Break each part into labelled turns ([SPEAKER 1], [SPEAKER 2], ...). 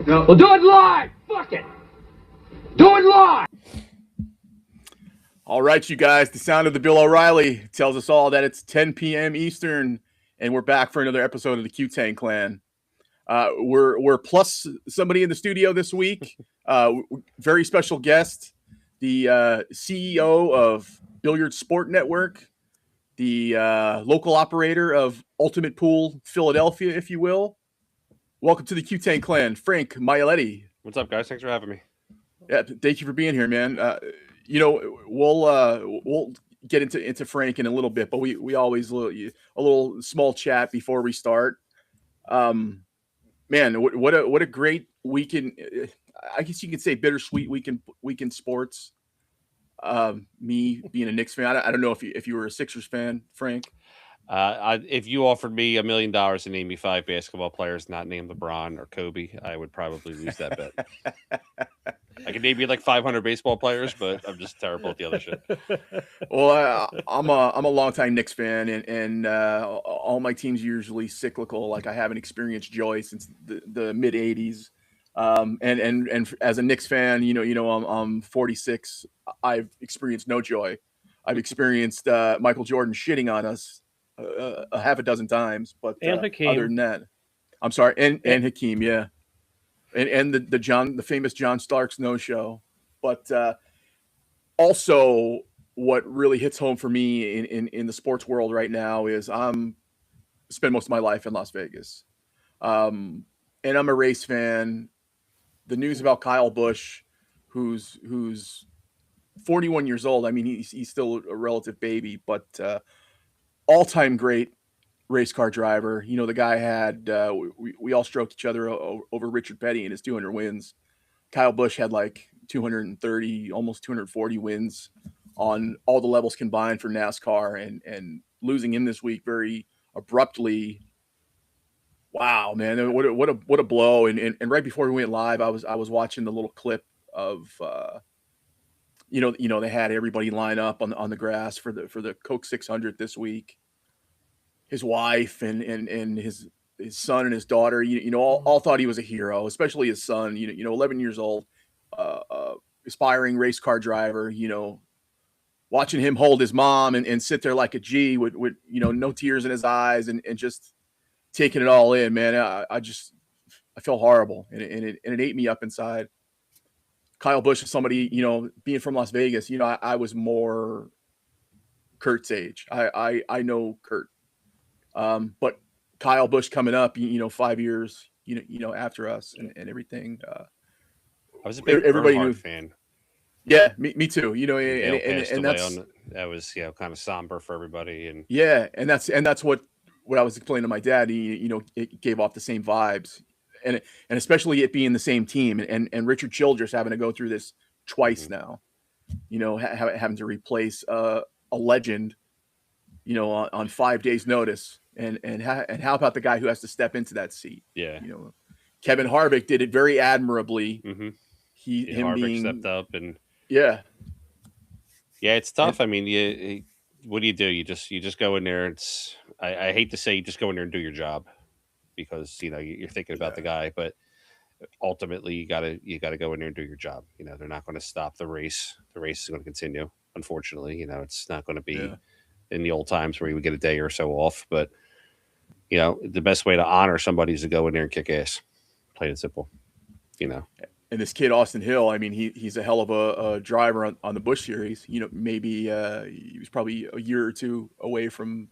[SPEAKER 1] No. We'll do it live. Fuck it. Do it live.
[SPEAKER 2] All right, you guys. The sound of the Bill O'Reilly tells us all that it's 10 p.m. Eastern, and we're back for another episode of the Tang Clan. We're plus somebody in the studio this week. Very special guest, the CEO of Billiard Sport Network, the local operator of Ultimate Pool Philadelphia, if you will. Welcome to the Tang Clan, Frank Maialetti.
[SPEAKER 3] What's up, guys? Thanks for having me.
[SPEAKER 2] Yeah, thank you for being here, man. We'll get into Frank in a little bit, but we always a little small chat before we start. Man, what a great weekend! I guess you could say bittersweet weekend sports. Me being a Knicks fan, I don't know if you were a Sixers fan, Frank.
[SPEAKER 3] If you offered me $1 million to name me 5 basketball players not named LeBron or Kobe, I would probably lose that bet. I could name you like 500 baseball players, but I'm just terrible at the other shit.
[SPEAKER 2] Well, I'm a longtime Knicks fan, and all my teams are usually cyclical. Like I haven't experienced joy since the mid '80s. And as a Knicks fan, I'm 46. I've experienced no joy. I've experienced Michael Jordan shitting on us a half a dozen times, but other than that, I'm sorry, and Hakeem, yeah, and the famous John Starks no show, but also what really hits home for me in the sports world right now is spend most of my life in Las Vegas, and I'm a race fan. The news about Kyle Busch, who's 41 years old. I mean, he's still a relative baby, but all-time great race car driver. The guy had we all stroked each other over Richard Petty and his 200 wins. Kyle Busch had like 230, almost 240 wins on all the levels combined for NASCAR, and losing him this week very abruptly. Wow, man, what a blow! And right before we went live, I was watching the little clip of they had everybody line up on the grass for the Coke 600 this week. His wife and his son and his daughter, all thought he was a hero, especially his son. 11 years old, aspiring race car driver. Watching him hold his mom and sit there like a G with no tears in his eyes and just taking it all in, man. I felt horrible, and it ate me up inside. Kyle Busch is somebody, being from Las Vegas, I was more Kurt's age. I know Kurt. But Kyle Busch coming up, 5 years, after us and everything.
[SPEAKER 3] I was a big Earnhardt fan.
[SPEAKER 2] Yeah, me too.
[SPEAKER 3] And that was kind of somber for everybody. And
[SPEAKER 2] yeah, and that's what I was explaining to my dad. It gave off the same vibes. And especially it being the same team, and Richard Childress having to go through this twice now, having to replace a legend, on 5 days' notice, and how about the guy who has to step into that seat?
[SPEAKER 3] Yeah,
[SPEAKER 2] Kevin Harvick did it very admirably.
[SPEAKER 3] Mm-hmm.
[SPEAKER 2] Harvick
[SPEAKER 3] stepped up, and
[SPEAKER 2] yeah,
[SPEAKER 3] it's tough. I mean, what do? You just go in there. I hate to say, you just go in there and do your job, because you're thinking about the guy, but ultimately you gotta go in there and do your job. They're not going to stop the race. The race is going to continue. Unfortunately, it's not going to be in the old times where you would get a day or so off. But the best way to honor somebody is to go in there and kick ass. Plain and simple.
[SPEAKER 2] And this kid Austin Hill, I mean, he's a hell of a driver on the Busch series. Maybe he was probably a year or two away from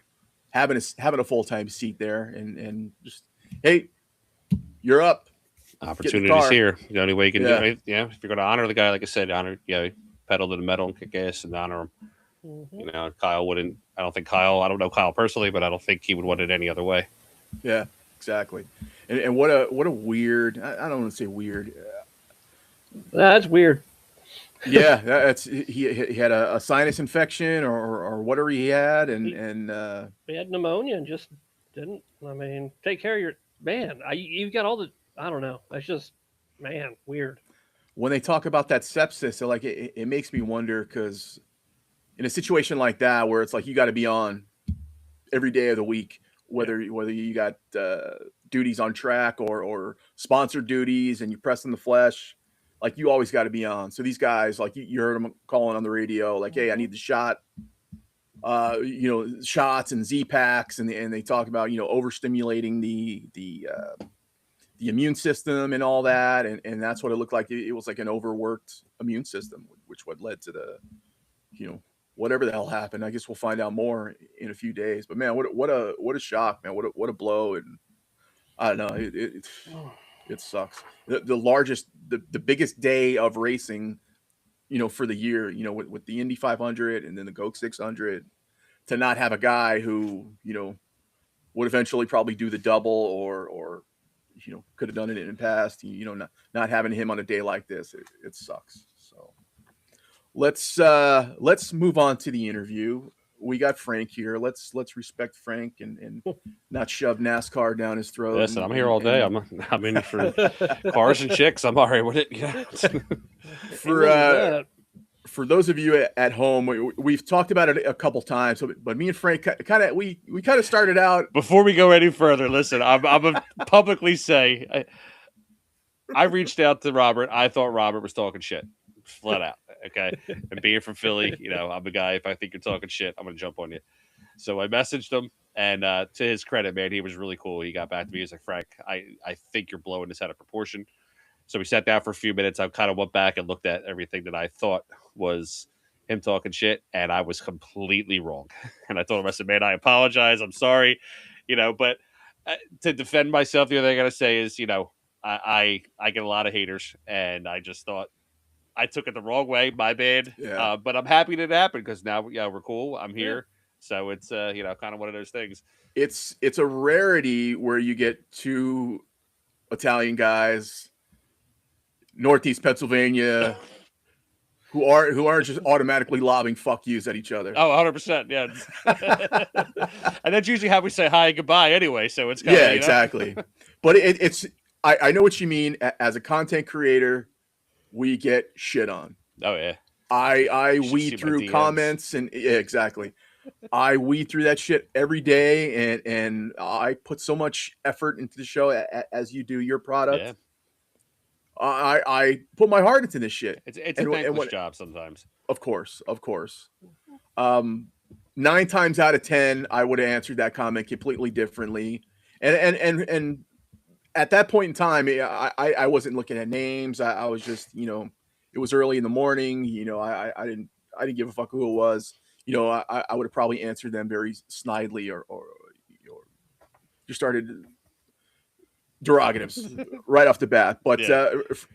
[SPEAKER 2] having a full-time seat there, and just, hey, you're up.
[SPEAKER 3] Opportunities here. The only way you can do it. Yeah, if you're going to honor the guy, like I said, pedal to the metal and kick ass and honor him. Mm-hmm. Kyle wouldn't. I don't know Kyle personally, but I don't think he would want it any other way.
[SPEAKER 2] Yeah, exactly. And what a weird. I don't want to say weird.
[SPEAKER 4] That's weird.
[SPEAKER 2] Yeah, that's he had a sinus infection or whatever he had,
[SPEAKER 4] He,
[SPEAKER 2] and
[SPEAKER 4] he had pneumonia and just didn't. I mean, take care of your man. You've got all the. I don't know. That's just man weird.
[SPEAKER 2] when they talk about that sepsis, like it makes me wonder because in a situation like that where it's like you got to be on every day of the week,
[SPEAKER 4] Yeah.
[SPEAKER 2] whether you got duties on track or sponsored duties, and you're pressing the flesh, like you always got to be on. So these guys, like you heard them calling on the radio, like, "Hey, I need the shot." Shots and Z packs, and they talk about overstimulating the immune system and all that, and that's what it looked like. It was like an overworked immune system, which what led to the whatever the hell happened. I guess we'll find out more in a few days. But man, what a shock, man! What a blow, and I don't know. It sucks. The biggest day of racing, for the year, with the Indy 500 and then the Go 600, to not have a guy who would eventually probably do the double or could have done it in the past. Not having him on a day like this, it sucks. So let's move on to the interview. We got Frank here. Let's respect Frank and not shove NASCAR down his throat.
[SPEAKER 3] Listen, I'm here all day. I'm in for cars and chicks. I'm all right with it. Yeah.
[SPEAKER 2] For those of you at home, we've talked about it a couple times, but me and Frank we kind of started out.
[SPEAKER 3] Before we go any further, listen, I'm gonna publicly say I reached out to Robert. I thought Robert was talking shit, flat out. Okay, and being from Philly, I'm a guy. If I think you're talking shit, I'm gonna jump on you. So I messaged him, and to his credit, man, he was really cool. He got back to me. He's like, Frank, I think you're blowing this out of proportion. So we sat down for a few minutes. I kind of went back and looked at everything that I thought was him talking shit, and I was completely wrong. And I told him, I said, man, I apologize. I'm sorry, but to defend myself, the other thing I got to say is, I get a lot of haters, and I just thought I took it the wrong way. My bad.
[SPEAKER 2] Yeah.
[SPEAKER 3] But I'm happy that it happened because now, we're cool. I'm here. Yeah. So it's, kind of one of those things.
[SPEAKER 2] It's a rarity where you get two Italian guys, Northeast Pennsylvania, who aren't just automatically lobbing fuck yous at each other.
[SPEAKER 3] Oh, 100%. Yeah. And that's usually how we say hi and goodbye anyway. So it's kind of,
[SPEAKER 2] exactly. But I know what you mean. As a content creator, we get shit on.
[SPEAKER 3] Oh yeah.
[SPEAKER 2] I weed through comments and exactly. I weed through that shit every day, and I put so much effort into the show as you do your product.
[SPEAKER 3] Yeah.
[SPEAKER 2] I put my heart into this shit.
[SPEAKER 3] It's a thankless job sometimes.
[SPEAKER 2] Of course. 9 times out of 10, I would have answered that comment completely differently. And at that point in time, I wasn't looking at names. I was just, it was early in the morning. I didn't give a fuck who it was. I would have probably answered them very snidely or just started derogatives right off the bat. But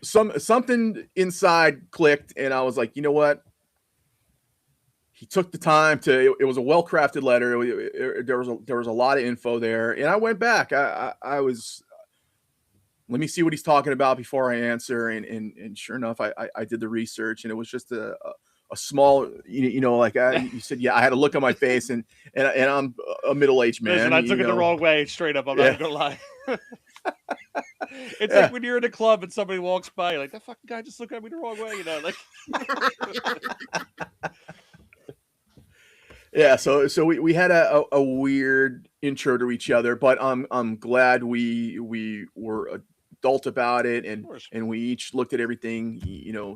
[SPEAKER 2] something inside clicked, and I was like, you know what? He took the time to. It was a well-crafted letter. There was a lot of info there, and I went back. I was. Let me see what he's talking about before I answer, and sure enough, I did the research, and it was just a small, you said, I had a look on my face, and I'm a middle-aged man.
[SPEAKER 3] Listen, I took it the wrong way, straight up. I'm not gonna lie. It's like when you're in a club and somebody walks by, you're like, that fucking guy just looked at me the wrong way,
[SPEAKER 2] Yeah, so we had a weird intro to each other, but I'm glad we were adult about it, and we each looked at everything,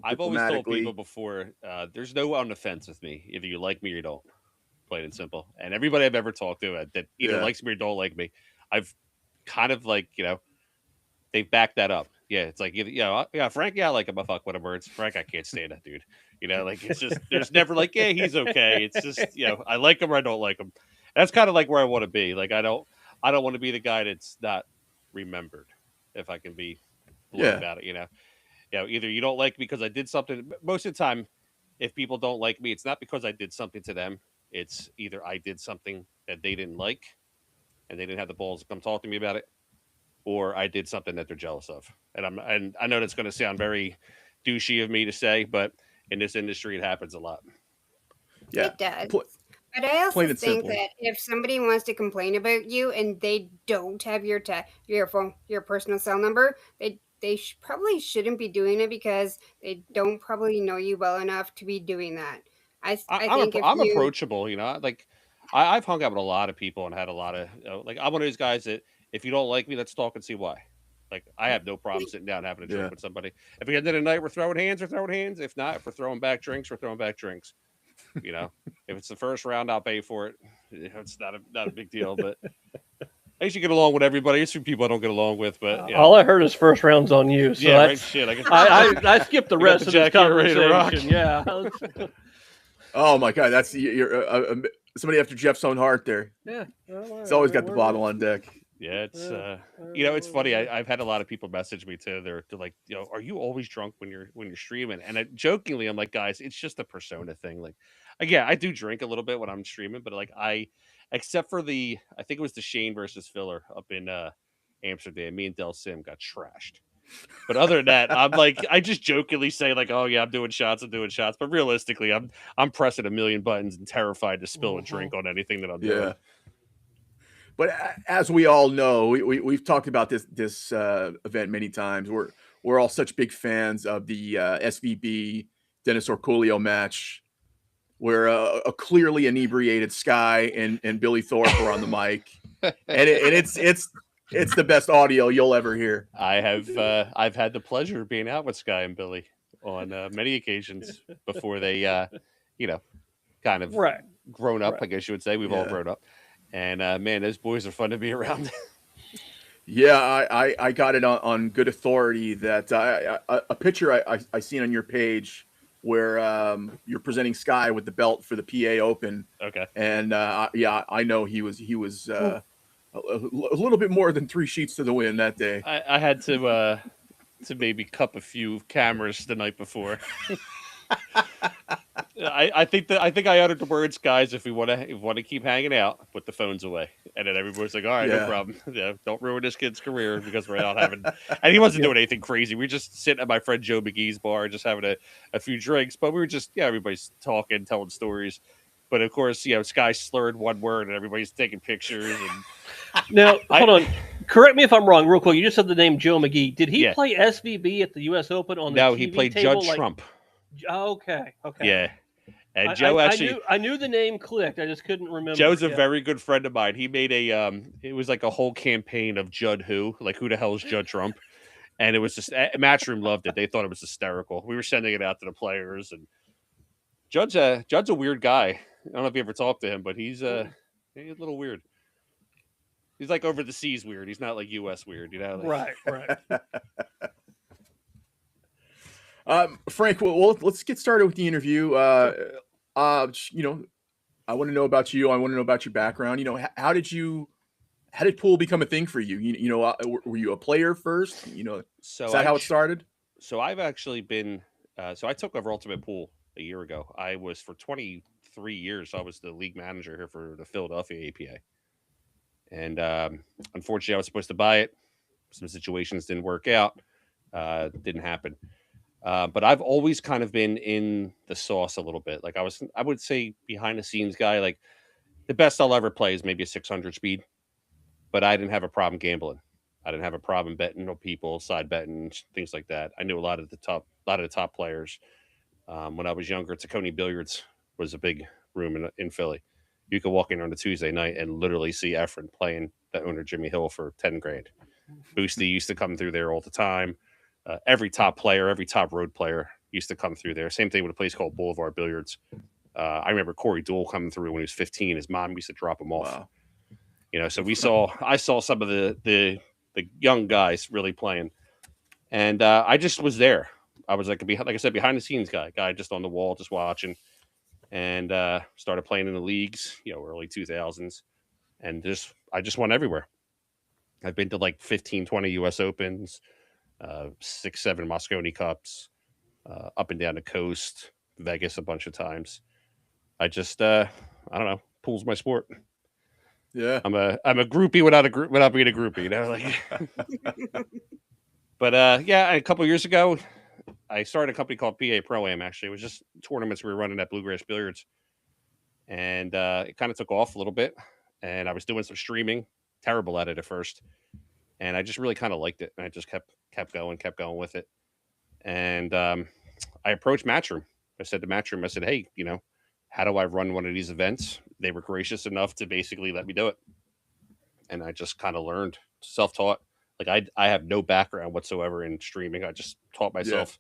[SPEAKER 3] I've always told people before, there's no on the fence with me. Either you like me or you don't. Plain and simple. And everybody I've ever talked to that either likes me or don't like me, I've kind of they've backed that up. Yeah, it's like, Frank, I like him. I fuck with him words. Frank, I can't stand that dude. It's just, there's never he's okay. It's just, I like him or I don't like him. That's kind of like where I want to be. Like, I don't want to be the guy that's not remembered, if I can be blunt about it, either you don't like me because I did something. Most of the time, if people don't like me, it's not because I did something to them. It's either I did something that they didn't like and they didn't have the balls to come talk to me about it, or I did something that they're jealous of. And I know that's going to sound very douchey of me to say, but in this industry, it happens a lot.
[SPEAKER 2] Yeah,
[SPEAKER 5] It does.
[SPEAKER 2] Pl-
[SPEAKER 5] But I also
[SPEAKER 2] plain and
[SPEAKER 5] think
[SPEAKER 2] simple.
[SPEAKER 5] that if somebody wants to complain about you and they don't have your phone, your personal cell number, they probably shouldn't be doing it because they don't probably know you well enough to be doing that. I think if
[SPEAKER 3] I'm
[SPEAKER 5] you
[SPEAKER 3] approachable, you know. Like I've hung out with a lot of people and had a lot of like I'm one of those guys that if you don't like me, let's talk and see why. Like I have no problem sitting down having a drink
[SPEAKER 2] Yeah.
[SPEAKER 3] with somebody. If we end of the night we're throwing hands, we're throwing hands. If not, if we're throwing back drinks, we're throwing back drinks. You know, if it's the first round, I'll pay for it. You know, it's not a big deal, but I usually get along with everybody. There's some people I don't get along with, but you know.
[SPEAKER 4] All I heard is first round's on you. So
[SPEAKER 3] yeah, right.
[SPEAKER 4] that's,
[SPEAKER 3] Shit,
[SPEAKER 4] I skipped the
[SPEAKER 3] I got
[SPEAKER 4] rest
[SPEAKER 3] the
[SPEAKER 4] of this
[SPEAKER 3] jacket ready to rock.
[SPEAKER 4] conversation. Yeah.
[SPEAKER 2] Oh my God, that's you're somebody after Jeff's own heart there.
[SPEAKER 4] Yeah.
[SPEAKER 2] He's always got the bottle on deck.
[SPEAKER 3] Yeah, it's you know, it's funny. I've had a lot of people message me too. They're like, you know, are you always drunk when you're streaming? And jokingly, I'm like, guys, it's just a persona thing. Like, again, I do drink a little bit when I'm streaming, but like except for I think it was the Shane versus Filler up in Amsterdam. Me and Del Sim got trashed. But other than that, I'm like, I just jokingly say like, oh yeah, I'm doing shots. But realistically, I'm pressing a million buttons and terrified to spill a drink on anything that I'm doing.
[SPEAKER 2] But as we all know, we've talked about this event many times. We're all such big fans of the SVB Dennis Orculio match, where a clearly inebriated Sky and Billy Thorpe are on the mic, and it's the best audio you'll ever hear.
[SPEAKER 3] I've had the pleasure of being out with Sky and Billy on many occasions before they you know, kind of grown up. I guess you would say we've all grown up. And man, those boys are fun to be around.
[SPEAKER 2] Yeah, I got it on good authority that a picture I seen on your page where you're presenting Sky with the belt for the PA Open.
[SPEAKER 3] Okay.
[SPEAKER 2] And yeah, I know he was a little bit more than 3 sheets to the wind that day.
[SPEAKER 3] I had to maybe cup a few cameras the night before. I think I uttered the words, guys, if we want to keep hanging out, put the phones away. And then everybody's like, all right, no problem. Yeah, don't ruin this kid's career because we're out having. And he wasn't doing anything crazy. We were just sitting at my friend Joe McGee's bar, just having a few drinks. But we were just everybody's talking, telling stories. But of course, Sky slurred one word, and everybody's taking pictures. And
[SPEAKER 4] now, hold on. Correct me if I'm wrong, real quick. You just said the name Joe McGee. Did he play SVB at the U.S. Open on the
[SPEAKER 3] No,
[SPEAKER 4] TV
[SPEAKER 3] he played
[SPEAKER 4] table,
[SPEAKER 3] Judge Trump.
[SPEAKER 4] Okay.
[SPEAKER 3] Yeah. And Joe
[SPEAKER 4] I knew the name clicked. I just couldn't remember.
[SPEAKER 3] Joe's a very good friend of mine. He made it was like a whole campaign of Judd who the hell is Judd Trump? And it was just Matchroom loved it. They thought it was hysterical. We were sending it out to the players, and Judd's a weird guy. I don't know if you ever talked to him, but he's a little weird. He's like over the seas weird. He's not like US weird, you know?
[SPEAKER 4] Right.
[SPEAKER 2] Frank, well, let's get started with the interview. You know, I want to know about you. I want to know about your background. You know, how did pool become a thing for you? You know, were you a player first? You know,
[SPEAKER 3] So
[SPEAKER 2] is that how it started?
[SPEAKER 3] So I've actually been. So I took over Ultimate Pool a year ago. I was for 23 years. I was the league manager here for the Philadelphia APA, and unfortunately, I was supposed to buy it. Some situations didn't work out. Didn't happen. But I've always kind of been in the sauce a little bit. Like I would say behind the scenes guy. Like the best I'll ever play is maybe a 600 speed, but I didn't have a problem gambling. I didn't have a problem betting on people, side betting, things like that. I knew a lot of the top players. When I was younger, Tacony Billiards was a big room in Philly. You could walk in on a Tuesday night and literally see Efren playing the owner Jimmy Hill for 10 grand. Boosty used to come through there all the time. Every top player, every top road player used to come through there. Same thing with a place called Boulevard Billiards. I remember Corey Deuel coming through when he was 15. His mom used to drop him off. Wow. You know, so I saw some of the young guys really playing, and I just was there. I was like I said, behind the scenes guy just on the wall, just watching, and started playing in the leagues, you know, early 2000s, and I just went everywhere. I've been to like 15, 20 U.S. Opens, 6, 7 Mosconi Cups, up and down the coast, Vegas a bunch of times. I just I don't know, pool's my sport.
[SPEAKER 2] Yeah,
[SPEAKER 3] I'm a groupie without being a groupie, you know, like. But yeah, a couple of years ago, I started a company called PA Pro Am. Actually, it was just tournaments we were running at Bluegrass Billiards, and it kind of took off a little bit. And I was doing some streaming, terrible at it at first, and I just really kind of liked it, and I just kept going with it. And I approached Matchroom. I said to Matchroom, I said, hey, how do I run one of these events? They were gracious enough to basically let me do it, and I just kind of learned, self-taught. Like I have no background whatsoever in streaming. I just taught myself,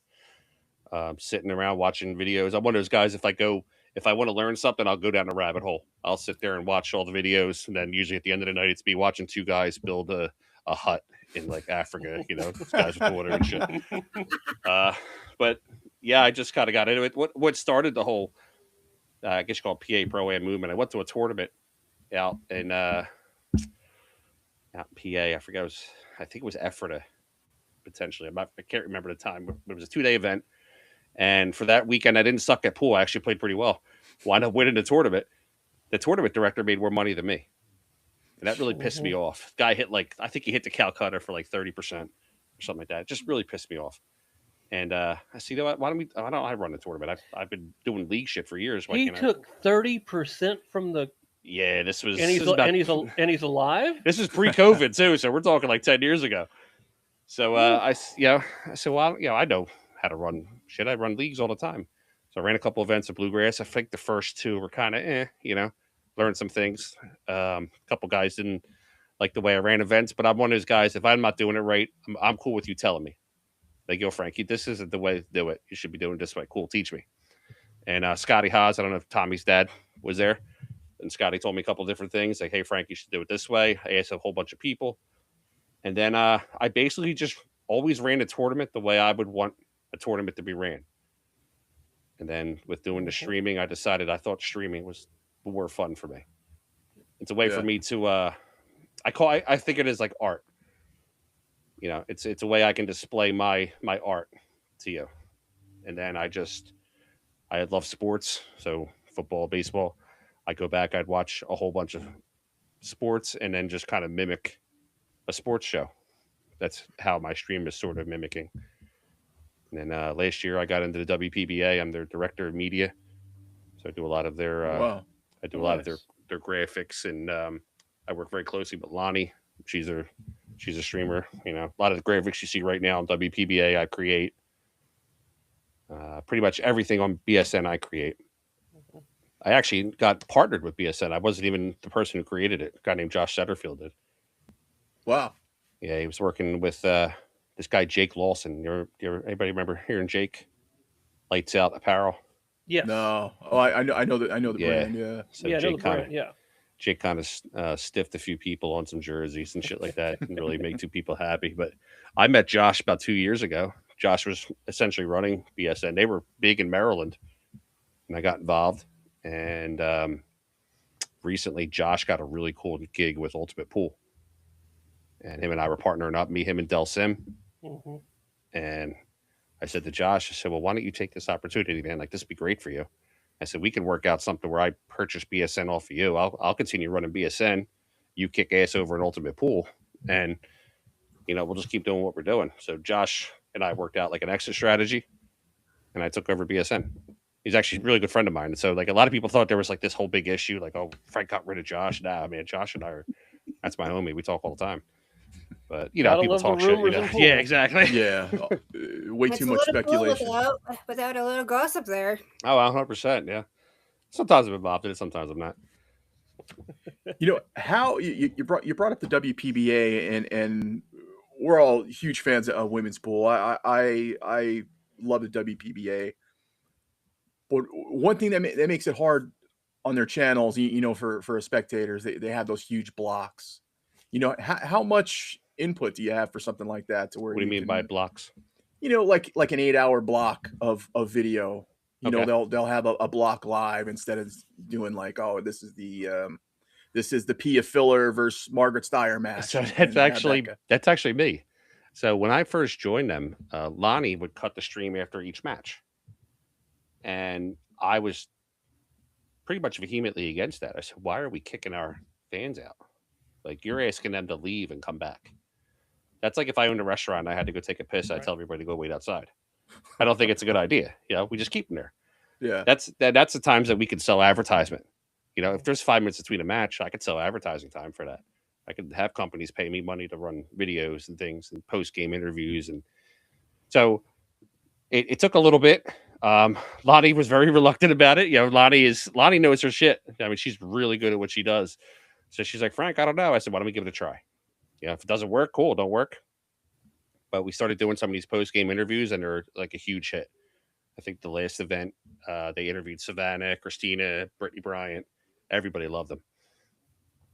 [SPEAKER 3] sitting around watching videos. I'm one of those guys. If I want to learn something, I'll go down a rabbit hole. I'll sit there and watch all the videos, and then usually at the end of the night, it's me watching two guys build a hut in like Africa. These guys with water and shit. But yeah, I just kind of got into it. What started the whole, I guess you call it PA Pro Am movement? I went to a tournament out in out in PA. I think it was Ephrata, potentially. I can't remember the time, but it was a 2-day event. And for that weekend, I didn't suck at pool. I actually played pretty well. Wound up winning the tournament. The tournament director made more money than me. And that really pissed me off. Guy hit I think he hit the Calcutta for like 30% or something like that. It just really pissed me off. And I said, why don't I run the tournament? I've been doing league shit for years. Why
[SPEAKER 4] He
[SPEAKER 3] can't
[SPEAKER 4] took 30% from the.
[SPEAKER 3] Yeah, this was.
[SPEAKER 4] And he's alive.
[SPEAKER 3] This is pre-COVID too, so we're talking like 10 years ago. So I said, well, I know how to run shit. I run leagues all the time. So I ran a couple events at Bluegrass. I think the first two were kind of learned some things. A couple guys didn't like the way I ran events, but I'm one of those guys. If I'm not doing it right, I'm cool with you telling me. Like, yo, Frankie, this isn't the way to do it. You should be doing it this way. Cool, teach me. And Scotty Haas, I don't know if Tommy's dad was there. And Scotty told me a couple different things. Like, hey, Frank, you should do it this way. I asked a whole bunch of people. And then I basically just always ran a tournament the way I would want a tournament to be ran. And then with doing the streaming, I thought streaming was more fun for me. It's a way for me to, I think it is like art. It's a way I can display my art to you. And then I love sports. So football, baseball. I go back, I'd watch a whole bunch of sports and then just kind of mimic a sports show. That's how my stream is sort of mimicking. And then last year I got into the WPBA. I'm their director of media. So I do a lot of their, a lot of their graphics, and I work very closely with Lonnie. She's a streamer. A lot of the graphics you see right now on WPBA, I create. Pretty much everything on BSN, I create. I actually got partnered with BSN. I wasn't even the person who created it. A guy named Josh Setterfield did.
[SPEAKER 2] Wow.
[SPEAKER 3] Yeah, he was working with this guy, Jake Lawson. Anybody remember hearing Jake? Lights Out Apparel.
[SPEAKER 4] Yes.
[SPEAKER 2] No. Oh, I know the brand. Yeah.
[SPEAKER 3] So
[SPEAKER 4] yeah,
[SPEAKER 3] Jake
[SPEAKER 4] Jake
[SPEAKER 3] kind of stiffed a few people on some jerseys and shit like that, and really made two people happy. But I met Josh about 2 years ago. Josh was essentially running BSN. They were big in Maryland, and I got involved. And recently, Josh got a really cool gig with Ultimate Pool, and him and I were partnering up. Him and Del Sim.
[SPEAKER 4] Mm-hmm.
[SPEAKER 3] And I said to Josh, I said, well, why don't you take this opportunity, man? Like, this would be great for you. I said, we can work out something where I purchase BSN off of you. I'll continue running BSN. You kick ass over an Ultimate Pool, and we'll just keep doing what we're doing. So Josh and I worked out like an exit strategy, and I took over BSN. He's actually a really good friend of mine. So like a lot of people thought there was like this whole big issue, like, oh, Frank got rid of Josh. Nah, man, Josh and I that's my homie. We talk all the time. But people talk shit. Yeah, exactly.
[SPEAKER 2] Yeah, way too much speculation.
[SPEAKER 5] Without a little gossip there.
[SPEAKER 3] Oh, 100%. Yeah. Sometimes I'm involved in it. Sometimes I'm not.
[SPEAKER 2] How you brought up the WPBA, and we're all huge fans of women's pool. I love the WPBA, but one thing that makes it hard on their channels, for spectators, they have those huge blocks. How much input do you have for something like that? To where
[SPEAKER 3] what do you mean by blocks?
[SPEAKER 2] Like an 8-hour block of video.
[SPEAKER 3] Okay.
[SPEAKER 2] They'll have a block live instead of doing like, oh, this is the Pia Filler versus Margaret Steyer match.
[SPEAKER 3] So that's actually me. So when I first joined them, Lonnie would cut the stream after each match, and I was pretty much vehemently against that. I said, why are we kicking our fans out? Like, you're asking them to leave and come back. That's like if I owned a restaurant and I had to go take a piss, I'd tell everybody to go wait outside. I don't think it's a good idea. We just keep them there.
[SPEAKER 2] Yeah.
[SPEAKER 3] That's the times that we could sell advertisement. If there's 5 minutes between a match, I could sell advertising time for that. I could have companies pay me money to run videos and things and post game interviews, and so it took a little bit. Lottie was very reluctant about it. Lottie knows her shit. I mean, she's really good at what she does. So she's like, Frank, I don't know. I said, why don't we give it a try? If it doesn't work, cool, don't work. But we started doing some of these post game interviews, and they're like a huge hit. I think the last event, they interviewed Savannah, Christina, Brittany Bryant. Everybody loved them.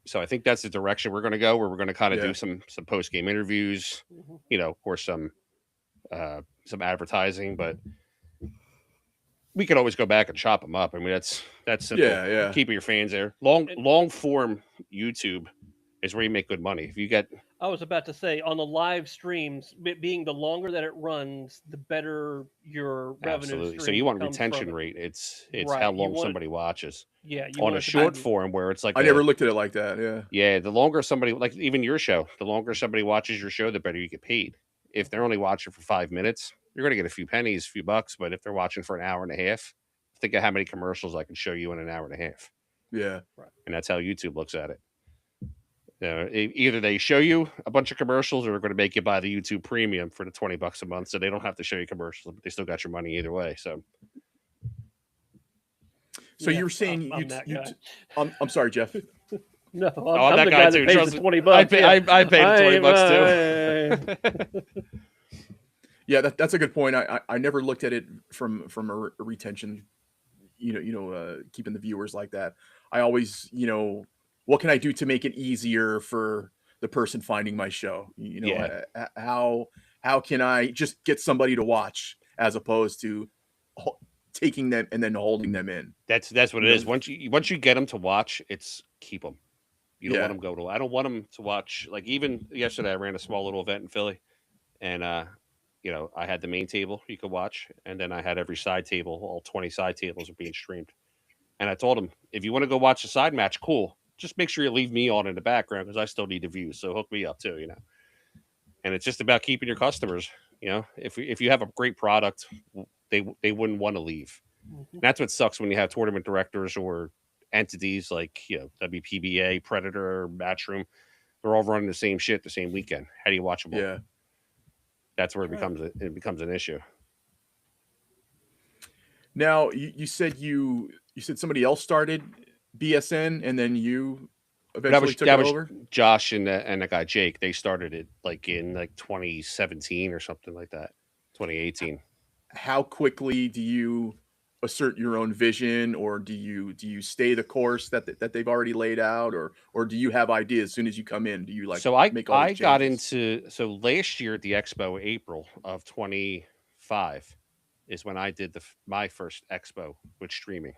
[SPEAKER 3] So I think that's the direction we're going to go, where we're going to kind of do some post game interviews, or some advertising, but we could always go back and chop them up. I mean, that's simple.
[SPEAKER 2] Yeah.
[SPEAKER 3] Keeping your fans there. Long form YouTube is where you make good money. If you get,
[SPEAKER 4] I was about to say, on the live streams, being the longer that it runs, the better your revenue
[SPEAKER 3] absolutely.
[SPEAKER 4] stream
[SPEAKER 3] So you want
[SPEAKER 4] comes
[SPEAKER 3] retention
[SPEAKER 4] from it.
[SPEAKER 3] rate. It's
[SPEAKER 4] Right.
[SPEAKER 3] how long somebody watches.
[SPEAKER 4] Yeah.
[SPEAKER 3] On a short form where it's like
[SPEAKER 2] I never looked at it like that. Yeah.
[SPEAKER 3] Yeah, the longer somebody, like even your show, the longer somebody watches your show, the better you get paid. If they're only watching for 5 minutes, you're going to get a few pennies, a few bucks. But if they're watching for an hour and a half, think of how many commercials I can show you in an hour and a half.
[SPEAKER 2] Yeah.
[SPEAKER 3] And that's how YouTube looks at it. Either they show you a bunch of commercials, or they're going to make you buy the YouTube Premium for the $20 a month, so they don't have to show you commercials, but they still got your money either way. So
[SPEAKER 2] you were saying I'm sorry, Jeff.
[SPEAKER 4] No,
[SPEAKER 3] I'm
[SPEAKER 4] that
[SPEAKER 3] the
[SPEAKER 4] guy
[SPEAKER 3] guy
[SPEAKER 4] that
[SPEAKER 3] too.
[SPEAKER 4] pays the $20.
[SPEAKER 3] I paid the $20 too.
[SPEAKER 2] Yeah, that's a good point. I never looked at it from a retention, keeping the viewers like that. I always, what can I do to make it easier for the person finding my show? How can I just get somebody to watch, as opposed to taking them and then holding them in?
[SPEAKER 3] That's what it is. Once you get them to watch, it's keep them. You don't want them to go to. I don't want them to watch. Like even yesterday, I ran a small little event in Philly, and I had the main table you could watch, and then I had every side table. All 20 side tables are being streamed, and I told them, if you want to go watch the side match, cool. Just make sure you leave me on in the background, because I still need the views. So hook me up too, And it's just about keeping your customers. If you have a great product, they wouldn't want to leave. And that's what sucks when you have tournament directors or entities like WPBA, Predator, Matchroom. They're all running the same shit the same weekend. How do you watch them all?
[SPEAKER 2] Yeah,
[SPEAKER 3] that's where it becomes an issue.
[SPEAKER 2] Now you said somebody else started BSN, and then you eventually took it over?
[SPEAKER 3] Josh and the guy Jake. They started it in 2017 or something like that, 2018.
[SPEAKER 2] How quickly do you assert your own vision, or do you stay the course that they've already laid out, or do you have ideas as soon as you come in? Do you make all these changes?
[SPEAKER 3] So last year at the expo, April of 25 is when I did my first expo with streaming.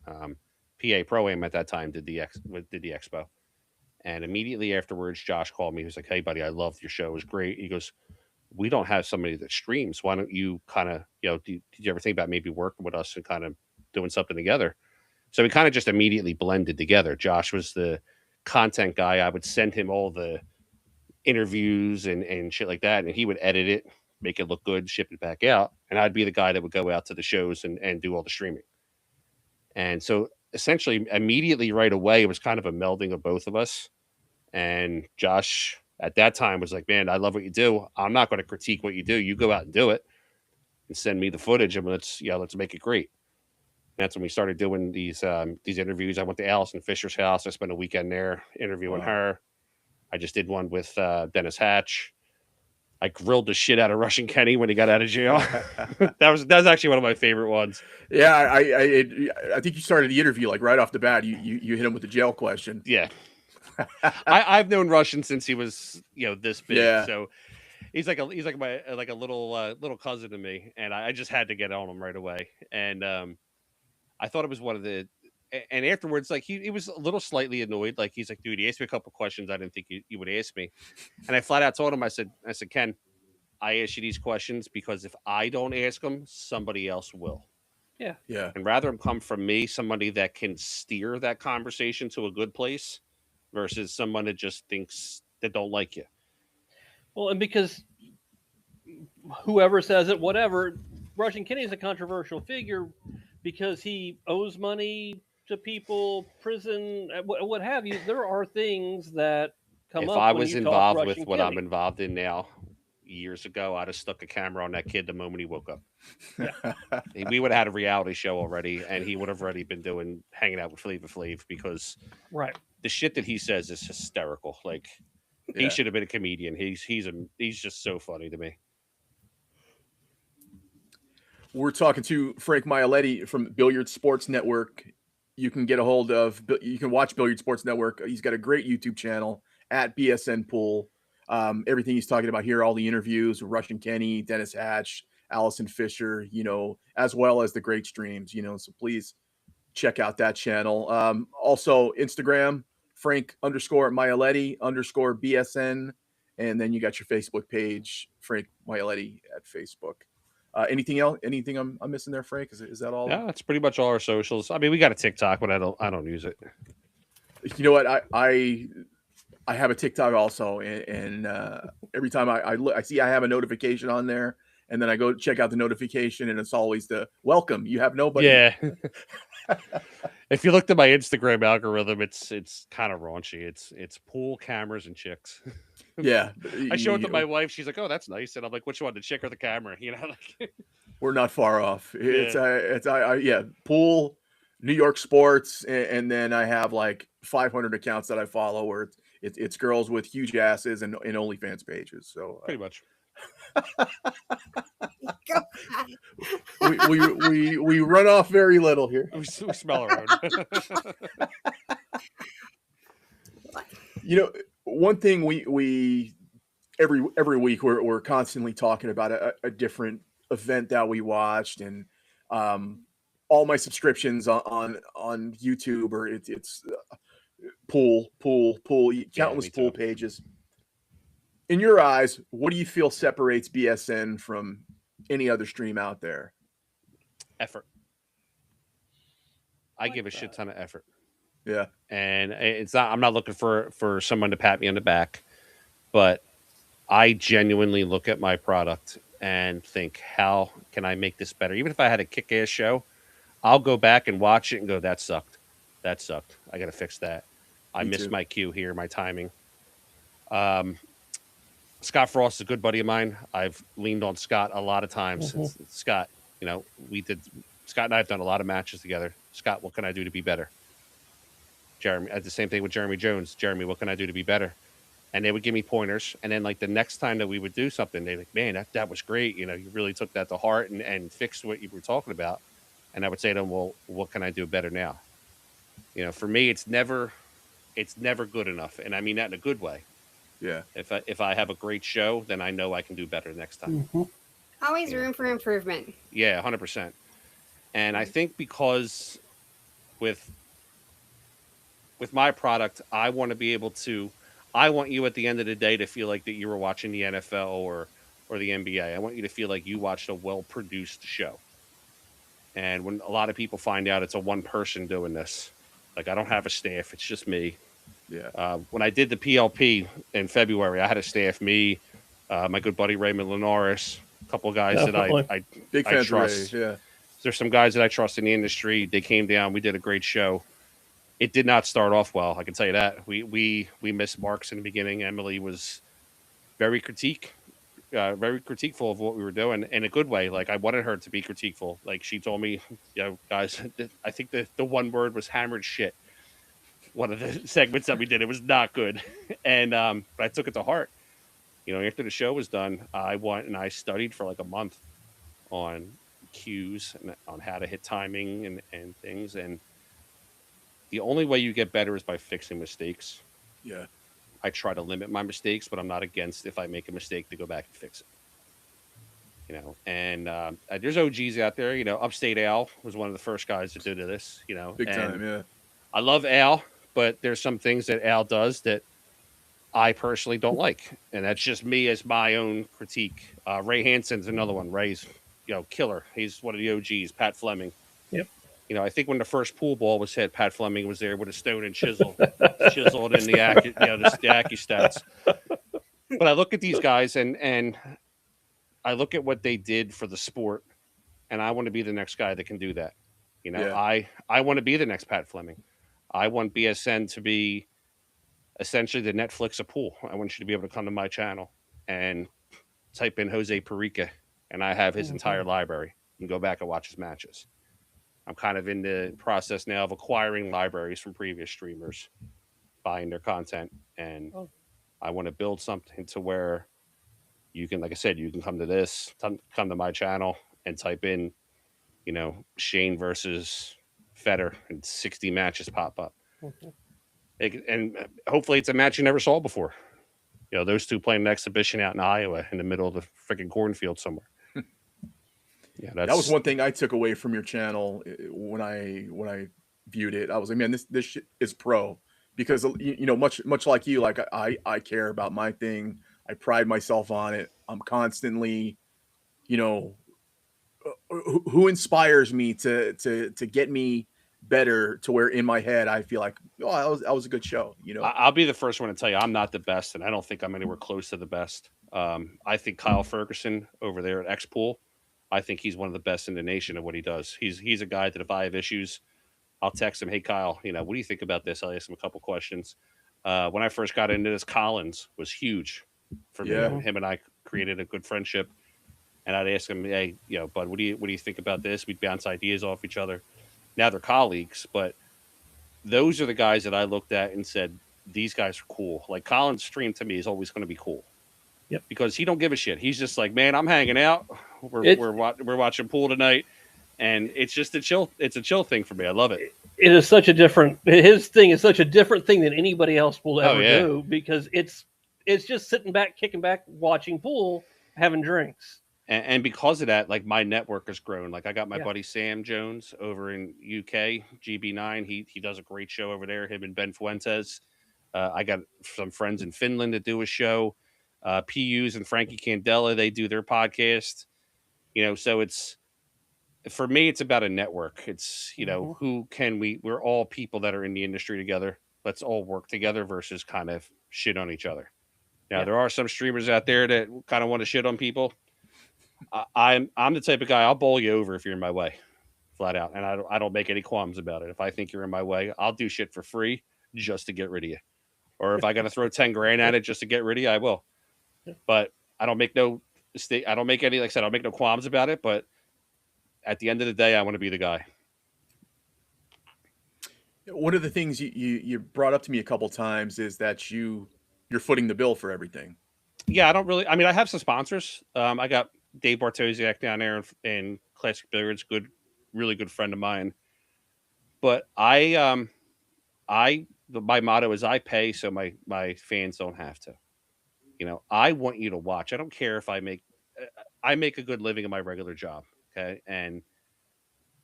[SPEAKER 3] PA Pro-Am at that time did the expo, and immediately afterwards, Josh called me. He was like, "Hey, buddy, I loved your show. It was great." He goes, "We don't have somebody that streams. Why don't you kind of, did you ever think about maybe working with us and kind of doing something together?" So we kind of just immediately blended together. Josh was the content guy. I would send him all the interviews and shit like that, and he would edit it, make it look good, ship it back out. And I'd be the guy that would go out to the shows and do all the streaming. And so essentially immediately right away, it was kind of a melding of both of us. And Josh at that time was like, "Man, I love what you do. I'm not going to critique what you do. You go out and do it and send me the footage, and let's make it great." And that's when we started doing these interviews. I went to Allison Fisher's house. I spent a weekend there interviewing her. I just did one with Dennis Hatch. I grilled the shit out of Russian Kenny when he got out of jail. that was actually one of my favorite ones.
[SPEAKER 2] Yeah, I think you started the interview right off the bat. You hit him with the jail question.
[SPEAKER 3] Yeah. I've known Russian since he was this big. Yeah. So he's like my little cousin to me, and I just had to get on him right away. And I thought it was one of the. And afterwards, he was a little slightly annoyed. He's like, "Dude, he asked me a couple questions I didn't think you would ask me." And I flat out told him, I said, "Ken, I ask you these questions because if I don't ask them, somebody else will."
[SPEAKER 4] Yeah.
[SPEAKER 2] Yeah.
[SPEAKER 3] And rather them come from me, somebody that can steer that conversation to a good place, versus someone that just thinks they don't like you.
[SPEAKER 4] Well, and because whoever says it, whatever, Russian Kenny is a controversial figure because he owes money to people, prison, what have you. There are things that come
[SPEAKER 3] If
[SPEAKER 4] up
[SPEAKER 3] I
[SPEAKER 4] when
[SPEAKER 3] was
[SPEAKER 4] you talk
[SPEAKER 3] involved
[SPEAKER 4] Russian
[SPEAKER 3] with what I'm
[SPEAKER 4] Kenny.
[SPEAKER 3] involved in now, years ago, I'd have stuck a camera on that kid the moment he woke up. We would have had a reality show already, and he would have already been hanging out with Flavor Flav because
[SPEAKER 4] Right.
[SPEAKER 3] the shit that he says is hysterical. Like he
[SPEAKER 2] Yeah.
[SPEAKER 3] should have been a comedian. He's just so funny to me.
[SPEAKER 2] We're talking to Frank Maialetti from Billiard Sports Network. You can get a hold of, you can watch Billiard Sports Network. He's got a great YouTube channel at BSN Pool. Everything he's talking about here, all the interviews with Russian Kenny, Dennis Hatch, Allison Fisher, as well as the great streams, so please check out that channel. Also Instagram, Frank_Maialetti_BSN. And then you got your Facebook page, Frank Maialetti at Facebook. Anything else? Anything I'm missing there, Frank? Is that all?
[SPEAKER 3] Yeah, that's pretty much all our socials. I mean, we got a TikTok, but I don't use it.
[SPEAKER 2] You know what? I have a TikTok also, and every time I look, I see I have a notification on there, and then I go check out the notification, and it's always the welcome. You have nobody.
[SPEAKER 3] Yeah. If you looked at my Instagram algorithm, it's kind of raunchy. It's pool, cameras, and chicks.
[SPEAKER 2] Yeah.
[SPEAKER 3] I show it to my wife. She's like, "Oh, that's nice," and I'm like, "Which one, the chick or the camera?" Like.
[SPEAKER 2] We're not far off. Yeah, pool, New York sports, and then I have like 500 accounts that I follow where it's girls with huge asses and OnlyFans pages. So
[SPEAKER 3] pretty much.
[SPEAKER 2] we run off very little here.
[SPEAKER 3] We smell our own.
[SPEAKER 2] One thing we every week we're constantly talking about a different event that we watched, and all my subscriptions on YouTube or it's pool countless pool pages. In your eyes, what do you feel separates BSN from any other stream out there?
[SPEAKER 3] Effort. I give a shit ton of effort.
[SPEAKER 2] Yeah.
[SPEAKER 3] And I'm not looking for someone to pat me on the back, but I genuinely look at my product and think, how can I make this better? Even if I had a kick-ass show, I'll go back and watch it and go, that sucked. I got to fix that. I missed my cue here, my timing. Scott Frost is a good buddy of mine. I've leaned on Scott a lot of times.
[SPEAKER 4] Mm-hmm.
[SPEAKER 3] Scott, Scott and I have done a lot of matches together. Scott, what can I do to be better? Jeremy, the same thing with Jeremy Jones. Jeremy, what can I do to be better? And they would give me pointers. And then like the next time that we would do something, they'd like, man, that was great. You really took that to heart and fixed what you were talking about. And I would say to them, well, what can I do better now? For me, it's never good enough. And I mean that in a good way.
[SPEAKER 2] Yeah.
[SPEAKER 3] If I have a great show, then I know I can do better next time.
[SPEAKER 4] Mm-hmm.
[SPEAKER 5] Always room for improvement.
[SPEAKER 3] Yeah, 100%. And I think because with my product, I want to be able to. I want you at the end of the day to feel like that you were watching the NFL or the NBA. I want you to feel like you watched a well-produced show. And when a lot of people find out it's a one person doing this, like I don't have a staff, it's just me.
[SPEAKER 2] Yeah.
[SPEAKER 3] When I did the PLP in February, I had a staff, me, my good buddy Raymond Linares, a couple of guys that I
[SPEAKER 2] big fan
[SPEAKER 3] trust.
[SPEAKER 2] Ray, yeah.
[SPEAKER 3] There's some guys that I trust in the industry. They came down. We did a great show. It did not start off well. I can tell you that. We missed marks in the beginning. Emily was very critiqueful of what we were doing in a good way. Like I wanted her to be critiqueful. Like she told me, guys, I think the one word was hammered shit. One of the segments that we did, it was not good. And but I took it to heart. After the show was done, I went and I studied for like a month on cues and on how to hit timing and things. And the only way you get better is by fixing mistakes.
[SPEAKER 2] Yeah.
[SPEAKER 3] I try to limit my mistakes, but I'm not against if I make a mistake to go back and fix it. And there's OGs out there. Upstate Al was one of the first guys to do this.
[SPEAKER 2] Big time, yeah.
[SPEAKER 3] I love Al, but there's some things that Al does that I personally don't like, and that's just me as my own critique. Ray Hansen's another one. Ray's, killer. He's one of the OGs. Pat Fleming.
[SPEAKER 4] Yep.
[SPEAKER 3] I think when the first pool ball was hit, Pat Fleming was there with a stone and chisel, chiseled in the Aki stats. But I look at these guys and I look at what they did for the sport and I want to be the next guy that can do that. You know,
[SPEAKER 2] Yeah.
[SPEAKER 3] I want to be the next Pat Fleming. I want BSN to be essentially the Netflix of pool. I want you to be able to come to my channel and type in Jose Perica, and I have his entire library. You can go back and watch his matches. I'm kind of in the process now of acquiring libraries from previous streamers, buying their content, and
[SPEAKER 4] Oh.
[SPEAKER 3] I want to build something to where you can, like I said, you can come to this, come to my channel, and type in, you know, Shane versus Federer, and 60 matches pop up. And hopefully, it's a match you never saw before. You know, those two playing an exhibition out in Iowa in the middle of the freaking cornfield somewhere. Yeah,
[SPEAKER 2] That was
[SPEAKER 3] that's
[SPEAKER 2] one thing I took away from your channel when I viewed it. I was like, man, this shit is pro, because you know, much like you, like I care about my thing. I pride myself on it. I'm constantly, you know, who inspires me to get me better, to where in my head I feel like, oh, that was a good show, you know.
[SPEAKER 3] I'll be the first one to tell you I'm not the best, and I don't think I'm anywhere close to the best. I think Kyle Ferguson over there at X Pool, I think he's one of the best in the nation at what he does. He's a guy that if I have issues, I'll text him, hey Kyle, you know, what do you think about this? I'll ask him a couple questions. When I first got into this, Collins was huge for me.
[SPEAKER 2] Yeah.
[SPEAKER 3] Him and I created a good friendship, and I'd ask him, hey, you know, bud, what do you think about this? We'd bounce ideas off each other. Now they're colleagues, but those are the guys that I looked at and said, these guys are cool. Like Colin's stream to me is always going to be cool.
[SPEAKER 4] Yep.
[SPEAKER 3] Because he don't give a shit. He's just like, man, I'm hanging out. We're watching pool tonight, and it's just a chill. It's a chill thing for me. I love it.
[SPEAKER 4] It is such a different. His thing is such a different thing than anybody else will ever do, because it's just sitting back, kicking back, watching pool, having drinks.
[SPEAKER 3] And because of that, like my network has grown. Like I got my buddy Sam Jones over in UK, GB9. He does a great show over there. Him and Ben Fuentes. I got some friends in Finland that do a show. PU's and Frankie Candela, they do their podcast. You know, so it's, for me, it's about a network. It's, you know, we're all people that are in the industry together. Let's all work together versus kind of shit on each other. Now, there are some streamers out there that kind of want to shit on people. I'm the type of guy, I'll bowl you over if you're in my way, flat out. And I don't make any qualms about it. If I think you're in my way, I'll do shit for free just to get rid of you. Or if I got to throw 10 grand at it just to get rid of you, I will. But I don't make any, like I said, I don't make no qualms about it. But at the end of the day, I want to be the guy.
[SPEAKER 2] One of the things you brought up to me a couple times is that you're footing the bill for everything.
[SPEAKER 3] Yeah, I don't really. I mean, I have some sponsors. I got Dave Bartosiak down there in Classic Billiards, really good friend of mine. But my motto is I pay so my fans don't have to. You know, I want you to watch. I don't care if I make a good living in my regular job. Okay, and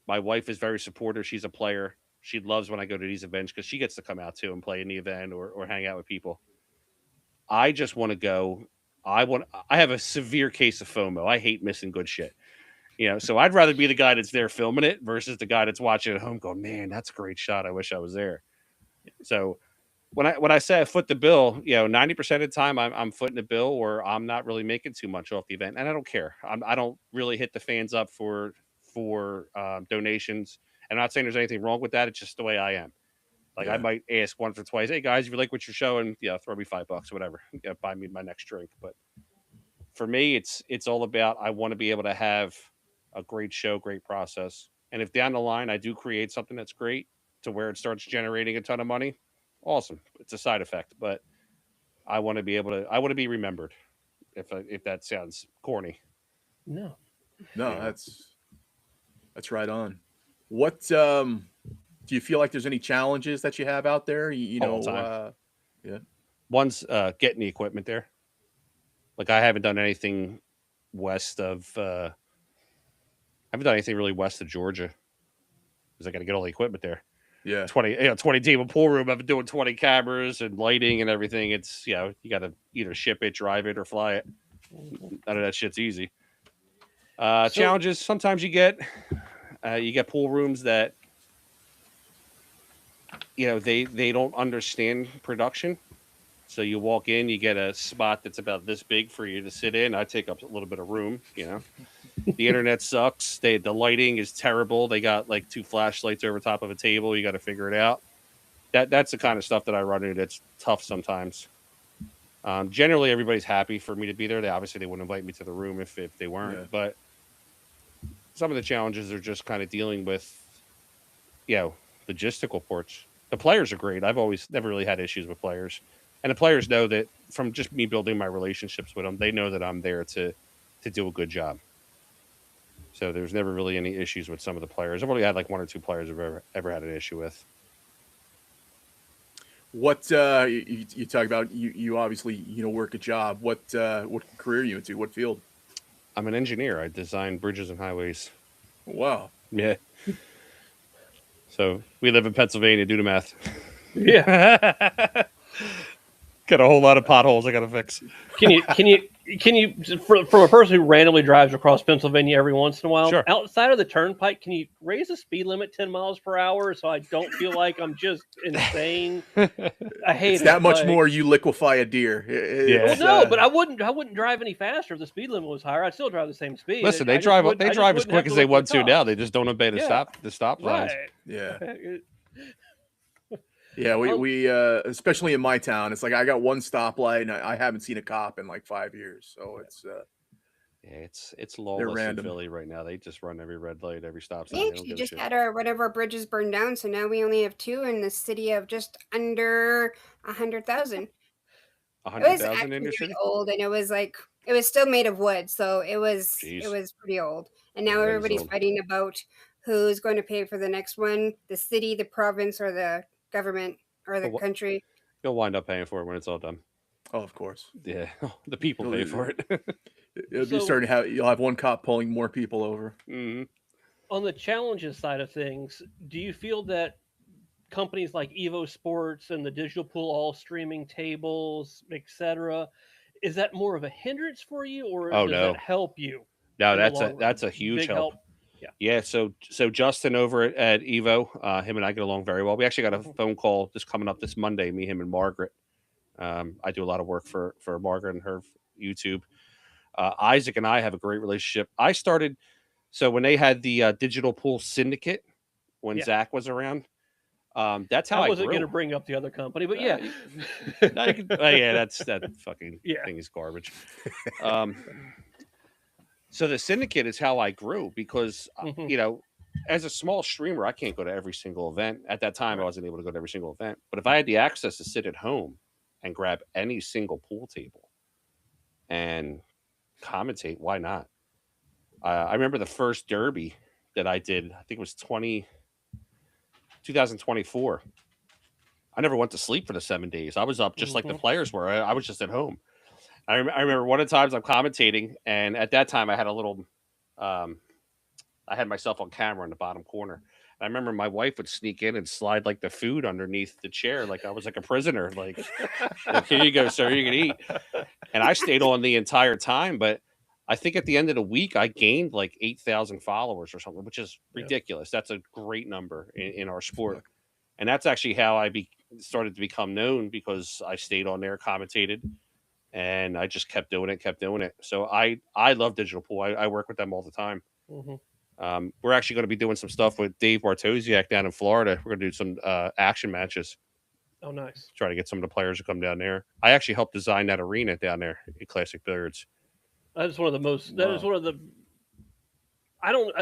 [SPEAKER 3] my wife is very supportive. She's a player. She loves when I go to these events because she gets to come out too and play in the event or hang out with people. I just want to go. I have a severe case of FOMO. I hate missing good shit. You know, so I'd rather be the guy that's there filming it versus the guy that's watching at home going, man, that's a great shot. I wish I was there. So when I say I foot the bill, you know, 90% of the time I'm footing the bill, or I'm not really making too much off the event, and I don't care. I don't really hit the fans up for donations. And I'm not saying there's anything wrong with that. It's just the way I am. Like I might ask once or twice, hey guys, if you like what you're showing, throw me $5 or whatever. Buy me my next drink. But for me, it's all about, I want to be able to have a great show, great process. And if down the line I do create something that's great to where it starts generating a ton of money, awesome. It's a side effect, but I want to be remembered. If that sounds corny.
[SPEAKER 4] No,
[SPEAKER 2] that's right on. What do you feel like there's any challenges that you have out there? You know, yeah.
[SPEAKER 3] One's getting the equipment there. Like I haven't done anything west of. I haven't done anything really west of Georgia because I got to get all the equipment there.
[SPEAKER 2] Yeah,
[SPEAKER 3] 20 table pool room. I've been doing 20 cameras and lighting and everything. It's you got to either ship it, drive it, or fly it. None of that shit's easy. Challenges sometimes you get pool rooms that they don't understand production. So you walk in, you get a spot that's about this big for you to sit in. I take up a little bit of room, The internet sucks. The lighting is terrible. They got like 2 flashlights over top of a table. You got to figure it out. That's the kind of stuff that I run into. That's tough sometimes. Generally, everybody's happy for me to be there. They wouldn't invite me to the room if they weren't.
[SPEAKER 2] Yeah.
[SPEAKER 3] But some of the challenges are just kind of dealing with, logistical parts. The players are great. I've always never really had issues with players, and the players know that from just me building my relationships with them. They know that I'm there to do a good job. So there's never really any issues with some of the players. I've only had like 1 or 2 players I've ever had an issue with.
[SPEAKER 2] What you talk about? You obviously work a job. What career are you into? What field?
[SPEAKER 3] I'm an engineer. I design bridges and highways.
[SPEAKER 2] Wow.
[SPEAKER 3] Yeah. So we live in Pennsylvania. Do the math.
[SPEAKER 4] Yeah.
[SPEAKER 3] Got a whole lot of potholes I got to fix.
[SPEAKER 4] Can you from a person who randomly drives across Pennsylvania every once in a while,
[SPEAKER 3] Sure.
[SPEAKER 4] outside of the turnpike, can you raise the speed limit 10 miles per hour so I don't feel like I'm just insane? I hate
[SPEAKER 2] It's
[SPEAKER 4] it.
[SPEAKER 2] that much
[SPEAKER 4] like,
[SPEAKER 2] more you liquefy a deer.
[SPEAKER 3] Yeah.
[SPEAKER 4] Well, no, but I wouldn't drive any faster if the speed limit was higher. I'd still drive the same speed.
[SPEAKER 3] Listen,
[SPEAKER 4] I
[SPEAKER 3] they
[SPEAKER 4] just
[SPEAKER 3] drive
[SPEAKER 4] wouldn't- I just
[SPEAKER 3] as
[SPEAKER 4] wouldn't
[SPEAKER 3] quick
[SPEAKER 4] have
[SPEAKER 3] as they
[SPEAKER 4] look
[SPEAKER 3] want
[SPEAKER 4] for
[SPEAKER 3] to now.
[SPEAKER 4] cops.
[SPEAKER 3] They just don't obey the
[SPEAKER 4] Yeah.
[SPEAKER 3] stop signs.
[SPEAKER 4] Right.
[SPEAKER 2] Yeah. Yeah, we especially in my town, it's like I got 1 stoplight and I haven't seen a cop in like 5 years. So it's
[SPEAKER 3] It's lawless in
[SPEAKER 2] random.
[SPEAKER 3] Philly right now. They just run every red light, every stop sign.
[SPEAKER 5] We
[SPEAKER 3] They don't
[SPEAKER 5] actually
[SPEAKER 3] give a
[SPEAKER 5] just
[SPEAKER 3] shit.
[SPEAKER 5] had one of our bridges burned down, so now we only have 2 in the city of just under 100,000. It was
[SPEAKER 3] 100,000
[SPEAKER 5] actually
[SPEAKER 3] in your
[SPEAKER 5] really
[SPEAKER 3] city?
[SPEAKER 5] old, and it was still made of wood, so it
[SPEAKER 3] Jeez.
[SPEAKER 5] was pretty old. And
[SPEAKER 3] Yeah,
[SPEAKER 5] now
[SPEAKER 3] that is
[SPEAKER 5] everybody's
[SPEAKER 3] old.
[SPEAKER 5] fighting about who's going to pay for the next one: the city, the province, or the government, or the
[SPEAKER 3] But what-
[SPEAKER 5] country.
[SPEAKER 3] You'll wind up paying for it when it's all done.
[SPEAKER 2] oh, of course.
[SPEAKER 3] Yeah, the people pay for it.
[SPEAKER 2] It'll be
[SPEAKER 4] So-
[SPEAKER 2] starting to you'll have 1 cop pulling more people over.
[SPEAKER 3] Mhm.
[SPEAKER 4] On the challenges side of things, do you feel that companies like Evo Sports and the digital pool all streaming tables, etc., is that more of a hindrance for you, or
[SPEAKER 3] Oh,
[SPEAKER 4] does
[SPEAKER 3] no.
[SPEAKER 4] that help you?
[SPEAKER 3] No,
[SPEAKER 4] in the
[SPEAKER 3] that's
[SPEAKER 4] long
[SPEAKER 3] a
[SPEAKER 4] run?
[SPEAKER 3] huge
[SPEAKER 4] Big
[SPEAKER 3] help.
[SPEAKER 4] help.
[SPEAKER 3] Yeah, so Justin over at Evo, him and I get along very well. We actually got a phone call just coming up this Monday. Me, him, and Margaret. I do a lot of work for Margaret and her YouTube. Isaac and I have a great relationship. I started when they had the Digital Pool Syndicate when
[SPEAKER 4] Yeah.
[SPEAKER 3] Zach was around. That's how
[SPEAKER 4] I
[SPEAKER 3] I
[SPEAKER 4] wasn't
[SPEAKER 3] grew.
[SPEAKER 4] going to bring up the other company, but yeah.
[SPEAKER 3] No, you can- yeah, that fucking
[SPEAKER 4] Yeah.
[SPEAKER 3] thing is garbage. So the syndicate is how I grew because
[SPEAKER 4] Mhm.
[SPEAKER 3] as a small streamer, I can't go to every single event. At that time, I wasn't able to go to every single event. But if I had the access to sit at home and grab any single pool table and commentate, why not? I remember the first derby that I did. I think it was 2024. I never went to sleep for the 7 days. I was up just like the players were. I was just at home. I remember one of the times I'm commentating, and at that time I had a little, I had myself on camera in the bottom corner. I remember my wife would sneak in and slide like the food underneath the chair, like I was like a prisoner. Like here you go, sir, you can eat. And I stayed on the entire time, but I think at the end of the week I gained like 8,000 followers or something, which is ridiculous. That's a great number in our sport, and that's actually how I started to become known because I stayed on there, commentated. And I just kept doing it. So I love Digital Pool. I work with them all the time.
[SPEAKER 4] Mhm.
[SPEAKER 3] We're actually going to be doing some stuff with Dave Bartosiak down in Florida. We're going to do some action matches.
[SPEAKER 4] Oh, nice.
[SPEAKER 3] Try to get some of the players to come down there. I actually helped design that arena down there at Classic Billiards.
[SPEAKER 4] That is one of the most. That is one of the. I don't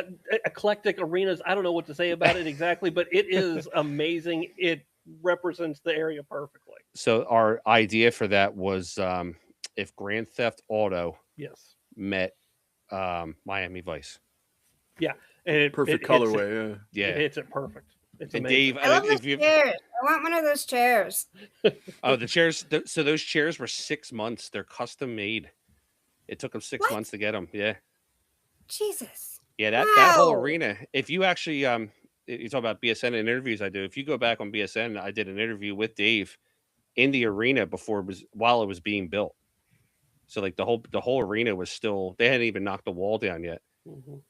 [SPEAKER 4] eclectic arenas. I don't know what to say about it exactly, but it is amazing. It represents the area perfectly.
[SPEAKER 3] So our idea for that was if Grand Theft Auto
[SPEAKER 4] Yes.
[SPEAKER 3] met Miami Vice.
[SPEAKER 4] Yeah, and
[SPEAKER 2] Perfect
[SPEAKER 4] it hits
[SPEAKER 2] colorway.
[SPEAKER 4] it.
[SPEAKER 3] Yeah.
[SPEAKER 4] It hits it perfect. It's
[SPEAKER 3] And
[SPEAKER 4] amazing.
[SPEAKER 3] Dave,
[SPEAKER 5] I love
[SPEAKER 3] if
[SPEAKER 5] those
[SPEAKER 3] you
[SPEAKER 5] chairs. I want one of those chairs.
[SPEAKER 3] oh the chairs, so those chairs were 6 months. They're custom made. It took them 6
[SPEAKER 5] What?
[SPEAKER 3] months to get them. Yeah.
[SPEAKER 5] Jesus.
[SPEAKER 3] Yeah, that whole
[SPEAKER 5] Wow.
[SPEAKER 3] arena. If you actually you talk about BSN and interviews I do. If you go back on BSN, I did an interview with Dave in the arena while it was being built. So like the whole arena was still, they hadn't even knocked the wall down yet.
[SPEAKER 4] Mhm.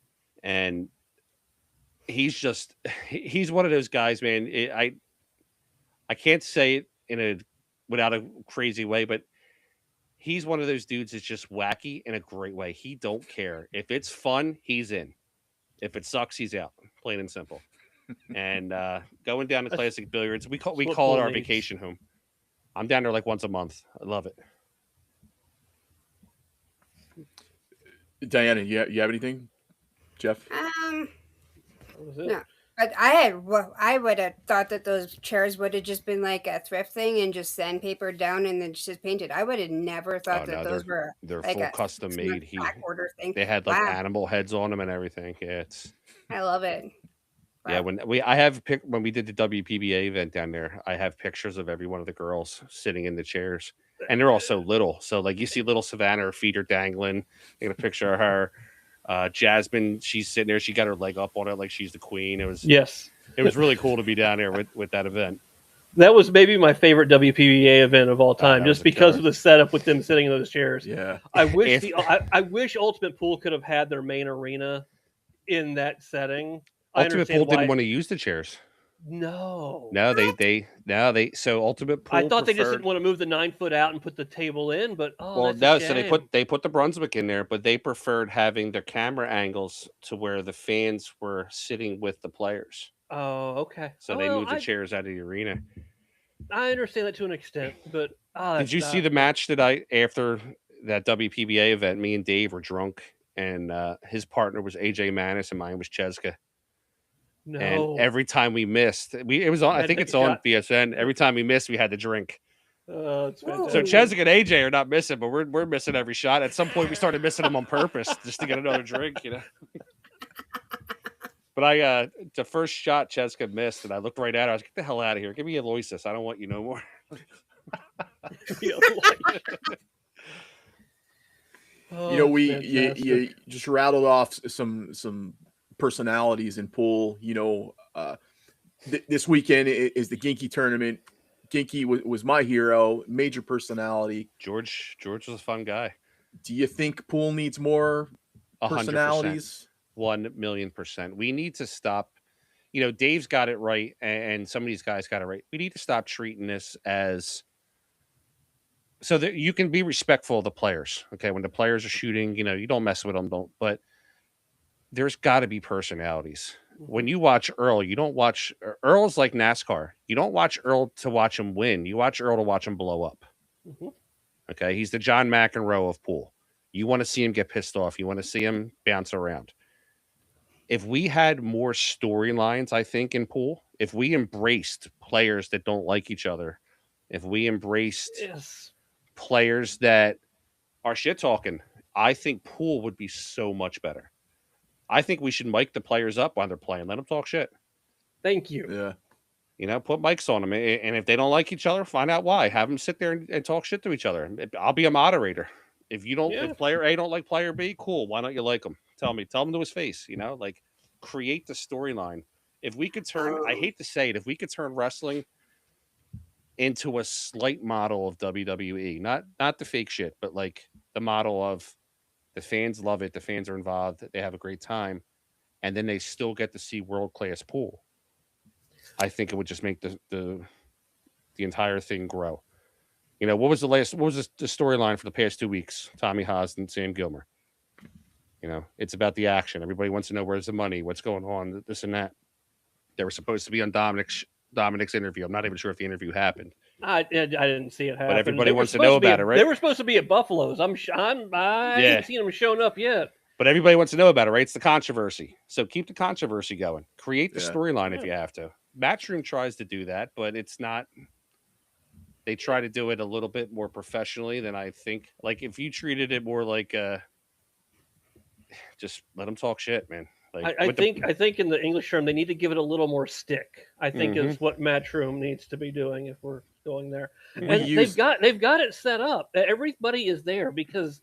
[SPEAKER 3] And he's one of those guys, man. I can't say it without a crazy way, but he's one of those dudes that's just wacky in a great way. He don't care. If it's fun, he's in. If it sucks, he's out. Plain and simple. And going down to
[SPEAKER 4] That's-
[SPEAKER 3] classic billiards, we call
[SPEAKER 4] what
[SPEAKER 3] it
[SPEAKER 4] Pool
[SPEAKER 3] our
[SPEAKER 4] needs.
[SPEAKER 3] vacation home. I'm down there like once a month. I love it.
[SPEAKER 2] Diana, you have anything? Jeff?
[SPEAKER 4] That was it.
[SPEAKER 5] No. But I would have thought that those chairs would have just been like a thrift thing and just sandpapered down and then just painted. I would have never thought that those were
[SPEAKER 3] they're
[SPEAKER 5] like
[SPEAKER 3] full
[SPEAKER 5] a
[SPEAKER 3] custom made.
[SPEAKER 5] back order thing.
[SPEAKER 3] They had like
[SPEAKER 5] Wow.
[SPEAKER 3] animal heads on them and everything. Yeah, it's
[SPEAKER 5] I love it.
[SPEAKER 3] yeah.
[SPEAKER 5] Wow.
[SPEAKER 3] When we did the WPBA event down there, I have pictures of every one of the girls sitting in the chairs, and they're all so little. So like you see little Savannah, her feet are dangling. I got a picture of her. Jasmine, she's sitting there. She got her leg up on it like she's the queen. It was really cool to be down there with that event.
[SPEAKER 4] That was maybe my favorite WPBA event of all time,
[SPEAKER 3] that
[SPEAKER 4] just
[SPEAKER 3] was a
[SPEAKER 4] because
[SPEAKER 3] killer.
[SPEAKER 4] of the setup with them sitting in those chairs.
[SPEAKER 2] Yeah.
[SPEAKER 4] I wish
[SPEAKER 3] If-
[SPEAKER 4] I wish Ultimate Pool could have had their main arena in that setting. I
[SPEAKER 3] Ultimate
[SPEAKER 4] understand
[SPEAKER 3] Pool
[SPEAKER 4] why.
[SPEAKER 3] didn't want to use the chairs.
[SPEAKER 4] No.
[SPEAKER 3] So Ultimate Pool.
[SPEAKER 4] I thought they just
[SPEAKER 3] preferred-
[SPEAKER 4] didn't want to move the 9 foot out and put the table in, but
[SPEAKER 3] Well,
[SPEAKER 4] that's
[SPEAKER 3] no.
[SPEAKER 4] a
[SPEAKER 3] So
[SPEAKER 4] shame.
[SPEAKER 3] they put the Brunswick in there, but they preferred having their camera angles to where the fans were sitting with the players.
[SPEAKER 4] Oh, okay.
[SPEAKER 3] So they moved the
[SPEAKER 4] I
[SPEAKER 3] chairs out of the arena.
[SPEAKER 4] I understand that to an extent, but
[SPEAKER 3] Did you see the match that after that WPBA event? Me and Dave were drunk, and his partner was AJ Manis, and mine was Cheska.
[SPEAKER 4] No.
[SPEAKER 3] And every time we missed, it was on. I
[SPEAKER 4] Had to
[SPEAKER 3] think
[SPEAKER 4] take
[SPEAKER 3] it's
[SPEAKER 4] a
[SPEAKER 3] on
[SPEAKER 4] shot.
[SPEAKER 3] BSN. Every time we missed, we had to drink.
[SPEAKER 4] It's
[SPEAKER 5] Whoa.
[SPEAKER 3] So
[SPEAKER 4] fantastic.
[SPEAKER 3] Cheska and AJ are not missing, but we're missing every shot. At some point, we started missing them on purpose just to get another drink, you know. But the first shot Cheska missed, and I looked right at her. I was like, "Get the hell out of here! Give me Aloysius. I don't want you no more."
[SPEAKER 4] Oh,
[SPEAKER 2] You know,
[SPEAKER 4] it's
[SPEAKER 2] you
[SPEAKER 4] fantastic.
[SPEAKER 2] just rattled off some personalities in pool. You know, this weekend is the Ginky tournament. Ginky was my hero, major personality.
[SPEAKER 3] George was a fun guy.
[SPEAKER 2] Do you think pool needs more
[SPEAKER 3] 100%.
[SPEAKER 2] personalities?
[SPEAKER 3] 1,000,000%. We need to stop. You know, Dave's got it right, and some of these guys got it right. We need to stop treating this as so that you can be respectful of the players. Okay, when the players are shooting, you know, you don't mess with them. Don't. But there's got to be personalities. When you watch Earl, you don't watch Earl's like NASCAR. You don't watch Earl to watch him win. You watch Earl to watch him blow up.
[SPEAKER 4] Mhm.
[SPEAKER 3] Okay, he's the John McEnroe of pool. You want to see him get pissed off. You want to see him bounce around. If we had more storylines, I think, in pool, if we embraced players that don't like each other, if we embraced
[SPEAKER 4] Yes.
[SPEAKER 3] players that are shit talking, I think pool would be so much better. I think we should mic the players up while they're playing. Let them talk shit.
[SPEAKER 4] Thank you.
[SPEAKER 2] Yeah.
[SPEAKER 3] You know, put mics on them. And if they don't like each other, find out why. Have them sit there and talk shit to each other. I'll be a moderator. If you don't,
[SPEAKER 4] Yeah.
[SPEAKER 3] if player A don't like player B, cool. Why don't you like him? Tell him to his face, you know, like create the storyline. If we could turn, I hate to say it, if we could turn wrestling into a slight model of WWE, not the fake shit, but like the model of the fans love it, the fans are involved, they have a great time, and then they still get to see world-class pool. I think it would just make the entire thing grow. You know, what was the storyline for the past 2 weeks? Tommy Haas and Sam Gilmer. You know, it's about the action. Everybody wants to know where's the money, what's going on, this and that. They were supposed to be on Dominic's interview. I'm not even sure if the interview happened.
[SPEAKER 4] I didn't see it happen.
[SPEAKER 3] everybody
[SPEAKER 4] They were
[SPEAKER 3] wants to
[SPEAKER 4] supposed
[SPEAKER 3] know
[SPEAKER 4] be
[SPEAKER 3] about it, right?
[SPEAKER 4] They were supposed to be at Buffalo's. I
[SPEAKER 3] Yeah.
[SPEAKER 4] haven't seen them showing up yet.
[SPEAKER 3] But everybody wants to know about it, right? It's the controversy. So keep the controversy going. Create the
[SPEAKER 2] Yeah.
[SPEAKER 3] storyline if
[SPEAKER 4] Yeah.
[SPEAKER 3] you have to. Matchroom tries to do that, but it's not. They try to do it a little bit more professionally than I think. Like if you treated it more like, just let them talk shit, man. Like
[SPEAKER 4] I
[SPEAKER 3] with the-
[SPEAKER 4] think in the English term they need to give it a little more stick. I think
[SPEAKER 3] Mhm.
[SPEAKER 4] is what Matchroom needs to be doing if we're going there.
[SPEAKER 2] We
[SPEAKER 4] And
[SPEAKER 2] use-
[SPEAKER 4] they've got it set up. Everybody is there because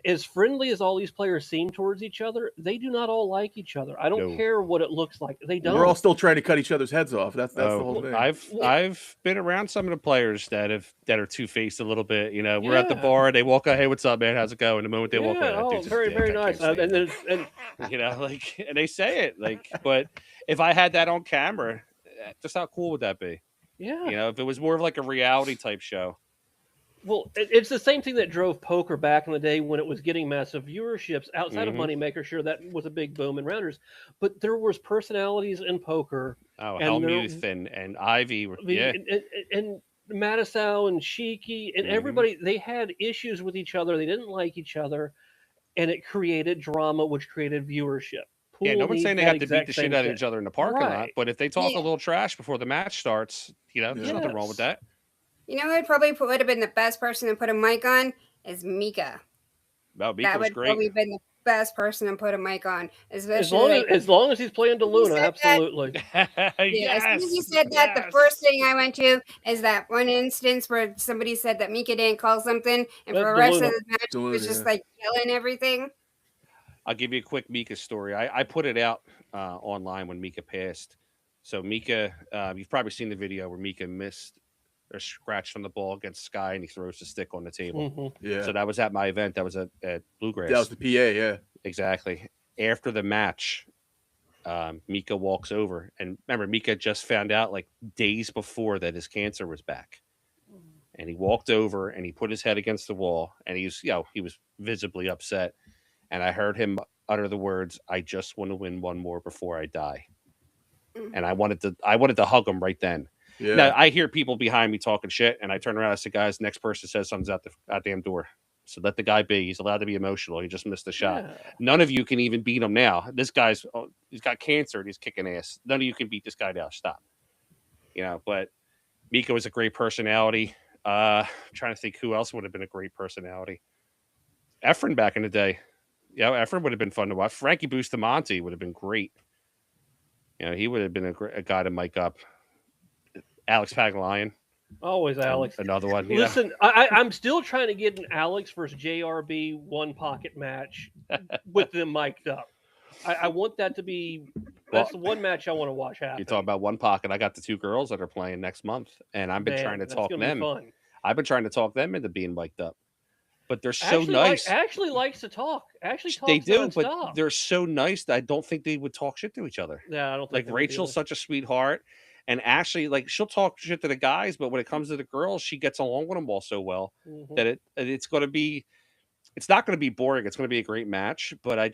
[SPEAKER 4] as friendly as all these players seem towards each other, they do not all like each other. I don't
[SPEAKER 3] No.
[SPEAKER 4] care what it looks like. They don't.
[SPEAKER 2] We're all still trying to cut each other's heads off. That's the whole thing.
[SPEAKER 3] I've been around some of the players that are two-faced a little bit. You know, we're at the
[SPEAKER 4] Yeah.
[SPEAKER 3] bar, they walk out, hey, what's up, man? How's it going? The moment they walk
[SPEAKER 4] Yeah,
[SPEAKER 3] out,
[SPEAKER 4] oh, very, very nice. And
[SPEAKER 3] you know, like, and they say it like, but if I had that on camera, just how cool would that be?
[SPEAKER 4] yeah,
[SPEAKER 3] You know, if it was more of like a reality type show,
[SPEAKER 4] Well, it's the same thing that drove poker back in the day when it was getting massive viewerships outside of Moneymaker. Sure, that was a big boom in rounders, but there was personalities in poker,
[SPEAKER 3] Oh,
[SPEAKER 4] and there,
[SPEAKER 3] Helmuth and Ivy.
[SPEAKER 4] I mean,
[SPEAKER 3] Yeah.
[SPEAKER 4] and Mattisau and Sheiky and everybody, they had issues with each other. They didn't like each other, and it created drama, which created viewership.
[SPEAKER 3] Yeah,
[SPEAKER 4] Pool
[SPEAKER 3] no one's
[SPEAKER 4] needs
[SPEAKER 3] saying they
[SPEAKER 4] that
[SPEAKER 3] have to beat
[SPEAKER 4] exact
[SPEAKER 3] the
[SPEAKER 4] same
[SPEAKER 3] shit out of
[SPEAKER 4] thing.
[SPEAKER 3] each other in the parking lot,
[SPEAKER 4] Right.
[SPEAKER 3] but if they talk a
[SPEAKER 5] Yeah.
[SPEAKER 3] little trash before the match starts, there's nothing wrong with that.
[SPEAKER 5] You know who probably would have been the best person to put a mic on is Mika.
[SPEAKER 3] Well,
[SPEAKER 5] That
[SPEAKER 3] Mika was
[SPEAKER 5] would
[SPEAKER 3] great.
[SPEAKER 5] probably been the best person to put a mic on,
[SPEAKER 4] As
[SPEAKER 5] especially
[SPEAKER 4] long as he's playing
[SPEAKER 5] He
[SPEAKER 4] DeLuna,
[SPEAKER 5] said that-
[SPEAKER 4] absolutely.
[SPEAKER 5] yeah. As soon as you said that, the first thing I went to is that one instance where somebody said that Mika didn't call something, and for the rest of
[SPEAKER 4] DeLuna.
[SPEAKER 5] the match, he was
[SPEAKER 2] DeLuna,
[SPEAKER 5] just
[SPEAKER 2] yeah.
[SPEAKER 5] like yelling everything.
[SPEAKER 3] I'll give you a quick Mika story. I put it out online when Mika passed. So Mika, you've probably seen the video where Mika missed or scratched on the ball against Sky, and he throws the stick on the table.
[SPEAKER 2] Yeah.
[SPEAKER 3] So that was at my event. That was at Bluegrass.
[SPEAKER 2] That was the PA, yeah.
[SPEAKER 3] Exactly. After the match, Mika walks over, and remember, Mika just found out like days before that his cancer was back. And he walked over and he put his head against the wall, and he was visibly upset. And I heard him utter the words, "I just want to win one more before I die." And I wanted to hug him right then.
[SPEAKER 2] Yeah.
[SPEAKER 3] Now I hear people behind me talking shit, and I turn around and I say, "Guys, next person says something's out the goddamn door. So let the guy be. He's allowed to be emotional. He just missed a shot.
[SPEAKER 4] Yeah.
[SPEAKER 3] None of you can even beat him now. This guy's he's got cancer and he's kicking ass. None of you can beat this guy now. Stop." But Mika was a great personality. Trying to think who else would have been a great personality. Efren back in the day. Yeah, Efren would have been fun to watch. Frankie Bustamante would have been great. He would have been a guy to mic up. Alex Paglayan,
[SPEAKER 4] Always Alex.
[SPEAKER 3] another one.
[SPEAKER 4] Listen, I'm still trying to get an Alex versus JRB one pocket match with them mic'd up. I want that to be. That's the one match I want to watch happen.
[SPEAKER 3] You talk about one pocket. I got the two girls that are playing next month, and I've been trying to
[SPEAKER 4] that's
[SPEAKER 3] talk
[SPEAKER 4] gonna be
[SPEAKER 3] them.
[SPEAKER 4] fun.
[SPEAKER 3] I've been trying to talk them into being mic'd up, but they're so
[SPEAKER 4] Ashley
[SPEAKER 3] nice.
[SPEAKER 4] Ashley likes to talk. Ashley talks
[SPEAKER 3] They do,
[SPEAKER 4] nonstop.
[SPEAKER 3] but they're so nice that I don't think they would talk shit to each other.
[SPEAKER 4] Yeah, I don't think
[SPEAKER 3] Like
[SPEAKER 4] they would
[SPEAKER 3] Rachel's
[SPEAKER 4] either.
[SPEAKER 3] such a sweetheart, and Ashley, like she'll talk shit to the guys, but when it comes to the girls, she gets along with them all so well
[SPEAKER 4] Mhm.
[SPEAKER 3] that it's going to be. It's not going to be boring. It's going to be a great match, but I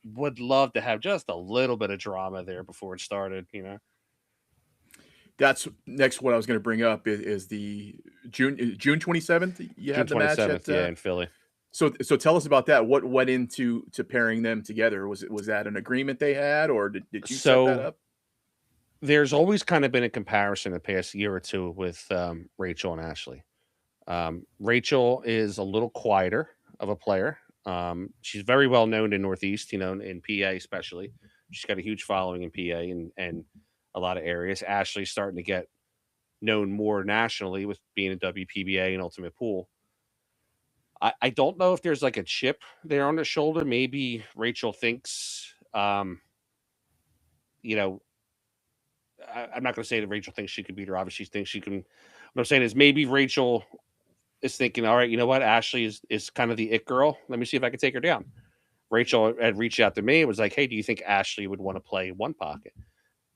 [SPEAKER 3] would love to have just a little bit of drama there before it started.
[SPEAKER 2] That's next what I was going to bring up is the June 27th. You
[SPEAKER 3] June
[SPEAKER 2] had the match
[SPEAKER 3] 27th,
[SPEAKER 2] at,
[SPEAKER 3] in Philly.
[SPEAKER 2] So tell us about that. What went into pairing them together? Was that an agreement they had, or did you set that up?
[SPEAKER 3] There's always kind of been a comparison the past year or two with Rachel and Ashley. Rachel is a little quieter of a player. She's very well known in Northeast, in PA especially. She's got a huge following in PA and a lot of areas. Ashley's starting to get known more nationally with being in WPBA and Ultimate Pool. I don't know if there's like a chip there on her shoulder. Maybe Rachel thinks, I'm not going to say that Rachel thinks she could beat her. Obviously, she thinks she can. What I'm saying is maybe Rachel is thinking, all right, you know what? Ashley is kind of the it girl. Let me see if I can take her down. Rachel had reached out to me and was like, hey, do you think Ashley would want to play one pocket?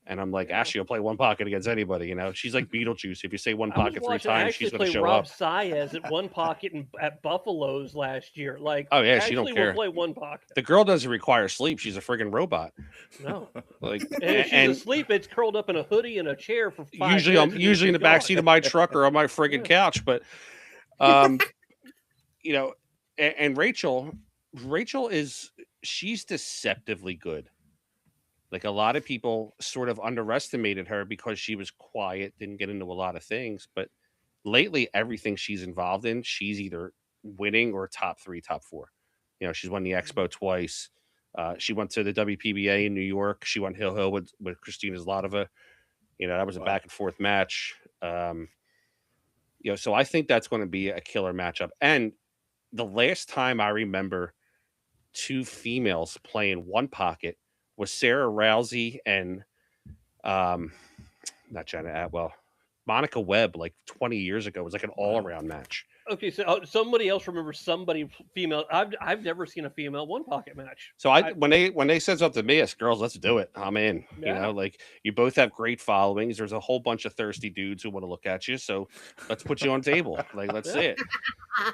[SPEAKER 3] And I'm like, Ashley will play one pocket against anybody. She's like Beetlejuice. If you say one pocket 3 times, she's going to show
[SPEAKER 4] Rob
[SPEAKER 3] up.
[SPEAKER 4] Saez at one pocket at Buffalo's last year. Like,
[SPEAKER 3] oh yeah,
[SPEAKER 4] Ashley
[SPEAKER 3] she don't care.
[SPEAKER 4] will play one pocket.
[SPEAKER 3] The girl doesn't require sleep. She's a friggin' robot.
[SPEAKER 4] No,
[SPEAKER 3] like,
[SPEAKER 4] and if she's asleep, it's curled up in a hoodie and a chair for 5
[SPEAKER 3] usually
[SPEAKER 4] minutes.
[SPEAKER 3] I'm usually in the back seat of my truck or on my friggin' couch. But, and Rachel she's deceptively good. Like a lot of people sort of underestimated her because she was quiet, didn't get into a lot of things. But lately, everything she's involved in, she's either winning or top 3, top 4. She's won the Expo twice. She went to the WPBA in New York. She won Hill with Christina Zlatova. That was a back and forth match. So I think that's going to be a killer matchup. And the last time I remember 2 females playing one pocket was Sarah Rousey and not Jenna Atwell, Monica Webb, like 20 years ago. It was like an all-around match.
[SPEAKER 4] Okay, so somebody else remembers somebody female. I've never seen a female one pocket match.
[SPEAKER 3] So when they said something to me, it's girls, let's do it. I'm in. You
[SPEAKER 4] Yeah.
[SPEAKER 3] know, like you both have great followings. There's a whole bunch of thirsty dudes who want to look at you. So let's put you on table. Like let's see it.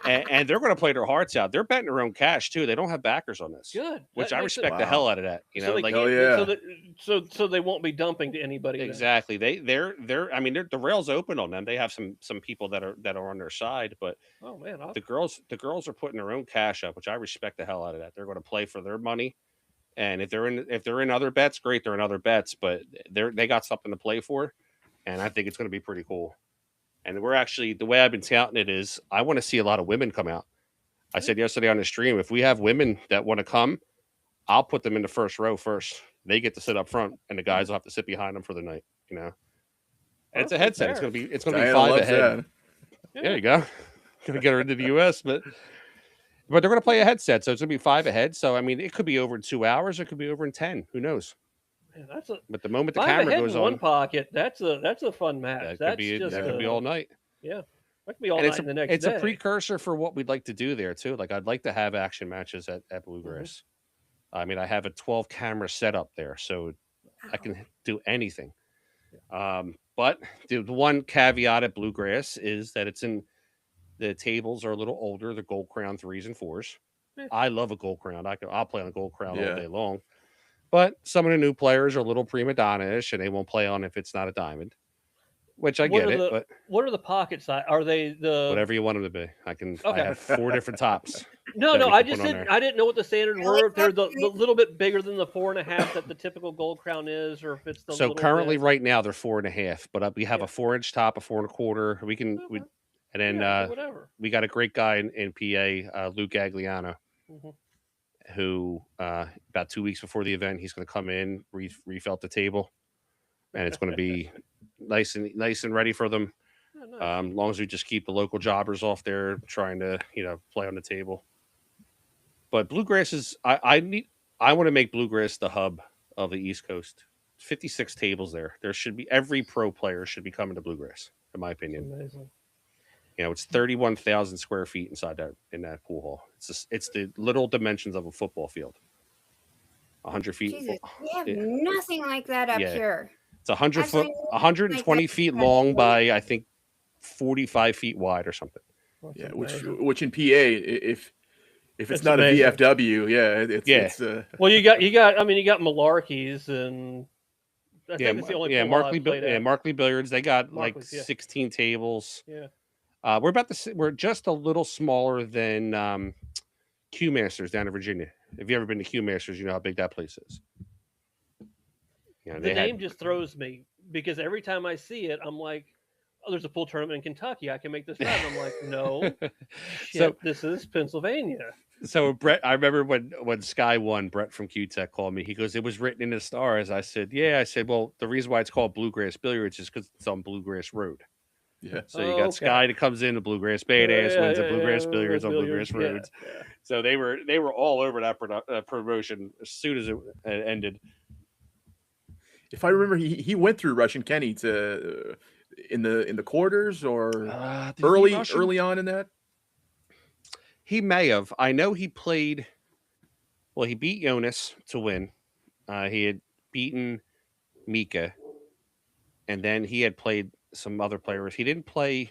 [SPEAKER 3] And they're going to play their hearts out. They're betting their own cash too. They don't have backers on this,
[SPEAKER 4] Good.
[SPEAKER 3] which
[SPEAKER 4] That
[SPEAKER 3] I
[SPEAKER 4] makes it-
[SPEAKER 3] respect the hell out of that. You know,
[SPEAKER 4] so they
[SPEAKER 3] like
[SPEAKER 4] can't-
[SPEAKER 2] Hell
[SPEAKER 4] so,
[SPEAKER 2] yeah.
[SPEAKER 4] that, so they won't be dumping to anybody. then.
[SPEAKER 3] exactly. They're. I mean, the rail's open on them. They have some people that are on their side, but
[SPEAKER 4] Oh man,
[SPEAKER 3] the girls are putting their own cash up, which I respect the hell out of that. They're going to play for their money. And if they're in other bets, great, they're in other bets, but they got something to play for, and I think it's going to be pretty cool. And we're actually, the way I've been touting it is, I want to see a lot of women come out. I said yesterday on the stream, if we have women that want to come, I'll put them in the first row first. They get to sit up front, and the guys will have to sit behind them for the night. You know, and it's a
[SPEAKER 4] Okay,
[SPEAKER 3] headset.
[SPEAKER 4] fair.
[SPEAKER 3] It's gonna be
[SPEAKER 2] Diana
[SPEAKER 3] 5
[SPEAKER 2] loves
[SPEAKER 3] ahead.
[SPEAKER 2] that.
[SPEAKER 3] There you go. Gonna get her into the U.S., but they're gonna play a headset, so it's gonna be 5 ahead. So I mean, it could be over in 2 hours. It could be over in 10. Who knows?
[SPEAKER 4] Man, that's a
[SPEAKER 3] But the moment the
[SPEAKER 4] 5
[SPEAKER 3] camera
[SPEAKER 4] ahead
[SPEAKER 3] goes
[SPEAKER 4] in one
[SPEAKER 3] on,
[SPEAKER 4] pocket. That's a fun match.
[SPEAKER 3] that
[SPEAKER 4] That's
[SPEAKER 3] could be
[SPEAKER 4] just
[SPEAKER 3] that could be all night.
[SPEAKER 4] Yeah, that could be all
[SPEAKER 3] And
[SPEAKER 4] night and the next
[SPEAKER 3] it's
[SPEAKER 4] day.
[SPEAKER 3] a precursor for what we'd like to do there too. Like I'd like to have action matches at Bluegrass. I mean, I have a 12 camera setup there, so I can do anything. But the one caveat at Bluegrass is that the tables are a little older. The Gold Crown 3s and 4s.
[SPEAKER 4] Yeah.
[SPEAKER 3] I love a Gold Crown. I'll play on a Gold Crown all
[SPEAKER 2] Yeah.
[SPEAKER 3] day long. But some of the new players are a little prima donna-ish, and they won't play on if it's not a diamond. Which I
[SPEAKER 4] What
[SPEAKER 3] get
[SPEAKER 4] are
[SPEAKER 3] it,
[SPEAKER 4] the-
[SPEAKER 3] but
[SPEAKER 4] What are the pocket size? Are they the
[SPEAKER 3] whatever you want them to be. I
[SPEAKER 4] Okay.
[SPEAKER 3] have 4 different tops.
[SPEAKER 4] No,
[SPEAKER 3] that
[SPEAKER 4] no.
[SPEAKER 3] we
[SPEAKER 4] I
[SPEAKER 3] can
[SPEAKER 4] just
[SPEAKER 3] put on
[SPEAKER 4] didn't.
[SPEAKER 3] there.
[SPEAKER 4] I didn't know what the standard
[SPEAKER 5] I
[SPEAKER 4] were.
[SPEAKER 5] like
[SPEAKER 4] If they're
[SPEAKER 5] that.
[SPEAKER 4] the little bit bigger than the 4.5 that the typical Gold Crown is, or if it's the
[SPEAKER 3] So
[SPEAKER 4] little
[SPEAKER 3] currently,
[SPEAKER 4] bit-
[SPEAKER 3] right now, they're 4.5, but we have
[SPEAKER 4] Yeah.
[SPEAKER 3] a 4-inch top, a 4.25.
[SPEAKER 4] Okay.
[SPEAKER 3] And then
[SPEAKER 4] Yeah, so whatever.
[SPEAKER 3] we got a great guy in PA, Luke Gagliano,
[SPEAKER 4] Mhm.
[SPEAKER 3] who about 2 weeks before the event, he's going to come in, refelt the table, and it's going to be nice and ready for them.
[SPEAKER 4] Yeah, nice.
[SPEAKER 3] As long as we just keep the local jobbers off there trying to play on the table. But Bluegrass is I want to make Bluegrass the hub of the East Coast. 56 tables there. There should be every pro player should be coming to Bluegrass, in my opinion.
[SPEAKER 4] Amazing.
[SPEAKER 3] It's 31,000 square feet inside that pool hall. It's the little dimensions of a football field. 100 feet.
[SPEAKER 5] Jesus, we have
[SPEAKER 3] Yeah.
[SPEAKER 5] nothing like that up
[SPEAKER 3] Yeah.
[SPEAKER 5] here.
[SPEAKER 3] It's 100
[SPEAKER 5] Actually,
[SPEAKER 3] foot, 120 feet long by I think 45 feet wide or something.
[SPEAKER 4] That's
[SPEAKER 2] Yeah,
[SPEAKER 4] amazing.
[SPEAKER 2] which in PA, if it's
[SPEAKER 4] It's
[SPEAKER 2] not
[SPEAKER 4] amazing.
[SPEAKER 2] a VFW, yeah, it's
[SPEAKER 4] Well, you got. I mean, you got Malarkey's, and I think it's the only pool hall
[SPEAKER 3] Markley,
[SPEAKER 4] I've played at.
[SPEAKER 3] Markley Billiards. They got
[SPEAKER 4] Markley's, yeah.
[SPEAKER 3] 16 tables.
[SPEAKER 4] Yeah.
[SPEAKER 3] We're just a little smaller than Q Masters down in Virginia. If you ever been to Q Masters, you know how big that place is.
[SPEAKER 4] The
[SPEAKER 3] they
[SPEAKER 4] name just throws me because every time I see it, I'm like, "Oh, there's a pool tournament in Kentucky. I can make this happen." I'm like, "No, shit, this is Pennsylvania."
[SPEAKER 3] So Brett, I remember when Sky won, Brett from Q-Tech called me. He goes, "It was written in the stars." I said, "Yeah." I said, "Well, the reason why it's called Bluegrass Billiards is because it's on Bluegrass Road."
[SPEAKER 2] yeah.
[SPEAKER 3] So you got Sky that comes in, the Bluegrass Badass wins at Bluegrass Billiards on Bluegrass
[SPEAKER 4] yeah,
[SPEAKER 3] Roads.
[SPEAKER 4] yeah.
[SPEAKER 3] So they were all over that promotion as soon as it ended.
[SPEAKER 2] If I remember, he went through Russian Kenny to in the quarters or
[SPEAKER 3] Did he
[SPEAKER 2] early
[SPEAKER 3] Russian?
[SPEAKER 2] early on in that.
[SPEAKER 3] He may have. I know he played. Well, he beat Jonas to win. He had beaten Mika, and then he had played some other players. He didn't play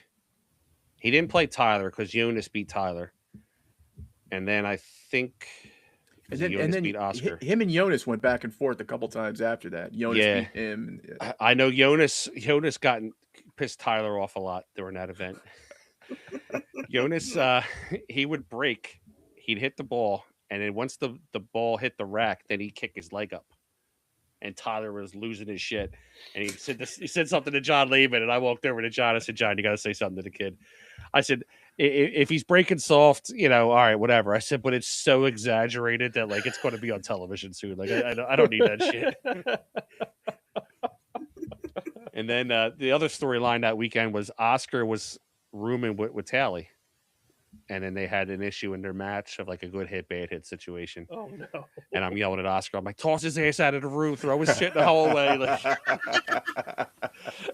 [SPEAKER 3] Tyler because Jonas beat Tyler, and then I think Jonas beat Oscar.
[SPEAKER 2] Him and Jonas went back and forth a couple times after that. Jonas
[SPEAKER 3] Yeah.
[SPEAKER 2] beat him. Yeah.
[SPEAKER 3] I know Jonas got pissed Tyler off a lot during that event. Jonas, he would break, he'd hit the ball, and then once the ball hit the rack, then he'd kick his leg up. And Tyler was losing his shit. And he said something to John Lehman, and I walked over to John. I said, "John, you got to say something to the kid." I said, if he's breaking soft, all right, whatever. I said, but it's so exaggerated that like it's going to be on television soon. Like I don't need that shit. And then the other storyline that weekend was Oscar was rooming with Tally. And then they had an issue in their match of like a good hit, bad hit situation.
[SPEAKER 4] Oh no!
[SPEAKER 3] And I'm yelling at Oscar. I'm like, toss his ass out of the room, throw his shit the whole way. Like,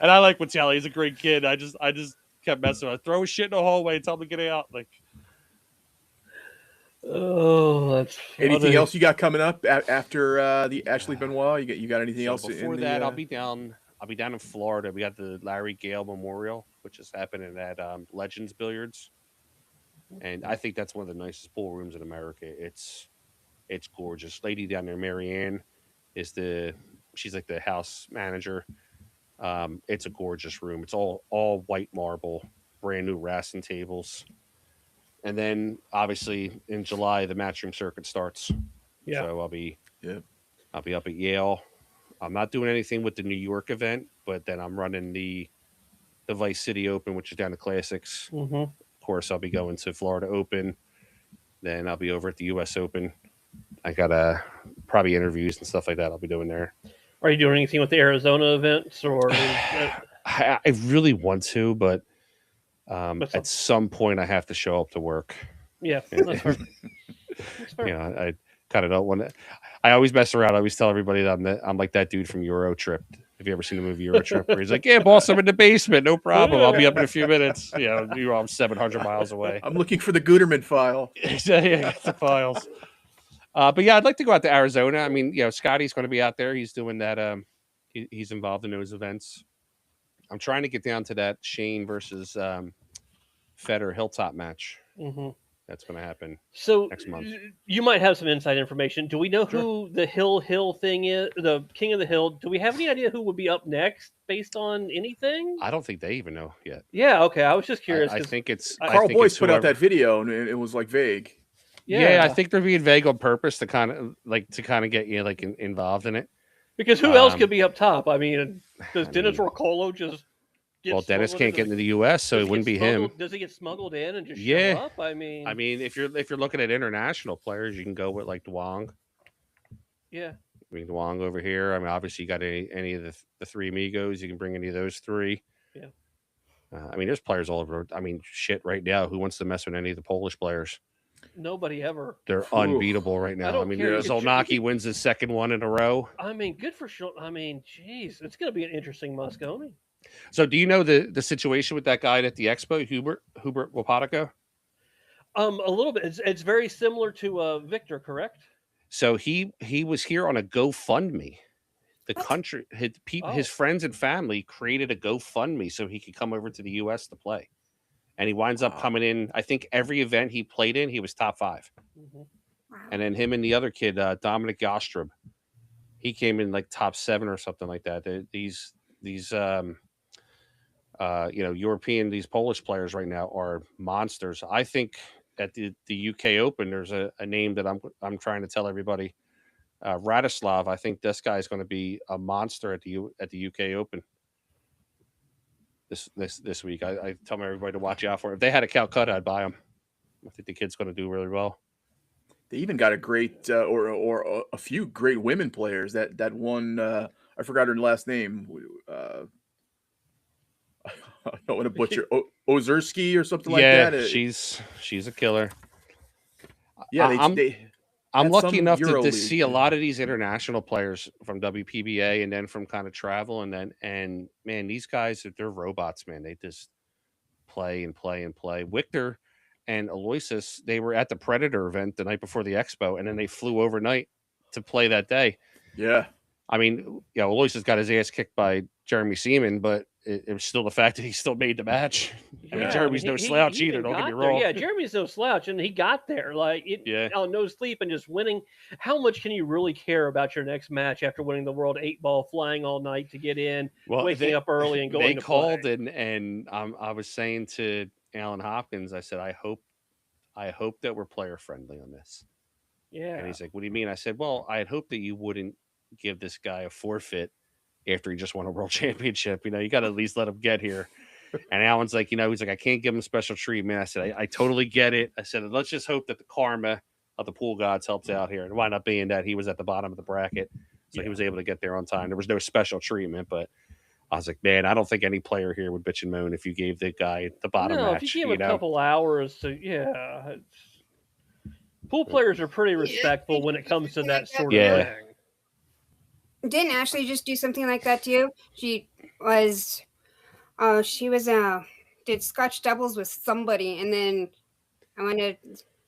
[SPEAKER 3] and I like Tally. He's a great kid. I just kept messing with. Throw shit in the hallway, tell them to get out. Like,
[SPEAKER 4] Oh, that's funny.
[SPEAKER 2] Anything else you got coming up after the Ashley Benoit? You got anything else?
[SPEAKER 3] Before that, I'll be down in Florida. We got the Larry Gale Memorial, which is happening at Legends Billiards, and I think that's one of the nicest pool rooms in America. It's gorgeous. Lady down there, Marianne, she's like the house manager. It's a gorgeous room. It's all white marble, brand new Rassin tables. And then obviously in July the matchroom circuit starts.
[SPEAKER 4] Yeah.
[SPEAKER 3] So I'll be up at Yale. I'm not doing anything with the New York event, but then I'm running the Vice City Open, which is down to Classics.
[SPEAKER 4] Mm-hmm.
[SPEAKER 3] Of course, I'll be going to Florida Open. Then I'll be over at the U.S. Open. I got probably interviews and stuff like that I'll be doing there.
[SPEAKER 4] Are you doing anything with the Arizona events, or?
[SPEAKER 3] I really want to, but at some point I have to show up to work.
[SPEAKER 4] Yeah, that's fair. That's fair.
[SPEAKER 3] You know, I kind of don't want to. I always mess around. I always tell everybody that I'm like that dude from Euro Trip. Have you ever seen the movie Euro Trip? Where he's like, "Yeah, boss, I'm in the basement. No problem. I'll be up in a few minutes." You know, I'm 700 miles away.
[SPEAKER 2] I'm looking for the Guterman file.
[SPEAKER 3] Yeah, the files. But yeah, I'd like to go out to Arizona. I mean, you know, Scotty's going to be out there. He's doing that. He's involved in those events. I'm trying to get down to that Shane versus Federer Hilltop match.
[SPEAKER 4] Mm-hmm.
[SPEAKER 3] That's going to happen next month.
[SPEAKER 4] You might have some inside information. Do we know
[SPEAKER 2] Sure.
[SPEAKER 4] who the Hill thing is? The King of the Hill. Do we have any idea who would be up next based on anything?
[SPEAKER 3] I don't think they even know yet.
[SPEAKER 4] Yeah. Okay. I was just curious.
[SPEAKER 3] I think it's
[SPEAKER 2] Carl Boyce put out
[SPEAKER 3] whoever.
[SPEAKER 2] that video and it was like vague.
[SPEAKER 3] Yeah, I think they're being vague on purpose to kind of get you like involved in it.
[SPEAKER 4] Because who else could be up top? I mean, does Dennis Rocolo just?
[SPEAKER 3] Dennis can't get into the U.S., so it wouldn't be him.
[SPEAKER 4] Does he get smuggled in and just show up? I mean,
[SPEAKER 3] if you're looking at international players, you can go with like Duong.
[SPEAKER 4] Yeah.
[SPEAKER 3] I mean, Duong over here. I mean, obviously, you got any of the three amigos. You can bring any of those three.
[SPEAKER 4] Yeah.
[SPEAKER 3] I mean, there's players all over. I mean, shit, right now, who wants to mess with any of the Polish players?
[SPEAKER 4] Nobody ever.
[SPEAKER 3] They're unbeatable right now. I mean, Zolnacki wins his second one in a row.
[SPEAKER 4] I mean, good for sure. I mean, geez, it's going to be an interesting Moscone.
[SPEAKER 3] So, do you know the situation with that guy at the expo, Hubert Wapatico?
[SPEAKER 4] A little bit. It's very similar to Victor, correct?
[SPEAKER 3] So he was here on a GoFundMe. The country, his friends and family created a GoFundMe so he could come over to the U.S. to play, and he winds up coming in. I think every event he played in, he was top 5.
[SPEAKER 5] Wow.
[SPEAKER 3] And then him and the other kid, Dominic Yostrub, he came in like top 7 or something like that. These European, these Polish players right now are monsters. I think at the UK Open, there's a name that I'm trying to tell everybody, Radislav. I think this guy is going to be a monster at the UK Open this week. I tell everybody to watch out for him. If they had a Calcutta, I'd buy him. I think the kid's going to do really well.
[SPEAKER 2] They even got a great or a few great women players. That one, I forgot her last name. I don't want to butcher Ozerski or something like that.
[SPEAKER 3] She's a killer.
[SPEAKER 2] Yeah,
[SPEAKER 3] I'm lucky enough to see a lot of these international players from WPBA and then from kind of travel and man, these guys, they're robots, man. They just play and play and play. Victor and Aloysius, they were at the Predator event the night before the expo, and then they flew overnight to play that day.
[SPEAKER 2] Yeah.
[SPEAKER 3] I mean, Aloysius got his ass kicked by Jeremy Seaman, but it was still the fact that he still made the match.
[SPEAKER 4] Yeah,
[SPEAKER 3] I mean, Jeremy's no slouch either. Don't get me wrong.
[SPEAKER 4] Yeah, Jeremy's no slouch, and he got there on no sleep and just winning. How much can you really care about your next match after winning the World 8-ball, flying all night to get in, waking up early and going?
[SPEAKER 3] They
[SPEAKER 4] to
[SPEAKER 3] called
[SPEAKER 4] play?
[SPEAKER 3] and I was saying to Alan Hopkins, I said, I hope that we're player friendly on this.
[SPEAKER 4] Yeah.
[SPEAKER 3] And he's like, what do you mean? I said, well, I'd hope that you wouldn't give this guy a forfeit after he just won a world championship. You got to at least let him get here. And Alan's like, he's like, I can't give him special treatment. I said, I totally get it. I said, let's just hope that the karma of the pool gods helps out here. And wound up being that he was at the bottom of the bracket. So he was able to get there on time. There was no special treatment, but I was like, man, I don't think any player here would bitch and moan if you gave the guy the bottom match.
[SPEAKER 4] If you gave him a couple hours to, pool players are pretty respectful when it comes to that sort of thing.
[SPEAKER 5] Didn't Ashley just do something like that too? She was did Scotch doubles with somebody, and then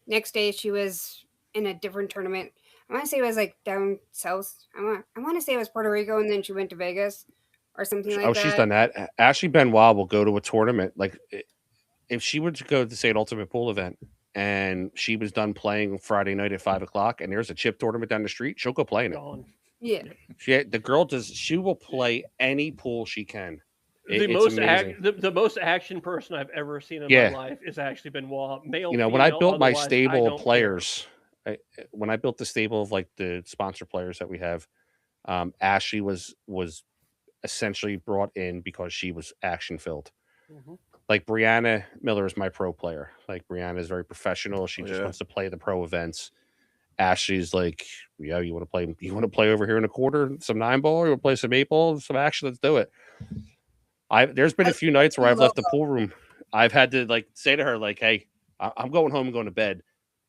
[SPEAKER 5] next day she was in a different tournament. I want to say it was like down south. I want to say it was Puerto Rico, and then she went to Vegas or something like
[SPEAKER 3] Oh,
[SPEAKER 5] that.
[SPEAKER 3] she's done that. Ashley Benoit will go to a tournament. Like if she were to go to say an Ultimate Pool event and she was done playing Friday night at 5:00 and there's a chip tournament down the street, she'll go play in it.
[SPEAKER 4] Gone.
[SPEAKER 5] Yeah.
[SPEAKER 3] The girl she will play any pool she can.
[SPEAKER 4] The most action person I've ever seen in my life is actually Benoit. Male,
[SPEAKER 3] you know, when I built my stable of players, when I built the stable of like the sponsor players that we have, Ashley was essentially brought in because she was action filled.
[SPEAKER 4] Mm-hmm.
[SPEAKER 3] Like Brianna Miller is my pro player. Like Brianna is very professional. She just wants to play the pro events. Ashley's like, yeah, you want to play? You want to play over here in a quarter, some 9-ball? You want to play some 8-ball, some action? Let's do it. There's been a few nights where I've left the pool room. I've had to like say to her, like, hey, I'm going home and going to bed.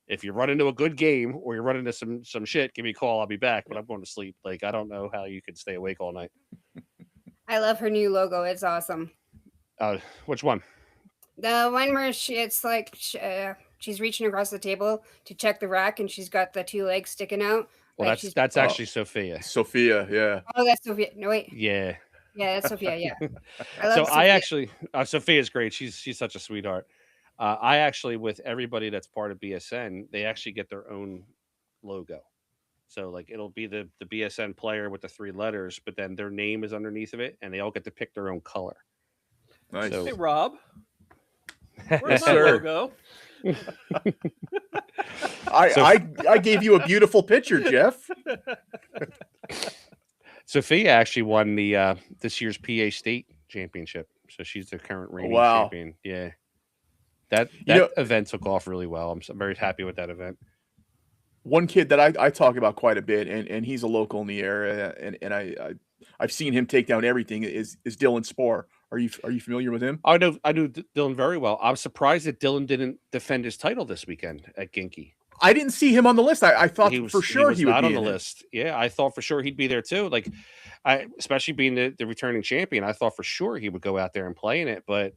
[SPEAKER 3] If you run into a good game or you run into some shit, give me a call. I'll be back, but I'm going to sleep. Like, I don't know how you could stay awake all night.
[SPEAKER 5] I love her new logo. It's awesome.
[SPEAKER 3] Which one?
[SPEAKER 5] The one where it's like she's reaching across the table to check the rack, and she's got the 2 legs sticking out.
[SPEAKER 3] Well,
[SPEAKER 5] like
[SPEAKER 3] that's actually Sophia.
[SPEAKER 2] Sophia, yeah.
[SPEAKER 5] Oh, that's Sophia. No, wait.
[SPEAKER 3] Yeah.
[SPEAKER 5] Yeah, that's Sophia. Yeah.
[SPEAKER 3] I actually, Sophia's great. She's such a sweetheart. I actually, with everybody that's part of BSN, they actually get their own logo. So like it'll be the BSN player with the 3 letters, but then their name is underneath of it, and they all get to pick their own color.
[SPEAKER 2] Nice.
[SPEAKER 4] Hey, Rob.
[SPEAKER 2] Yes,
[SPEAKER 4] Where's my
[SPEAKER 2] sir.
[SPEAKER 4] logo?
[SPEAKER 2] I gave you a beautiful picture, Jeff.
[SPEAKER 3] Sophia actually won the this year's PA State Championship, so she's the current reigning champion. Yeah, that event took off really well. I'm very happy with that event.
[SPEAKER 2] One kid that I talk about quite a bit, and he's a local in the area, and I've seen him take down everything. Is Dylan Spohr? Are you familiar with him?
[SPEAKER 3] I know Dylan very well. I'm surprised that Dylan didn't defend his title this weekend at Ginkey.
[SPEAKER 2] I didn't see him on the list. I thought for sure he would
[SPEAKER 3] not
[SPEAKER 2] be
[SPEAKER 3] on the
[SPEAKER 2] in
[SPEAKER 3] list. Yeah, I thought for sure he'd be there too. Like, especially being the returning champion, I thought for sure he would go out there and play in it. But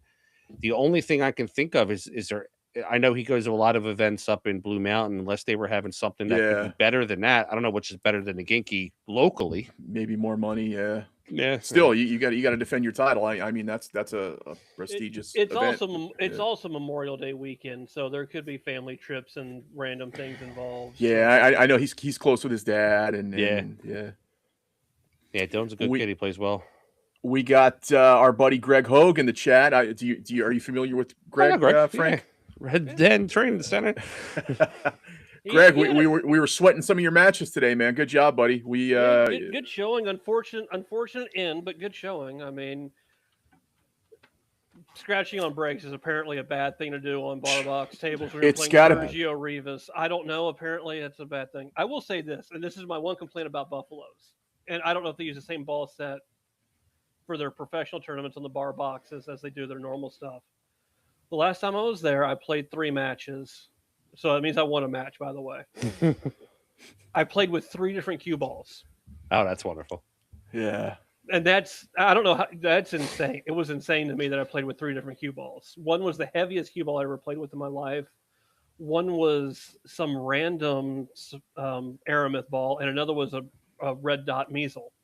[SPEAKER 3] the only thing I can think of is there. I know he goes to a lot of events up in Blue Mountain. Unless they were having something that could be better than that, I don't know which is better than the Ginkey locally.
[SPEAKER 2] Maybe more money. Yeah.
[SPEAKER 3] Yeah.
[SPEAKER 2] Still, you got to defend your title. I mean, that's a prestigious.
[SPEAKER 4] It's
[SPEAKER 2] event.
[SPEAKER 4] also Memorial Day weekend, so there could be family trips and random things involved.
[SPEAKER 2] Yeah, I know he's close with his dad, and yeah.
[SPEAKER 3] Dylan's a good kid. He plays well.
[SPEAKER 2] We got our buddy Greg Hogue in the chat. Are you familiar with Greg? Frank?
[SPEAKER 3] Yeah. Red Den Training Center.
[SPEAKER 2] Greg, we were sweating some of your matches today, man. Good job, buddy.
[SPEAKER 4] Good showing. Unfortunate end, but good showing. I mean, scratching on brakes is apparently a bad thing to do on bar box tables.
[SPEAKER 2] It's got to be.
[SPEAKER 4] Sergio Rivas. I don't know. Apparently, it's a bad thing. I will say this, and this is my one complaint about Buffaloes. And I don't know if they use the same ball set for their professional tournaments on the bar boxes as they do their normal stuff. The last time I was there, I played 3 matches. So that means I won a match, by the way. I played with 3 different cue balls.
[SPEAKER 3] Oh, that's wonderful.
[SPEAKER 2] Yeah.
[SPEAKER 4] And I don't know that's insane. It was insane to me that I played with 3 different cue balls. One was the heaviest cue ball I ever played with in my life. One was some random Aramith ball, and another was a red dot measle.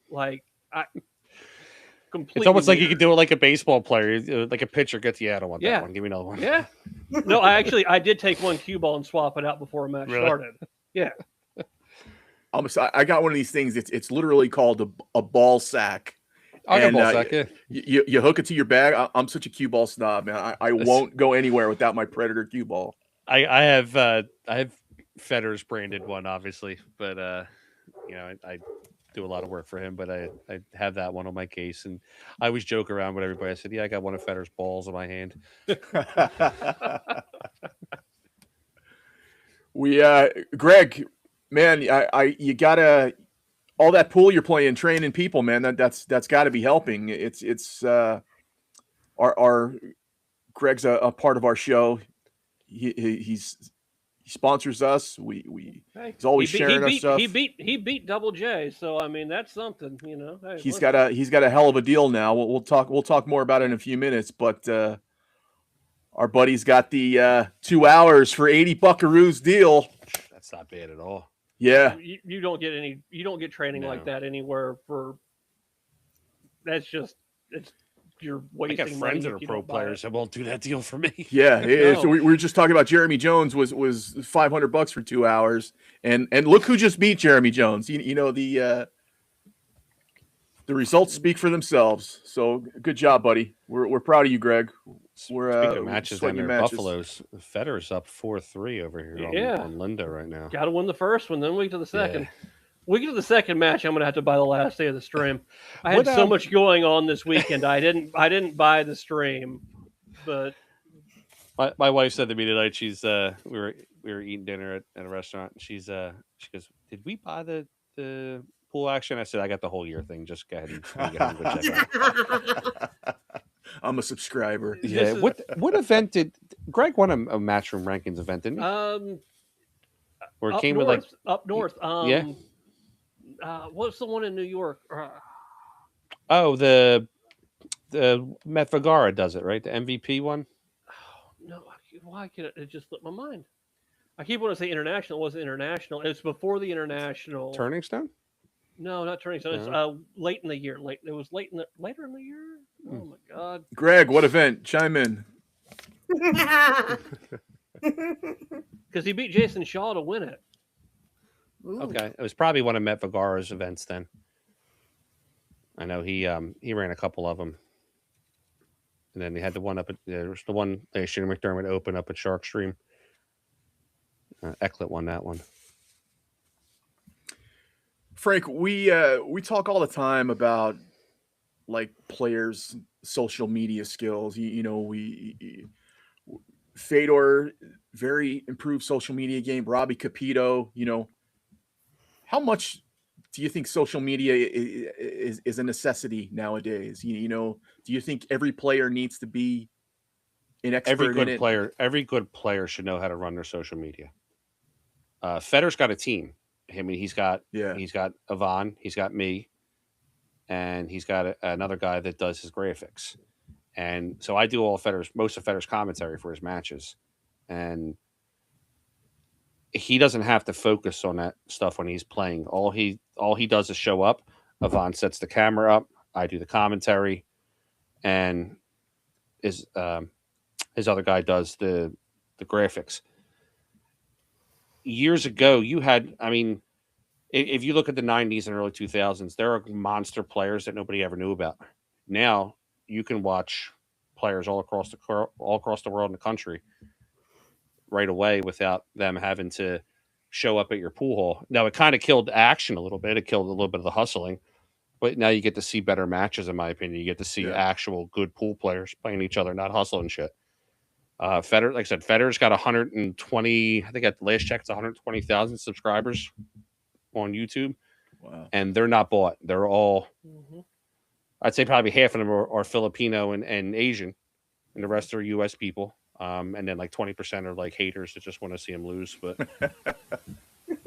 [SPEAKER 3] It's almost like you could do it like a baseball player, like a pitcher gets, I don't want that one. Give me another one.
[SPEAKER 4] Yeah. No, I did take one cue ball and swap it out before a match started. Yeah.
[SPEAKER 2] I got one of these things. It's literally called a ball sack.
[SPEAKER 3] Ball sack, yeah.
[SPEAKER 2] You hook it to your bag. I'm such a cue ball snob, man. I won't go anywhere without my Predator cue ball.
[SPEAKER 3] I have Fedder's branded one, obviously, but I do a lot of work for him, but I have that one on my case, and I always joke around with everybody. I said, I got one of Fedder's balls in my hand.
[SPEAKER 2] Greg, man, you gotta, all that pool you're playing, training people, man, that's gotta be helping. It's our Greg's a part of our show. He sponsors us. He's always sharing our stuff.
[SPEAKER 4] He beat Double J, so I mean that's something, Hey,
[SPEAKER 2] he's got a hell of a deal now. We'll talk more about it in a few minutes, but Our buddy's got the 2 hours for 80 buckaroos deal.
[SPEAKER 3] That's not bad at all.
[SPEAKER 2] Yeah.
[SPEAKER 4] You don't get any. You don't get training
[SPEAKER 3] No.
[SPEAKER 4] like that anywhere. For that's just it's you're
[SPEAKER 3] I
[SPEAKER 4] wasting
[SPEAKER 3] got friends
[SPEAKER 4] money
[SPEAKER 3] that
[SPEAKER 4] if
[SPEAKER 3] are
[SPEAKER 4] you
[SPEAKER 3] pro
[SPEAKER 4] don't buy
[SPEAKER 3] players
[SPEAKER 4] it.
[SPEAKER 3] that won't do that deal for me.
[SPEAKER 2] Yeah.
[SPEAKER 4] No.
[SPEAKER 2] So we were just talking about Jeremy Jones was $500 for 2 hours, and look who just beat Jeremy Jones. You know the results speak for themselves. So good job, buddy. We're proud of you, Greg. We're
[SPEAKER 3] Speaking of matches down
[SPEAKER 2] sweating
[SPEAKER 3] there,
[SPEAKER 2] your matches.
[SPEAKER 3] Buffalo's Federer's up 4-3 over here
[SPEAKER 4] Yeah.
[SPEAKER 3] on Linda right now.
[SPEAKER 4] Got to win the first one, then we get to the second.
[SPEAKER 3] Yeah.
[SPEAKER 4] We get to the second match. I'm gonna have to buy the last day of the stream. I had
[SPEAKER 3] What,
[SPEAKER 4] so much going on this weekend. I didn't buy the stream, but
[SPEAKER 3] My wife said to me tonight, she's we were eating dinner at a restaurant, and she goes, "Did we buy the pool action?" I said, "I got the whole year thing. Just go ahead and get home and go check it out."
[SPEAKER 2] I'm a subscriber.
[SPEAKER 3] Yeah.
[SPEAKER 4] This is-
[SPEAKER 3] What event did Greg won a Matchroom Rankings event? Didn't he? Or it
[SPEAKER 4] up
[SPEAKER 3] came
[SPEAKER 4] north,
[SPEAKER 3] with like
[SPEAKER 4] up north.
[SPEAKER 3] yeah.
[SPEAKER 4] What's the one in New York?
[SPEAKER 3] the Met Vagara does it, right? The MVP one.
[SPEAKER 4] No, why can it just slipped my mind? I keep wanting to say international. It wasn't international. It's before the international.
[SPEAKER 3] Turning Stone.
[SPEAKER 4] No, not turning. So it's late in the year. It was later in the year. Oh my god.
[SPEAKER 2] Greg, what event? Chime in.
[SPEAKER 4] Because he beat Jason Shaw to win it.
[SPEAKER 5] Ooh.
[SPEAKER 3] Okay, it was probably one of Met Vagara's events then. I know he ran a couple of them, and then they had the one up at there's the one Shane McDermott opened up at Sharkstream. Ecklet won that one.
[SPEAKER 2] Frank, we talk all the time about like players' social media skills. You know, Fedor, very improved social media game. Robbie Capito, you know, how much do you think social media is a necessity nowadays? You know, do you think every player needs to be an expert in it?
[SPEAKER 3] Every good player should know how to run their social media. Federer's got a team. I mean, he's got Yvonne, he's got me, and he's got another guy that does his graphics. And so I do most of Federer's commentary for his matches, and he doesn't have to focus on that stuff when he's playing. All he does is show up. Yvonne sets the camera up. I do the commentary, and his other guy does the graphics. Years ago, if you look at the 90s and early 2000s, there are monster players that nobody ever knew about. Now you can watch players all across the world and the country right away without them having to show up at your pool hall. Now, it kind of killed action a little bit. It killed a little bit of the hustling. But now you get to see better matches, in my opinion. You get to see actual good pool players playing each other, not hustling shit. Federer, like I said, Federer's got 120. I think at the last check, it's 120,000 subscribers on YouTube.
[SPEAKER 2] Wow.
[SPEAKER 3] And they're not bought. They're all, I'd say probably half of them are Filipino and Asian, and the rest are U.S. people. And then like 20% are like haters that just want to see him lose, but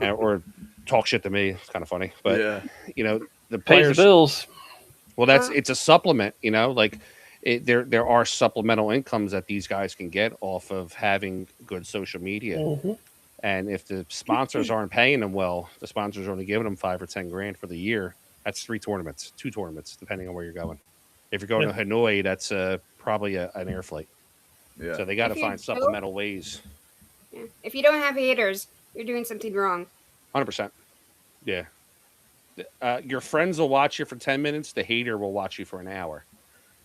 [SPEAKER 3] or talk shit to me. It's kind of funny, but you know, the
[SPEAKER 4] Pays
[SPEAKER 3] players.
[SPEAKER 4] the bills.
[SPEAKER 3] Well, it's a supplement, you know, like there are supplemental incomes that these guys can get off of having good social media. And if the sponsors aren't paying them well, the sponsors are only giving them $5 or $10 for the year. That's 2 tournaments, depending on where you're going. If you're going to Hanoi, that's probably an air flight.
[SPEAKER 2] Yeah.
[SPEAKER 3] So they got to find supplemental ways.
[SPEAKER 5] Yeah. If you don't have haters, you're doing something wrong.
[SPEAKER 3] 100%. Yeah. Your friends will watch you for 10 minutes. The hater will watch you for an hour.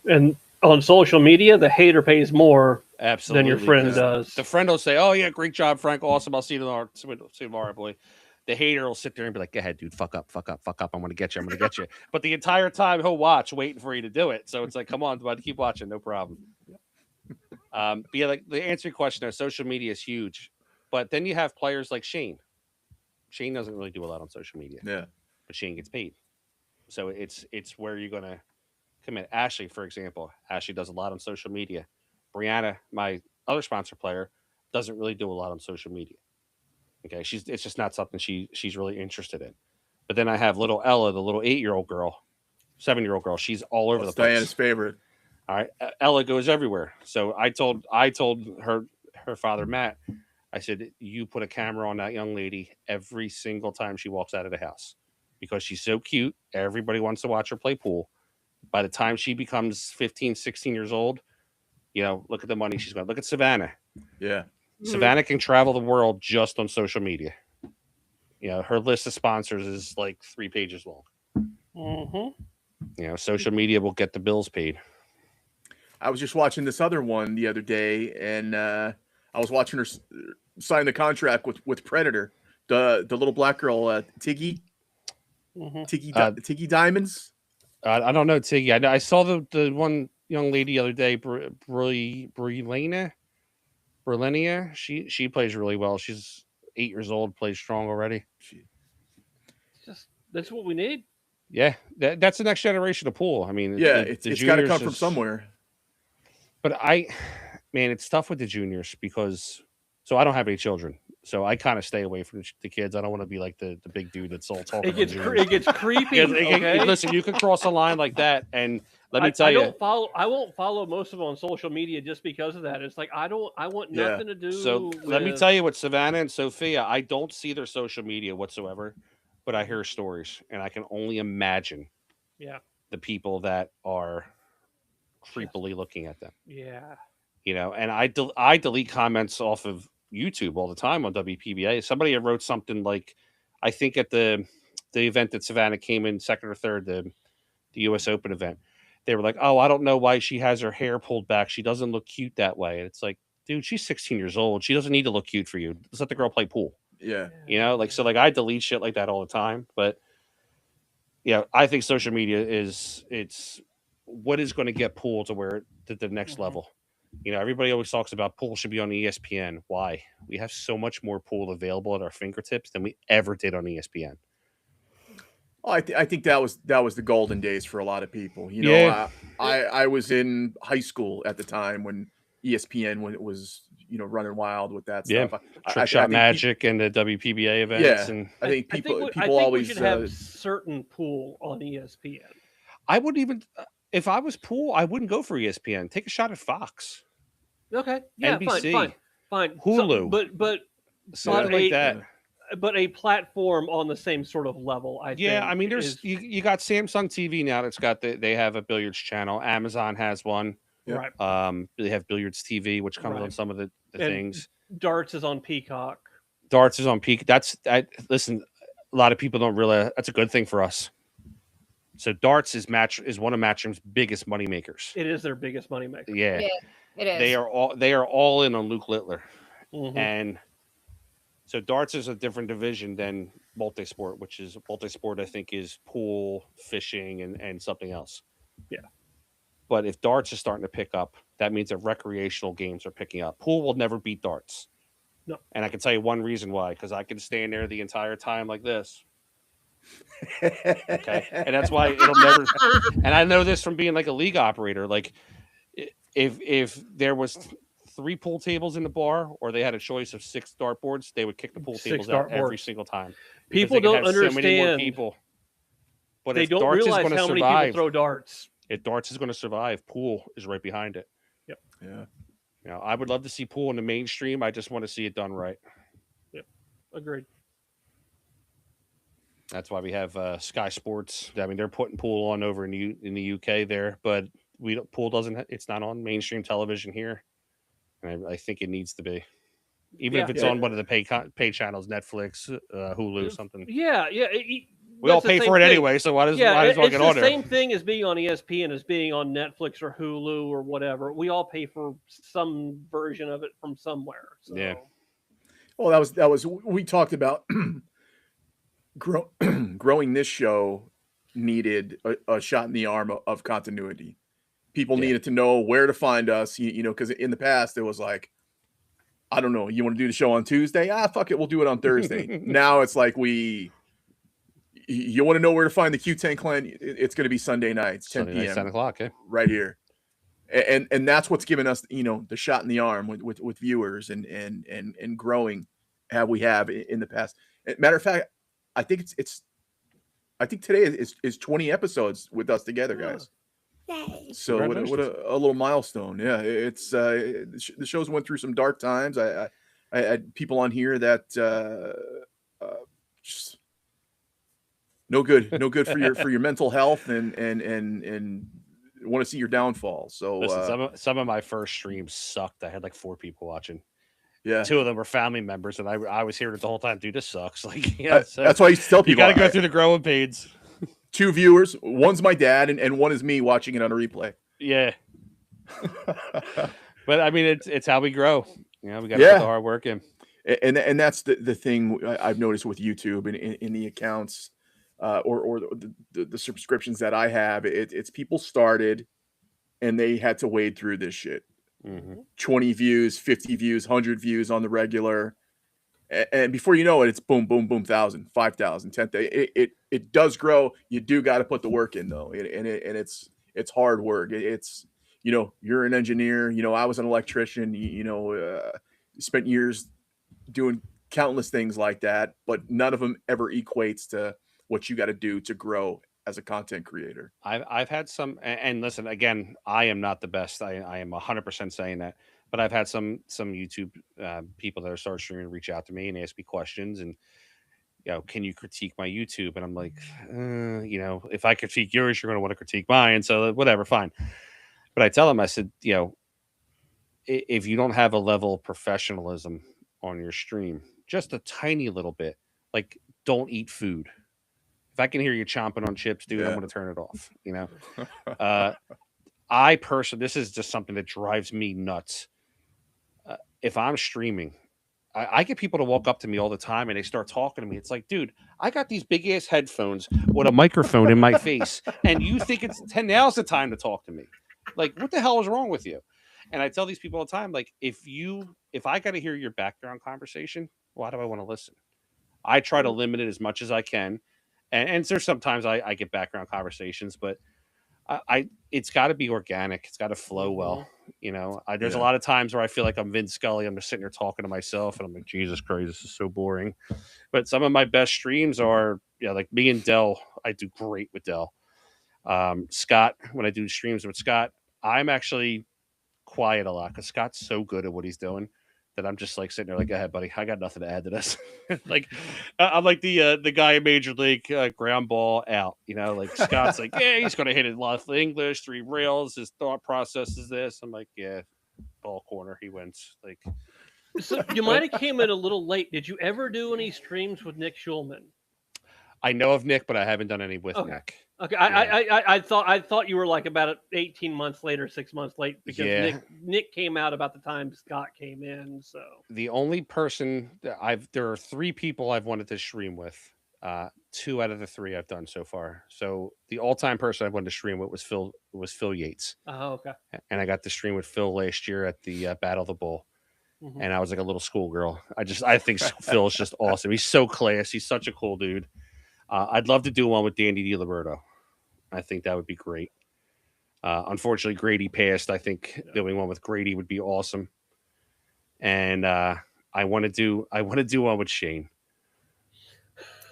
[SPEAKER 4] And on social media, the hater pays more
[SPEAKER 3] Absolutely.
[SPEAKER 4] than your friend does.
[SPEAKER 3] The friend will say, "Oh yeah, great job, Frank. Awesome. I'll see you tomorrow. See you tomorrow, boy." The hater will sit there and be like, "Go ahead, dude. Fuck up. I'm gonna get you. But the entire time he'll watch, waiting for you to do it. So it's like, come on, bud, keep watching. No problem. But yeah, like the answer to your question, though, social media is huge. But then you have players like Shane. Shane doesn't really do a lot on social media.
[SPEAKER 2] Yeah.
[SPEAKER 3] But Shane gets paid. So it's where you're gonna come in. Ashley, for example. Ashley does a lot on social media. Brianna, my other sponsor player, doesn't really do a lot on social media. Okay, it's just not something she's really interested in. But then I have little Ella, the little 8-year-old girl, 7-year-old girl. She's all over the place.
[SPEAKER 2] Diana's favorite.
[SPEAKER 3] All right, Ella goes everywhere. So I told her father Matt. I said, you put a camera on that young lady every single time she walks out of the house because she's so cute. Everybody wants to watch her play pool. By the time she becomes 15, 16 years old, look at the money she's going to look at Savannah.
[SPEAKER 2] Yeah.
[SPEAKER 3] Savannah can travel the world just on social media. Her list of sponsors is like 3 pages long. Social media will get the bills paid.
[SPEAKER 2] I was just watching this other one the other day, and I was watching her sign the contract with Predator, the little black girl, Tiggy, Tiggy Diamonds.
[SPEAKER 3] I don't know Tiggy. I saw the one young lady the other day, Berlenia. She plays really well. She's 8 years old, plays strong already.
[SPEAKER 4] That's what we need.
[SPEAKER 3] Yeah, that's the next generation of pool. I mean,
[SPEAKER 2] it's got to come from somewhere.
[SPEAKER 3] But it's tough with the juniors because I don't have any children, so I kind of stay away from the kids. I don't want to be like the big dude that's all talking.
[SPEAKER 4] It gets creepy. Okay?
[SPEAKER 3] Listen, you can cross a line like that, and let me tell you,
[SPEAKER 4] I won't follow most of them on social media just because of that. It's like I want nothing to do.
[SPEAKER 3] So let me tell you, with Savannah and Sophia, I don't see their social media whatsoever, but I hear stories, and I can only imagine.
[SPEAKER 4] Yeah.
[SPEAKER 3] The people that are creepily looking at them.
[SPEAKER 4] Yeah.
[SPEAKER 3] And I delete comments off of YouTube all the time on WPBA. Somebody wrote something like, I think at the event that Savannah came in second or third, the US Open event, they were like, oh, I don't know why she has her hair pulled back. She doesn't look cute that way. And it's like, dude, she's 16 years old. She doesn't need to look cute for you. Just let the girl play pool.
[SPEAKER 2] Yeah.
[SPEAKER 3] I delete shit like that all the time. But I think social media it's what is going to get pool to where to the next level. Everybody always talks about pool should be on ESPN. Why? We have so much more pool available at our fingertips than we ever did on ESPN.
[SPEAKER 2] Well, I think that was the golden days for a lot of people. I was in high school at the time when ESPN, when it was running wild with that stuff.
[SPEAKER 3] Trick Shot Magic and the WPBA events.
[SPEAKER 2] Yeah,
[SPEAKER 3] and
[SPEAKER 2] I think people
[SPEAKER 4] we
[SPEAKER 2] always
[SPEAKER 4] should have certain pool on ESPN.
[SPEAKER 3] I wouldn't even if I was pool, I wouldn't go for ESPN. Take a shot at Fox.
[SPEAKER 4] Okay, yeah,
[SPEAKER 3] NBC,
[SPEAKER 4] fine.
[SPEAKER 3] Hulu,
[SPEAKER 4] but
[SPEAKER 3] something like that.
[SPEAKER 4] But a platform on the same sort of level, I think.
[SPEAKER 3] Yeah, I mean, there's you got Samsung TV now that's got they have a billiards channel. Amazon has one.
[SPEAKER 4] Right.
[SPEAKER 3] They have Billiards TV, which comes on some of the things.
[SPEAKER 4] Darts is on Peacock.
[SPEAKER 3] Listen, a lot of people don't realize that's a good thing for us. So darts is one of Matchroom's biggest money makers.
[SPEAKER 4] It is their biggest money maker.
[SPEAKER 3] Yeah,
[SPEAKER 5] it is.
[SPEAKER 3] They are all in on Luke Littler,
[SPEAKER 4] mm-hmm.
[SPEAKER 3] And so darts is a different division than multisport, which is multisport. I think is pool, fishing, and something else.
[SPEAKER 4] Yeah.
[SPEAKER 3] But if darts is starting to pick up, that means that recreational games are picking up. Pool will never beat darts.
[SPEAKER 4] No.
[SPEAKER 3] And I can tell you one reason why, because I can stand there the entire time like this. Okay. And that's why it'll never. And I know this from being like a league operator. Like, if there was 3 pool tables in the bar, or they had a choice of 6 dartboards, they would kick the pool tables out every single time.
[SPEAKER 4] People don't understand.
[SPEAKER 3] So many more people. But
[SPEAKER 4] they don't realize how many people throw darts.
[SPEAKER 3] If darts is going to survive, pool is right behind it.
[SPEAKER 4] Yep.
[SPEAKER 2] Yeah.
[SPEAKER 3] I would love to see pool in the mainstream. I just want to see it done right.
[SPEAKER 4] Yep. Agreed.
[SPEAKER 3] That's why we have Sky Sports. I mean, they're putting pool on over in the UK there, but pool doesn't. It's not on mainstream television here, and I think it needs to be. Even if it's on one of the pay channels, Netflix, Hulu, something.
[SPEAKER 4] Yeah.
[SPEAKER 3] We all pay for it anyway, so why does well get on there?
[SPEAKER 4] It's the same thing as being on ESPN as being on Netflix or Hulu or whatever. We all pay for some version of it from somewhere. So.
[SPEAKER 3] Yeah.
[SPEAKER 2] Well, that was we talked about growing this show needed a shot in the arm of continuity. People needed to know where to find us, because in the past it was like, I don't know, you want to do the show on Tuesday? Fuck it, we'll do it on Thursday. Now it's like you want to know where to find the Q10 Clan? It's going to be Sunday nights, 10 p.m.
[SPEAKER 3] 10 o'clock,
[SPEAKER 2] right here, and that's what's given us, the shot in the arm with viewers and growing, how we have in the past. Matter of fact, I think I think today is 20 episodes with us together, guys.
[SPEAKER 5] Yay!
[SPEAKER 2] So what a little milestone. Yeah, it's the shows went through some dark times. I had people on here that just no good for your mental health and want to see your downfall. So
[SPEAKER 3] Listen, some of my first streams sucked. I had like 4 people watching.
[SPEAKER 2] yeah,
[SPEAKER 3] 2 of them were family members, and I was hearing it the whole time. Dude, this sucks. Like, yeah, so
[SPEAKER 2] that's why I used to tell
[SPEAKER 3] you
[SPEAKER 2] people
[SPEAKER 3] got to go through the growing pains.
[SPEAKER 2] 2 viewers. One's my dad, and one is me watching it on a replay.
[SPEAKER 3] Yeah, but I mean, it's how we grow. You know, we got to put the hard work in.
[SPEAKER 2] And that's the thing I've noticed with YouTube and in the accounts or the subscriptions that I have. It's people started and they had to wade through this shit. 20 views, 50 views, 100 views on the regular. And before you know it, it's boom, boom, boom, 1,000, 5,000, 10,000. It does grow. You do got to put the work in though. And it's hard work. It's, you're an engineer, I was an electrician, spent years doing countless things like that, but none of them ever equates to what you got to do to grow as a content creator.
[SPEAKER 3] I've had some, and listen, again, I am not the best. I am 100% saying that, but I've had some YouTube people that are start streaming reach out to me and ask me questions, and can you critique my YouTube? And I'm like, if I critique yours, you're going to want to critique mine. So whatever, fine. But I tell them, I said, if you don't have a level of professionalism on your stream, just a tiny little bit, like don't eat food. If I can hear you chomping on chips, dude, I'm going to turn it off. I personally, this is just something that drives me nuts. If I'm streaming, I get people to walk up to me all the time and they start talking to me. It's like, dude, I got these big ass headphones with a microphone in my face, and you think now's the time to talk to me? Like, what the hell is wrong with you? And I tell these people all the time, like, if I got to hear your background conversation, why do I want to listen? I try to limit it as much as I can. And there's sometimes I get background conversations, but it's got to be organic. It's got to flow well. There's a lot of times where I feel like I'm Vince Scully. I'm just sitting there talking to myself, and I'm like, Jesus Christ, this is so boring. But some of my best streams are, like me and Dell. I do great with Dell. Scott, when I do streams with Scott, I'm actually quiet a lot because Scott's so good at what he's doing that I'm just like sitting there like, go ahead, buddy. I got nothing to add to this. Like, I'm like the guy in Major League ground ball out. Like Scott's like, yeah, he's going to hit it a lot of English, 3 rails. His thought process is this. I'm like, yeah, ball corner, he wins. Like,
[SPEAKER 4] so you might have came in a little late. Did you ever do any streams with Nick Schulman?
[SPEAKER 3] I know of Nick, but I haven't done any with Nick.
[SPEAKER 4] Okay, I thought you were like about 18 months later, 6 months late because Nick came out about the time Scott came in. So
[SPEAKER 3] the only person there are 3 people I've wanted to stream with. 2 out of the 3 I've done so far. So the all-time person I wanted to stream with was Phil Yates.
[SPEAKER 4] Oh, okay.
[SPEAKER 3] And I got to stream with Phil last year at the Battle of the Bull. And I was like a little schoolgirl. I think Phil is just awesome. He's so classy. He's such a cool dude. I'd love to do one with Danny DiLiberto. I think that would be great. Unfortunately, Grady passed. I think doing one with Grady would be awesome. And I want to do one with Shane.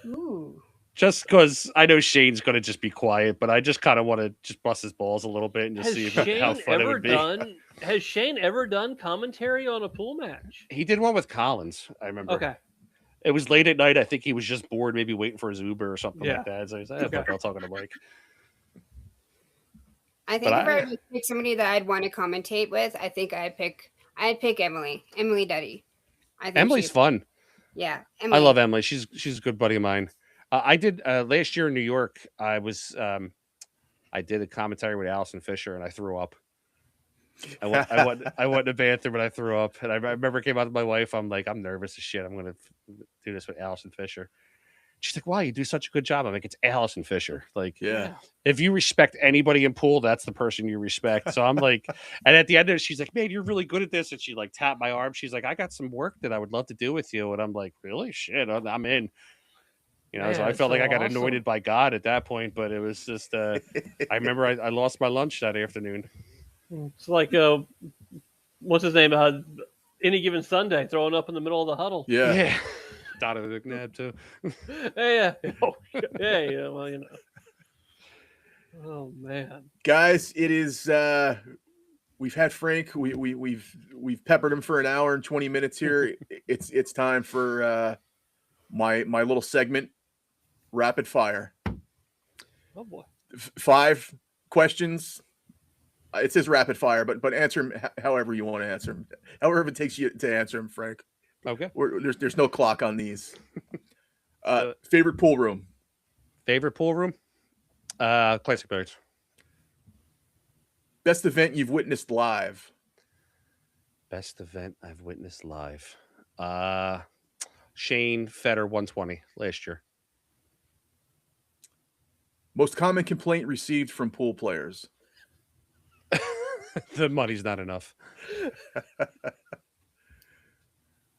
[SPEAKER 5] Ooh.
[SPEAKER 3] Just because I know Shane's going to just be quiet, but I just kind of want to just bust his balls a little bit and just see how fun it would be.
[SPEAKER 4] Has Shane ever done commentary on a pool match?
[SPEAKER 3] He did one with Collins, I remember.
[SPEAKER 4] Okay.
[SPEAKER 3] It was late at night. I think he was just bored, maybe waiting for his Uber or something like that. So he's like, I'll talk to Mike.
[SPEAKER 5] I think if I were to pick somebody that I'd want to commentate with, I think I'd pick Emily Duddy. I think
[SPEAKER 3] Emily's fun.
[SPEAKER 5] Yeah,
[SPEAKER 3] Emily. I love Emily. She's a good buddy of mine. I did last year in New York. I did a commentary with Allison Fisher, and I threw up. I went to the bathroom and I threw up. And I remember I came out to my wife. I'm like, I'm nervous as shit. I'm going to do this with Allison Fisher. She's like, wow, you do such a good job. I'm like, it's Allison Fisher. Like, if you respect anybody in pool, that's the person you respect. So I'm like, and at the end of it, she's like, man, you're really good at this. And she like tapped my arm. She's like, I got some work that I would love to do with you. And I'm like, really? Shit, I'm in. So I felt like I got anointed by God at that point. But it was just, I remember I lost my lunch that afternoon.
[SPEAKER 4] It's like, what's his name? Any Given Sunday, throwing up in the middle of the huddle.
[SPEAKER 3] Yeah. Donovan McNabb too.
[SPEAKER 4] Yeah. Oh, yeah. Well, Oh man.
[SPEAKER 2] Guys, it is we've had Frank. We've peppered him for an hour and 20 minutes here. It's time for my little segment, rapid fire.
[SPEAKER 4] Oh boy.
[SPEAKER 2] 5 questions. It says rapid fire, but answer them however you want to answer them. However it takes you to answer them, Frank.
[SPEAKER 3] Okay.
[SPEAKER 2] There's no clock on these.
[SPEAKER 3] Do it.
[SPEAKER 2] Favorite pool room.
[SPEAKER 3] Favorite pool room? Classic Billiards.
[SPEAKER 2] Best event you've witnessed live.
[SPEAKER 3] Best event I've witnessed live. Shane Fetter 120 last year.
[SPEAKER 2] Most common complaint received from pool players.
[SPEAKER 3] The money's not enough.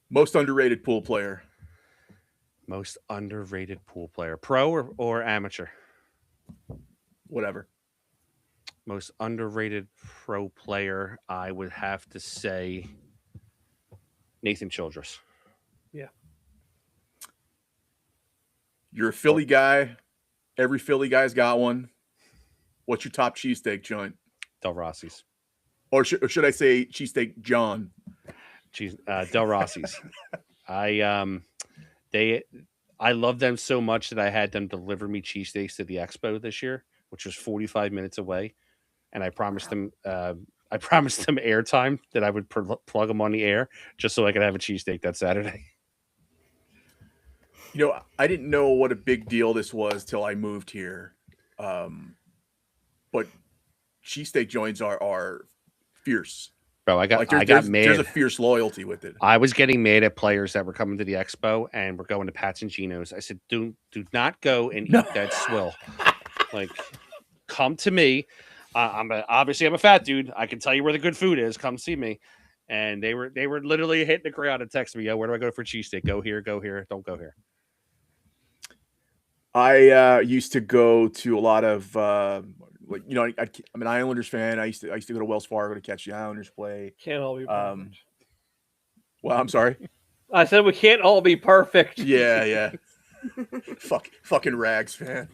[SPEAKER 2] Most underrated pool player.
[SPEAKER 3] Most underrated pool player. Pro or amateur?
[SPEAKER 2] Whatever.
[SPEAKER 3] Most underrated pro player, I would have to say Nathan Childress.
[SPEAKER 2] You're a Philly guy. Every Philly guy's got one. What's your top cheesesteak joint?
[SPEAKER 3] Del Rossi's.
[SPEAKER 2] Or should I say cheesesteak John?
[SPEAKER 3] Del Rossi's. I love them so much that I had them deliver me cheesesteaks to the expo this year, which was 45 minutes away, and I promised them airtime that I would plug them on the air just so I could have a cheesesteak that Saturday.
[SPEAKER 2] You know, I didn't know what a big deal this was till I moved here. But cheesesteak joints are fierce.
[SPEAKER 3] Bro, I got mad.
[SPEAKER 2] There's a fierce loyalty with it.
[SPEAKER 3] I was getting mad at players that were coming to the expo and were going to Pat's and Geno's. I said, do not go and eat that swill. Like, come to me. I'm a fat dude. I can tell you where the good food is. Come see me. And they were literally hitting the crowd and texting me, yo, where do I go for cheesesteak? Go here, don't go here.
[SPEAKER 2] I used to go to a lot of I'm an Islanders fan. I used to go to Wells Fargo to catch the Islanders play.
[SPEAKER 4] Can't all be perfect.
[SPEAKER 2] Well, I'm sorry.
[SPEAKER 4] I said we can't all be perfect.
[SPEAKER 2] Yeah. Fucking Rags fan.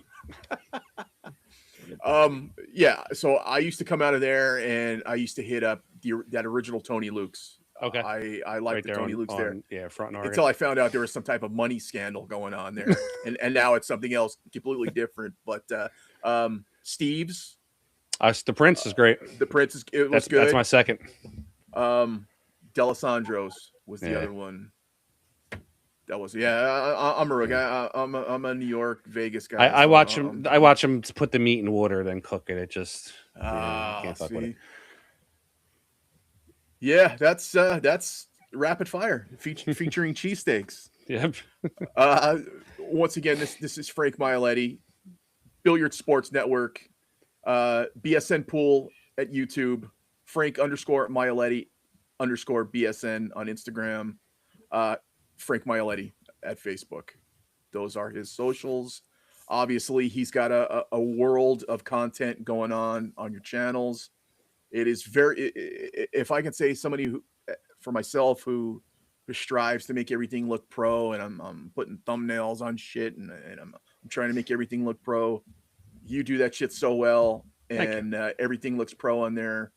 [SPEAKER 2] Yeah. So I used to come out of there and I used to hit up that original Tony Luke's.
[SPEAKER 3] Okay.
[SPEAKER 2] I liked the Tony Luke's there.
[SPEAKER 3] Yeah, front and Oregon.
[SPEAKER 2] Until I found out there was some type of money scandal going on there, and now it's something else completely different. But Steve's,
[SPEAKER 3] the Prince is great.
[SPEAKER 2] The Prince was good.
[SPEAKER 3] That's my second.
[SPEAKER 2] Delisandro's was the other one. That was I'm a real guy. I'm a New York, Vegas guy.
[SPEAKER 3] I watch him. I watch him put the meat in water, then cook it. It just can't fuck with it.
[SPEAKER 2] Yeah, that's rapid fire featuring cheesesteaks.
[SPEAKER 3] Yep.
[SPEAKER 2] Once again, this is Frank Maialetti, Billiard Sports Network, BSN Pool at YouTube, Frank_Maialetti _BSN on Instagram, Frank Maialetti at Facebook. Those are his socials. Obviously, he's got a world of content going on your channels. It is if I can say somebody who, for myself, who strives to make everything look pro, and I'm putting thumbnails on shit, and I'm trying to make everything look pro. You do that shit so well, and everything looks pro on there.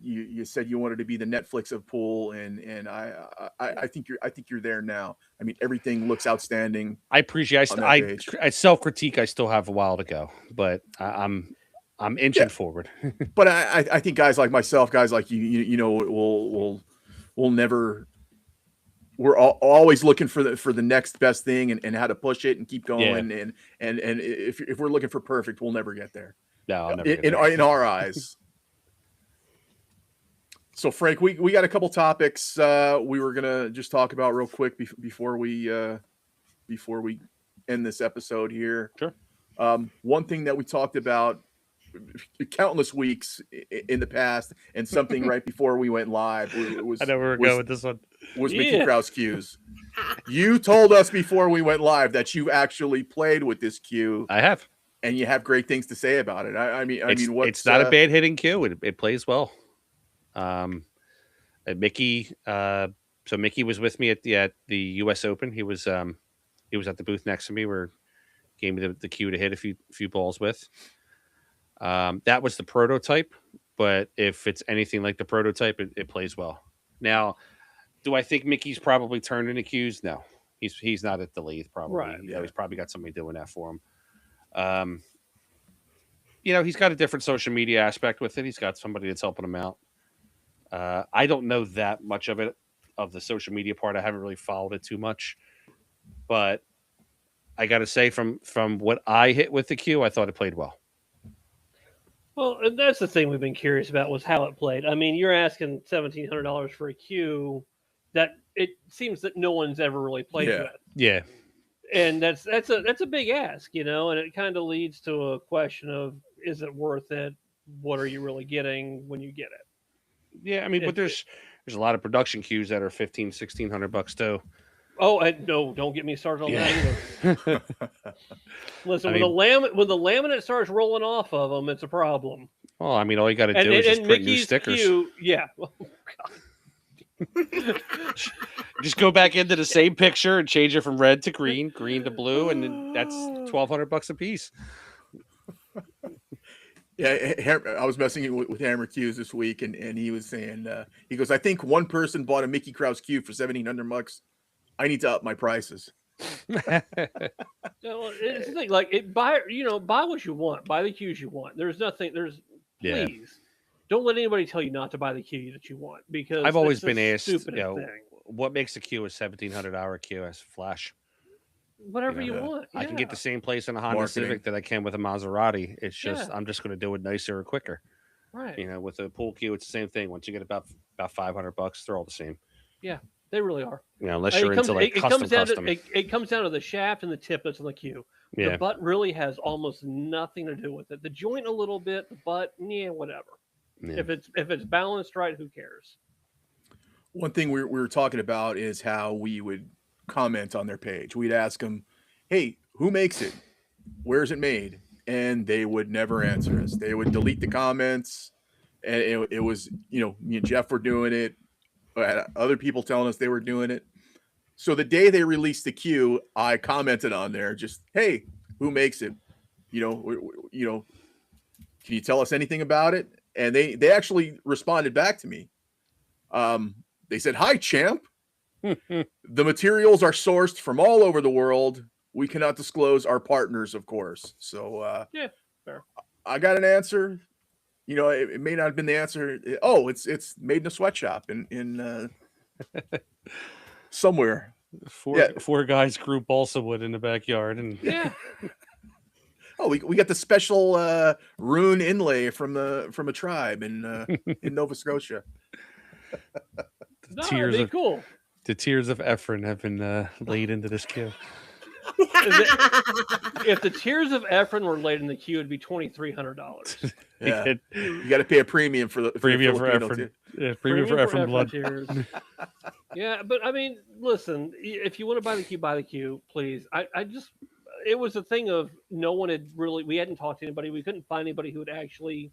[SPEAKER 2] You said you wanted to be the Netflix of pool, and I think you're there now. I mean, everything looks outstanding.
[SPEAKER 3] I appreciate. I self critique. I still have a while to go, but I'm inching forward.
[SPEAKER 2] But I think guys like myself, guys like you know, we'll never. We're always looking for the next best thing and how to push it and keep going. Yeah. And if we're looking for perfect, we'll never get there.
[SPEAKER 3] No, I'll never get there.
[SPEAKER 2] In our eyes. So Frank, we got a couple topics we were gonna just talk about real quick before we end this episode here.
[SPEAKER 3] Sure.
[SPEAKER 2] One thing that we talked about countless weeks in the past, and something right before we went live was,
[SPEAKER 3] I know where we're going with this one.
[SPEAKER 2] Was Mickey Krause cues. You told us before we went live that you actually played with this cue.
[SPEAKER 3] I have,
[SPEAKER 2] and you have great things to say about it. I mean,
[SPEAKER 3] it's not a bad hitting cue. It plays well. Mickey. So Mickey was with me at the U.S. Open. He was at the booth next to me. Where gave me the cue to hit a few balls with. That was the prototype, but if it's anything like the prototype, it plays well. Now, do I think Mickey's probably turned into cues? No, he's not at the lathe. Probably,
[SPEAKER 4] Right.
[SPEAKER 3] he's probably got somebody doing that for him. Um, he's got a different social media aspect with it. He's got somebody that's helping him out. I don't know that much of the social media part. I haven't really followed it too much, but I got to say, from what I hit with the cue, I thought it played well.
[SPEAKER 4] Well, and that's the thing we've been curious about was how it played. I mean, you're asking $1,700 for a cue that it seems that no one's ever really played with.
[SPEAKER 3] Yeah.
[SPEAKER 4] And that's a big ask, and it kind of leads to a question of, is it worth it? What are you really getting when you get it?
[SPEAKER 3] Yeah, I mean, but there's a lot of production cues that are $1,600 too.
[SPEAKER 4] Oh, no! Don't get me started on that either. Listen, when the laminate starts rolling off of them, it's a problem.
[SPEAKER 3] Well, I mean, all you got to do is just print new stickers.
[SPEAKER 4] Yeah. Oh,
[SPEAKER 3] God. Just go back into the same picture and change it from red to green, green to blue, and then that's $1,200 a piece.
[SPEAKER 2] Yeah, I was messing with Hammer Cues this week, and he was saying, he goes, I think one person bought a Mickey Krause cue for $1,700. I need to up my prices.
[SPEAKER 4] It's the thing, like buy what you want, buy the cues you want. Please don't let anybody tell you not to buy the cue that you want, because
[SPEAKER 3] I've always been asked,
[SPEAKER 4] thing.
[SPEAKER 3] What makes a cue a $1,700 cue as Flash?
[SPEAKER 4] Whatever you want.
[SPEAKER 3] I can get the same place in a Honda Civic that I can with a Maserati. It's just I'm just going to do it nicer or quicker.
[SPEAKER 4] Right.
[SPEAKER 3] With a pool cue, it's the same thing. Once you get about $500, they're all the same.
[SPEAKER 4] Yeah, they really are.
[SPEAKER 3] Unless you're into custom.
[SPEAKER 4] It comes down to the shaft and the tip that's on the cue.
[SPEAKER 3] Yeah.
[SPEAKER 4] The butt really has almost nothing to do with it. The joint a little bit, the butt, whatever. Yeah. If it's balanced right, who cares?
[SPEAKER 2] One thing we were talking about is how we would comment on their page. We'd ask them, hey, who makes it? Where's it made? And they would never answer us. They would delete the comments. And it was, me and Jeff were doing it. Other people telling us they were doing it. So the day they released the cue, I commented on there, just, hey, who makes it? Can you tell us anything about it? And they actually responded back to me. They said, hi, champ. The materials are sourced from all over the world. We cannot disclose our partners, of course. So
[SPEAKER 4] fair.
[SPEAKER 2] I got an answer. It may not have been the answer. Oh, it's made in a sweatshop in somewhere.
[SPEAKER 3] Four guys grew balsa wood in the backyard, and
[SPEAKER 2] oh, we got the special rune inlay from a tribe in Nova Scotia.
[SPEAKER 3] The tears of Ephraim have been laid into this cue.
[SPEAKER 4] If the tears of Ephraim were laid in the queue, it'd be $2,300.
[SPEAKER 2] Yeah, you got to pay a premium for the
[SPEAKER 3] premium for Ephraim. Yeah, premium for Ephraim blood.
[SPEAKER 4] Yeah, but I mean, listen, if you want to buy the queue, please. It was a thing of we hadn't talked to anybody. We couldn't find anybody who would actually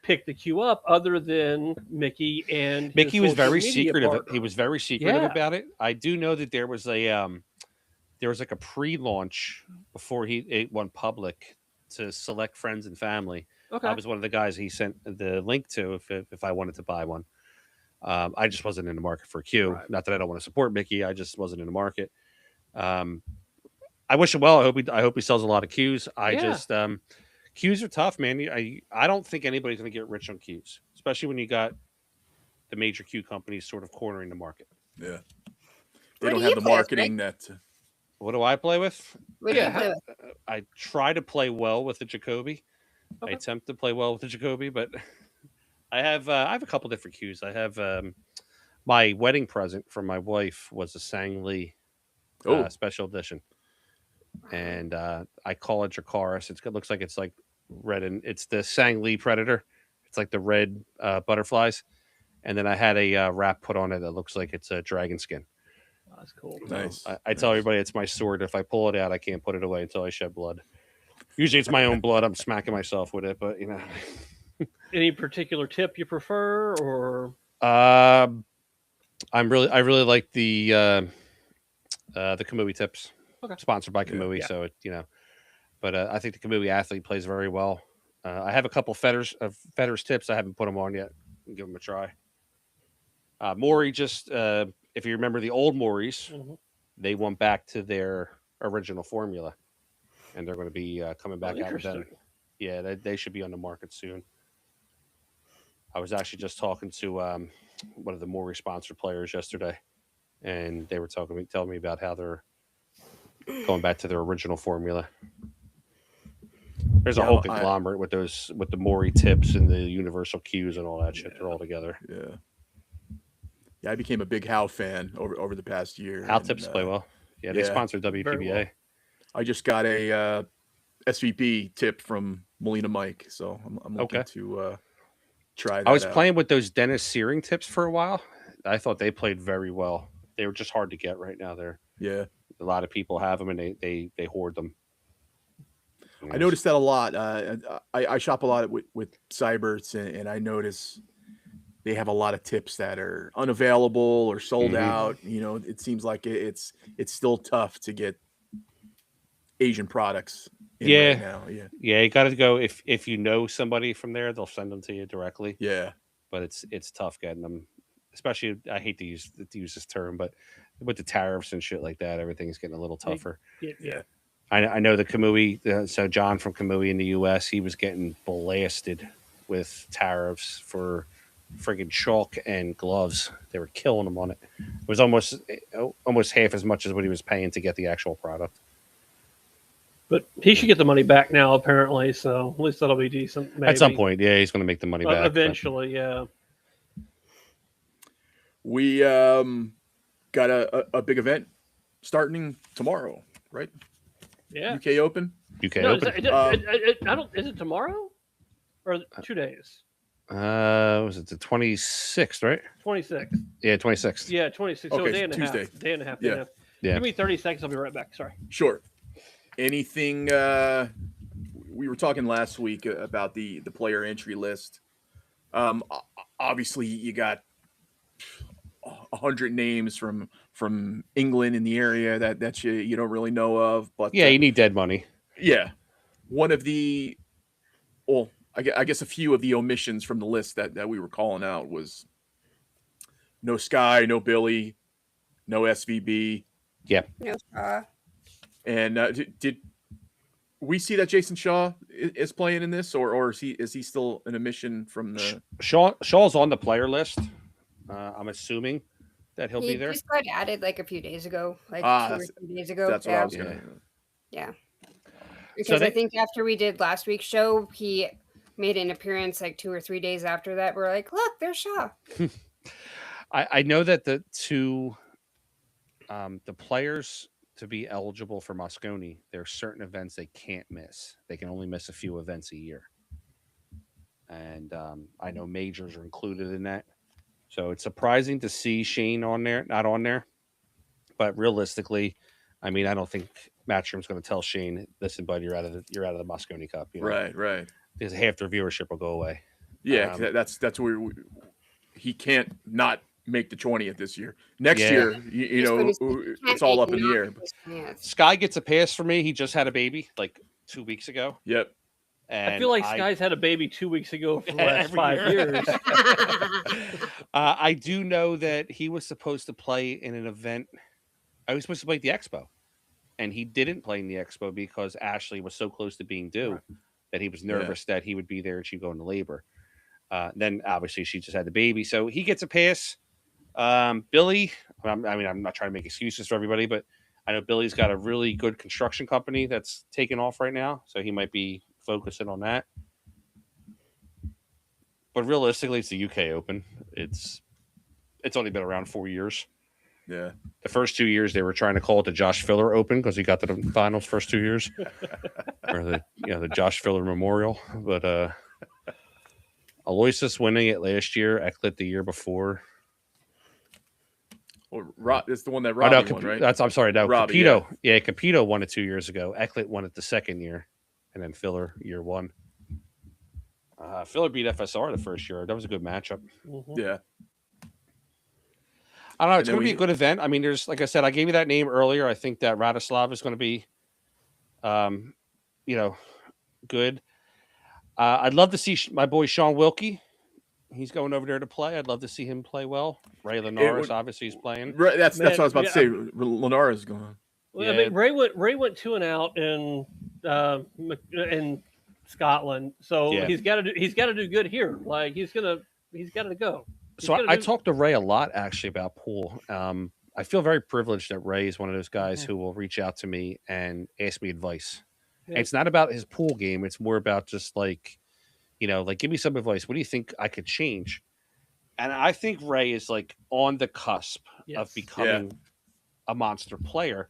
[SPEAKER 4] pick the queue up other than Mickey, and
[SPEAKER 3] Mickey was very secretive. He was very secretive about it. I do know that there was like a pre-launch before it went public to select friends and family.
[SPEAKER 4] Okay.
[SPEAKER 3] I was one of the guys he sent the link to if I wanted to buy one. I just wasn't in the market for a queue. Right. Not that I don't want to support Mickey. I just wasn't in the market. I wish him well. I hope he sells a lot of cues. Cues are tough, man. I don't think anybody's going to get rich on cues, especially when you got the major cue companies sort of cornering the market.
[SPEAKER 2] Yeah. They don't have the marketing that...
[SPEAKER 3] What do I play with?
[SPEAKER 5] I
[SPEAKER 3] try to play well with the Jacoby. Okay. I attempt to play well with the Jacoby, but I have a couple different cues. I have my wedding present from my wife was a Sang Lee special edition, and I call it Dracaris. It looks like it's like red, and it's the Sang Lee Predator. It's like the red butterflies, and then I had a wrap put on it that looks like it's a dragon skin.
[SPEAKER 4] That's cool.
[SPEAKER 2] Nice.
[SPEAKER 3] I tell everybody it's my sword. If I pull it out, I can't put it away until I shed blood. Usually it's my own blood. I'm smacking myself with it, but
[SPEAKER 4] Any particular tip you prefer, or?
[SPEAKER 3] I really like the Kamui tips.
[SPEAKER 4] Okay.
[SPEAKER 3] Sponsored by Kamui, so but I think the Kamui athlete plays very well. I have a couple Fetters tips. I haven't put them on yet. I'll give them a try. Maury just, if you remember the old Maury's, they went back to their original formula, and they're going to be coming back out with them. Yeah, they should be on the market soon. I was actually just talking to one of the Maury sponsored players yesterday, and they were telling me about how they're going back to their original formula. There's a whole conglomerate with the Maury tips and the universal cues and all that shit. They're all together.
[SPEAKER 2] Yeah. Yeah, I became a big Howe fan over the past year.
[SPEAKER 3] Howe tips play well. Yeah, they sponsored WPBA.
[SPEAKER 2] Well. I just got a SVP tip from Molina Mike, so I'm looking to try that
[SPEAKER 3] I was
[SPEAKER 2] out.
[SPEAKER 3] playing with those Dennis Searing tips for a while. I thought they played very well. They were just hard to get right now.
[SPEAKER 2] Yeah.
[SPEAKER 3] A lot of people have them, and they hoard them.
[SPEAKER 2] I noticed that a lot. I shop a lot with Cyberts, and I notice they have a lot of tips that are unavailable or sold out. You know, it seems like it's still tough to get Asian products in right now.
[SPEAKER 3] Yeah, you got to go if you know somebody from there, they'll send them to you directly.
[SPEAKER 2] Yeah,
[SPEAKER 3] but it's tough getting them, especially. I hate to use this term, but with the tariffs and shit like that, everything's getting a little tougher.
[SPEAKER 4] Yeah.
[SPEAKER 3] I know the Kamui. So John from Kamui in the U.S., he was getting blasted with tariffs for friggin' chalk and gloves. They were killing him on it. It was almost half as much as what he was paying to get the actual product.
[SPEAKER 4] But he should get the money back now, apparently. So at least that'll be decent. Maybe.
[SPEAKER 3] At some point, yeah, he's going to make the money back.
[SPEAKER 4] Eventually, yeah.
[SPEAKER 2] We got a big event starting tomorrow, right?
[SPEAKER 4] Yeah.
[SPEAKER 2] UK Open.
[SPEAKER 3] Open.
[SPEAKER 4] Is it tomorrow or 2 days?
[SPEAKER 3] Was it the 26th, right?
[SPEAKER 4] 26th.
[SPEAKER 3] Yeah, 26th.
[SPEAKER 4] Yeah, 26th. So
[SPEAKER 2] Okay,
[SPEAKER 4] a day and
[SPEAKER 2] Tuesday.
[SPEAKER 4] a half. Day and a half.
[SPEAKER 2] Yeah.
[SPEAKER 4] Give me 30 seconds. I'll be right back. Sorry.
[SPEAKER 2] Sure. Anything? We were talking last week about the player entry list. Obviously, you got 100 names from England in the area that you don't really know of, but
[SPEAKER 3] yeah, you need dead money.
[SPEAKER 2] Yeah, one of the, well, I guess a few of the omissions from the list that we were calling out was no Sky, no Billy, no SVB.
[SPEAKER 3] Yeah.
[SPEAKER 5] No Shaw.
[SPEAKER 2] And did we see that Jason Shaw is playing in this, or is he still an omission from the
[SPEAKER 3] Shaw's on the player list? I'm assuming that he'll be there.
[SPEAKER 5] He just got added like a few days ago, like 2 or 3 days ago.
[SPEAKER 2] That's what I was gonna.
[SPEAKER 5] Yeah. Because I think after we did last week's show, he made an appearance like 2 or 3 days after that. We're like, look, there's Shaw.
[SPEAKER 3] I know that the players to be eligible for Moscone, there are certain events they can't miss. They can only miss a few events a year. And I know majors are included in that. So it's surprising to see Shane not on there. But realistically, I mean, I don't think Matchroom's going to tell Shane, "Listen, bud, you're out of the Moscone Cup." You know?
[SPEAKER 2] Right.
[SPEAKER 3] Because half their viewership will go away.
[SPEAKER 2] Yeah, that's where he can't not make the 20th this year. Next year, you know, it's all up in the air.
[SPEAKER 3] Sky gets a pass for me. He just had a baby like 2 weeks ago.
[SPEAKER 2] Yep.
[SPEAKER 3] And
[SPEAKER 4] I feel like Sky's had a baby 2 weeks ago for the last 5 years.
[SPEAKER 3] I do know that he was supposed to play in an event. I was supposed to play at the Expo, and he didn't play in the Expo because Ashley was so close to being due that he was nervous that he would be there and she'd go into labor. Then obviously she just had the baby, so he gets a pass. Billy, I'm not trying to make excuses for everybody, but I know Billy's got a really good construction company that's taking off right now, so he might be focusing on that. But realistically, it's the UK Open. It's only been around 4 years.
[SPEAKER 2] Yeah.
[SPEAKER 3] The first 2 years they were trying to call it the Josh Filler Open because he got to the finals first 2 years, or the Josh Filler Memorial. But Aloysius winning it last year, Ecklet the year before.
[SPEAKER 2] Well, it's the one that Robbie won, right?
[SPEAKER 3] I'm sorry. No,
[SPEAKER 2] Robbie,
[SPEAKER 3] Capito. Yeah, Capito won it 2 years ago. Ecklet won it the second year, and then Filler year one. Filler beat FSR the first year. That was a good matchup.
[SPEAKER 4] Mm-hmm.
[SPEAKER 2] Yeah.
[SPEAKER 3] I don't know. It's going to be a good event. I mean, there's, like I said, I gave you that name earlier. I think that Radislav is going to be, good. I'd love to see my boy Sean Wilkie. He's going over there to play. I'd love to see him play well. Ray Linares, obviously, he's playing.
[SPEAKER 2] Right, that's
[SPEAKER 4] Man,
[SPEAKER 2] what I was about
[SPEAKER 4] yeah,
[SPEAKER 2] to say. Lennar is going.
[SPEAKER 4] Well,
[SPEAKER 3] Yeah.
[SPEAKER 4] I mean, Ray went 2-0 in Scotland, so
[SPEAKER 3] Yeah.
[SPEAKER 4] he's got to do good here. Like he's got to go.
[SPEAKER 3] So I talked to Ray a lot actually about pool. I feel very privileged that Ray is one of those guys who will reach out to me and ask me advice.
[SPEAKER 4] Yeah.
[SPEAKER 3] And it's not about his pool game. It's more about just like, give me some advice. What do you think I could change? And I think Ray is like on the cusp of becoming a monster player.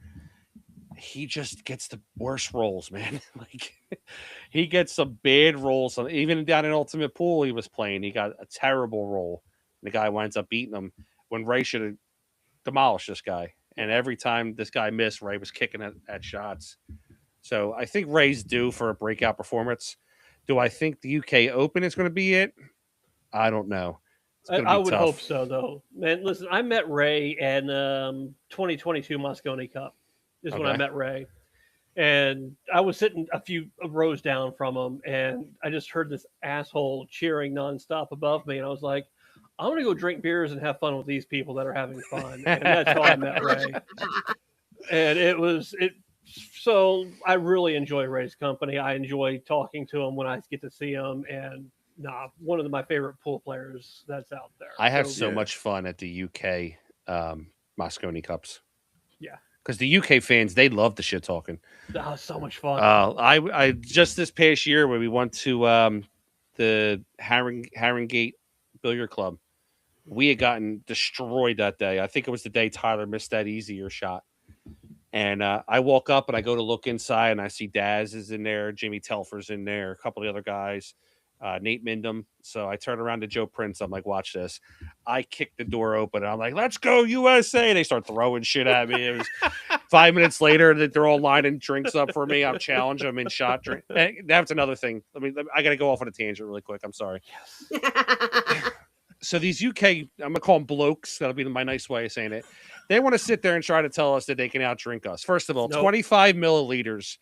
[SPEAKER 3] He just gets the worst rolls, man. Like he gets some bad rolls. Even down in Ultimate Pool, he was playing. He got a terrible roll. The guy winds up beating him when Ray should have demolished this guy. And every time this guy missed, Ray was kicking at shots. So I think Ray's due for a breakout performance. Do I think the UK Open is going to be it? I don't know.
[SPEAKER 4] I would hope so, though. Man, listen, I met Ray in 2022 Moscone Cup. This is when I met Ray. And I was sitting a few rows down from him, and I just heard this asshole cheering nonstop above me. And I was like, I'm going to go drink beers and have fun with these people that are having fun. And that's how I met Ray. And so I really enjoy Ray's company. I enjoy talking to him when I get to see him. And one of my favorite pool players that's out there.
[SPEAKER 3] I have so much fun at the UK Moscone Cups.
[SPEAKER 4] Yeah.
[SPEAKER 3] Because the UK fans, they love the shit talking.
[SPEAKER 4] Oh, so much fun.
[SPEAKER 3] I just this past year when we went to the Haringate Billiard Club, we had gotten destroyed that day. I think it was the day Tyler missed that easier shot. And I walk up and I go to look inside and I see Daz is in there, Jimmy Telfer's in there, a couple of the other guys, Nate Mindham. So I turn around to Joe Prince. I'm like, watch this. I kick the door open and I'm like, let's go USA. They start throwing shit at me. It was 5 minutes later that they're all lining drinks up for me. I'm challenging them in shot drink. That's another thing. I got to go off on a tangent really quick. I'm sorry. So these UK, I'm going to call them blokes. That'll be my nice way of saying it. They want to sit there and try to tell us that they can outdrink us. First of all, 25 milliliters.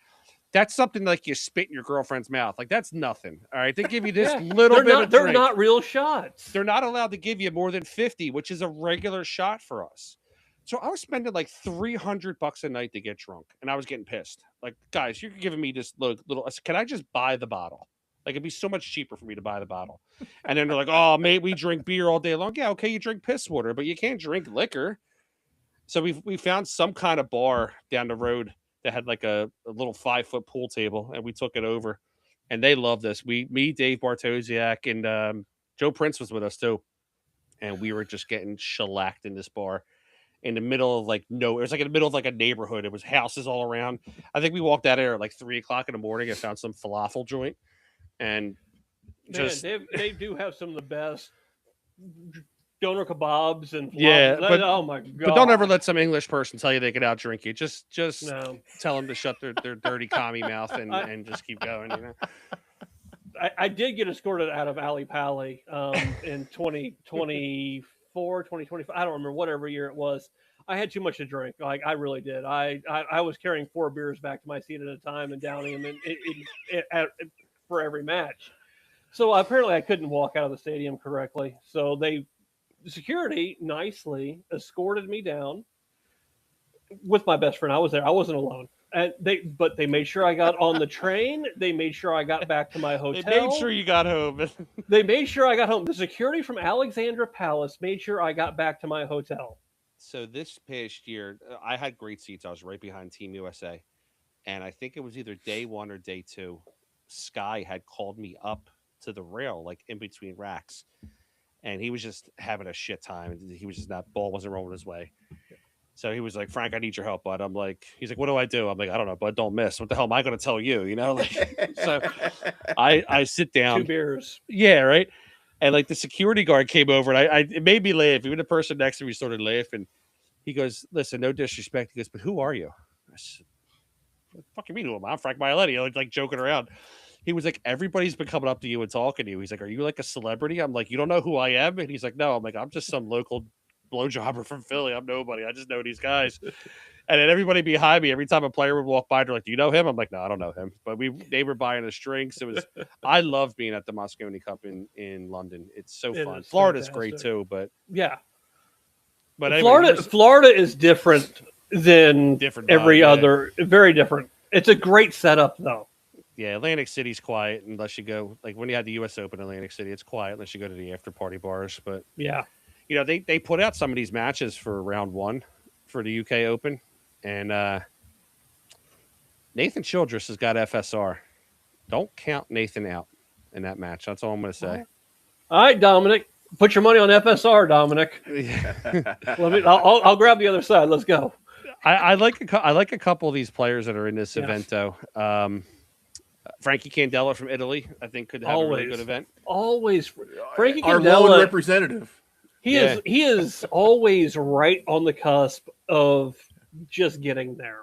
[SPEAKER 3] That's something like you spit in your girlfriend's mouth. Like, that's nothing. All right. They give you this little bit of drink.
[SPEAKER 4] They're not real shots.
[SPEAKER 3] They're not allowed to give you more than 50, which is a regular shot for us. So I was spending like $300 a night to get drunk, and I was getting pissed. Like, guys, you're giving me this little. I said, can I just buy the bottle? Like, it'd be so much cheaper for me to buy the bottle. And then they're like, oh, mate, we drink beer all day long. Yeah, okay, you drink piss water, but you can't drink liquor. So we found some kind of bar down the road that had like a little 5-foot pool table, and we took it over. And they love this. Me, Dave Bartosiak, and Joe Prince was with us too. And we were just getting shellacked in this bar in the middle of it was like in the middle of like a neighborhood. It was houses all around. I think we walked out there at like 3:00 in the morning and found some falafel joint. And just
[SPEAKER 4] they do have some of the best doner kebabs and
[SPEAKER 3] but
[SPEAKER 4] oh my god!
[SPEAKER 3] But don't ever let some English person tell you they can outdrink you. Just tell them to shut their dirty commie mouth and just keep going. You know.
[SPEAKER 4] I did get escorted out of Ali Pali in 2024, 2025. I don't remember whatever year it was. I had too much to drink. Like I really did. I was carrying 4 beers back to my seat at a time and downing them for every match. So apparently I couldn't walk out of the stadium correctly. So the security nicely escorted me down with my best friend. I was there. I wasn't alone. And they made sure I got on the train. They made sure I got back to my hotel.
[SPEAKER 3] They made sure you got home.
[SPEAKER 4] They made sure I got home. The security from Alexandra Palace made sure I got back to my hotel.
[SPEAKER 3] So this past year, I had great seats. I was right behind Team USA. And I think it was either day 1 or day 2. Sky had called me up to the rail, like in between racks. And he was just having a shit time. He was just ball wasn't rolling his way. So he was like, Frank, I need your help, bud. He's like, what do I do? I'm like, I don't know, bud, don't miss. What the hell am I going to tell you? You know, so I sit down.
[SPEAKER 4] 2 beers.
[SPEAKER 3] Yeah. Right. And like the security guard came over and it made me laugh. Even the person next to me started laughing. He goes, listen, no disrespect. He goes, but who are you? I said, what the fuck you mean who am I? I'm Frank Maialetti. Like joking around. He was like, everybody's been coming up to you and talking to you. He's like, are you like a celebrity? I'm like, you don't know who I am? And he's like, no. I'm like, I'm just some local blowjobber from Philly. I'm nobody. I just know these guys. And then everybody behind me, every time a player would walk by, they're like, "Do you know him?" I'm like, "No, I don't know him." But they were buying us drinks. It was. I love being at the Moscone Cup in London. It's so fun. Florida's great too, but
[SPEAKER 4] yeah.
[SPEAKER 3] anyway,
[SPEAKER 4] Florida is different than
[SPEAKER 3] Different
[SPEAKER 4] every
[SPEAKER 3] vibe, yeah.
[SPEAKER 4] other. Very different. It's a great setup though.
[SPEAKER 3] yeah, Atlantic City's quiet unless you go like when you had the U.S. Open, Atlantic City, it's quiet unless you go to the after party bars. But
[SPEAKER 4] Yeah.
[SPEAKER 3] you know, they put out some of these matches for round one for the UK Open, and Nathan Childress has got FSR. Don't count Nathan out in that match. That's all I'm going to say.
[SPEAKER 4] All right, Dominic, put your money on FSR, Dominic. I'll grab the other side. Let's go.
[SPEAKER 3] I like a couple of these players that are in this event though. Frankie Candela from Italy, I think, could have a really good event.
[SPEAKER 4] Always, Frankie
[SPEAKER 2] Our
[SPEAKER 4] Candela,
[SPEAKER 2] lone representative.
[SPEAKER 4] He is always right on the cusp of just getting there.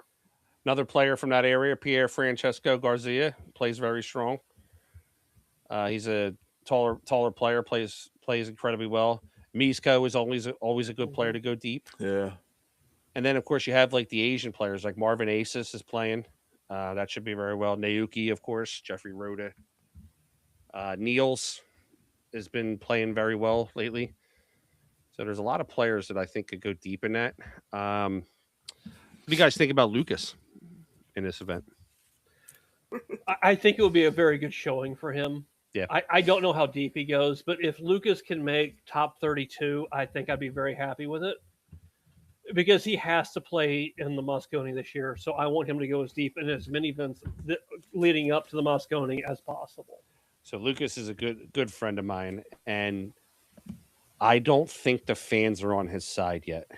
[SPEAKER 3] Another player from that area, Pierre Francesco Garcia, plays very strong. He's a taller player, plays incredibly well. Misko is always a good player to go deep.
[SPEAKER 2] Yeah.
[SPEAKER 3] And then, of course, you have like the Asian players, like Marvin Asis is playing. That should be very well. Naoki, of course, Jeffrey Rhoda. Niels has been playing very well lately. So there's a lot of players that I think could go deep in that. What do you guys think about Lucas in this event?
[SPEAKER 4] I think it will be a very good showing for him.
[SPEAKER 3] Yeah.
[SPEAKER 4] I don't know how deep he goes, but if Lucas can make top 32, I think I'd be very happy with it. Because he has to play in the Moscone this year, so I want him to go as deep in as many events leading up to the Moscone as possible.
[SPEAKER 3] So Lucas is a good friend of mine, and I don't think the fans are on his side yet.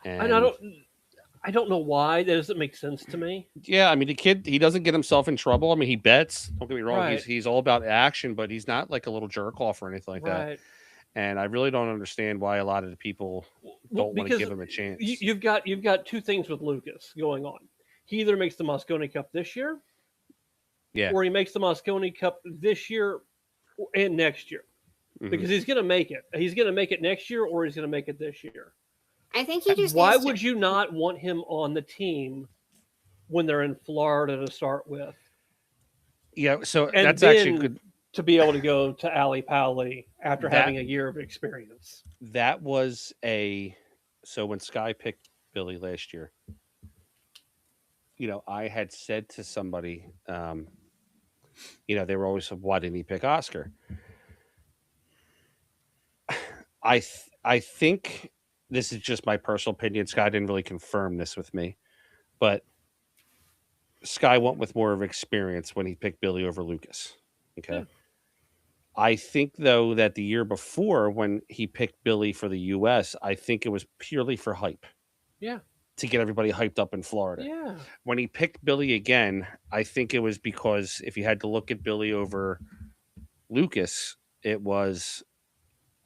[SPEAKER 3] And
[SPEAKER 4] I don't know why. That doesn't make sense to me.
[SPEAKER 3] Yeah, I mean the kid, he doesn't get himself in trouble. I mean, he bets. Don't get me wrong.
[SPEAKER 4] Right.
[SPEAKER 3] He's all about action, but he's not like a little jerk off or anything like that. And I really don't understand why a lot of the people don't want to give him a chance.
[SPEAKER 4] You've got two things with Lucas going on. He either makes the Moscone Cup this year, or he makes the Moscone Cup this year and next year, because he's going to make it. He's going to make it next year, or he's going to make it this year.
[SPEAKER 5] I think he just.
[SPEAKER 4] Why would you not want him on the team when they're in Florida to start with?
[SPEAKER 3] Yeah, so
[SPEAKER 4] and
[SPEAKER 3] that's
[SPEAKER 4] then
[SPEAKER 3] actually good.
[SPEAKER 4] To be able to go to Ali Pali after having a year of experience.
[SPEAKER 3] That was so when Sky picked Billy last year, you know, I had said to somebody, you know, they were always, why didn't he pick Oscar? I think this is just my personal opinion. Sky didn't really confirm this with me, but Sky went with more of experience when he picked Billy over Lucas. Okay. I think, though, that the year before when he picked Billy for the U.S., I think it was purely for hype.
[SPEAKER 4] Yeah.
[SPEAKER 3] To get everybody hyped up in Florida.
[SPEAKER 4] Yeah.
[SPEAKER 3] When he picked Billy again, I think it was because if you had to look at Billy over Lucas, it was,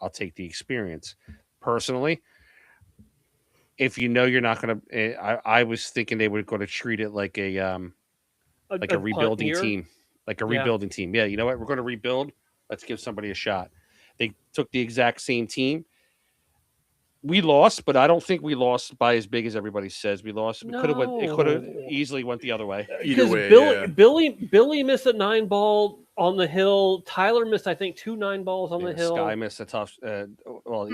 [SPEAKER 3] I'll take the experience. Personally, if you know you're not going to, I was thinking they were going to treat it like a rebuilding team. Like a rebuilding team. Yeah, you know what? We're going to rebuild. Let's give somebody a shot. They took the exact same team. We lost, but I don't think we lost by as big as everybody says. We lost. It could have easily went the other way.
[SPEAKER 2] Either way,
[SPEAKER 4] Billy missed a 9-ball on the hill. Tyler missed, I think, 2 9-balls on the hill.
[SPEAKER 3] Sky missed a tough,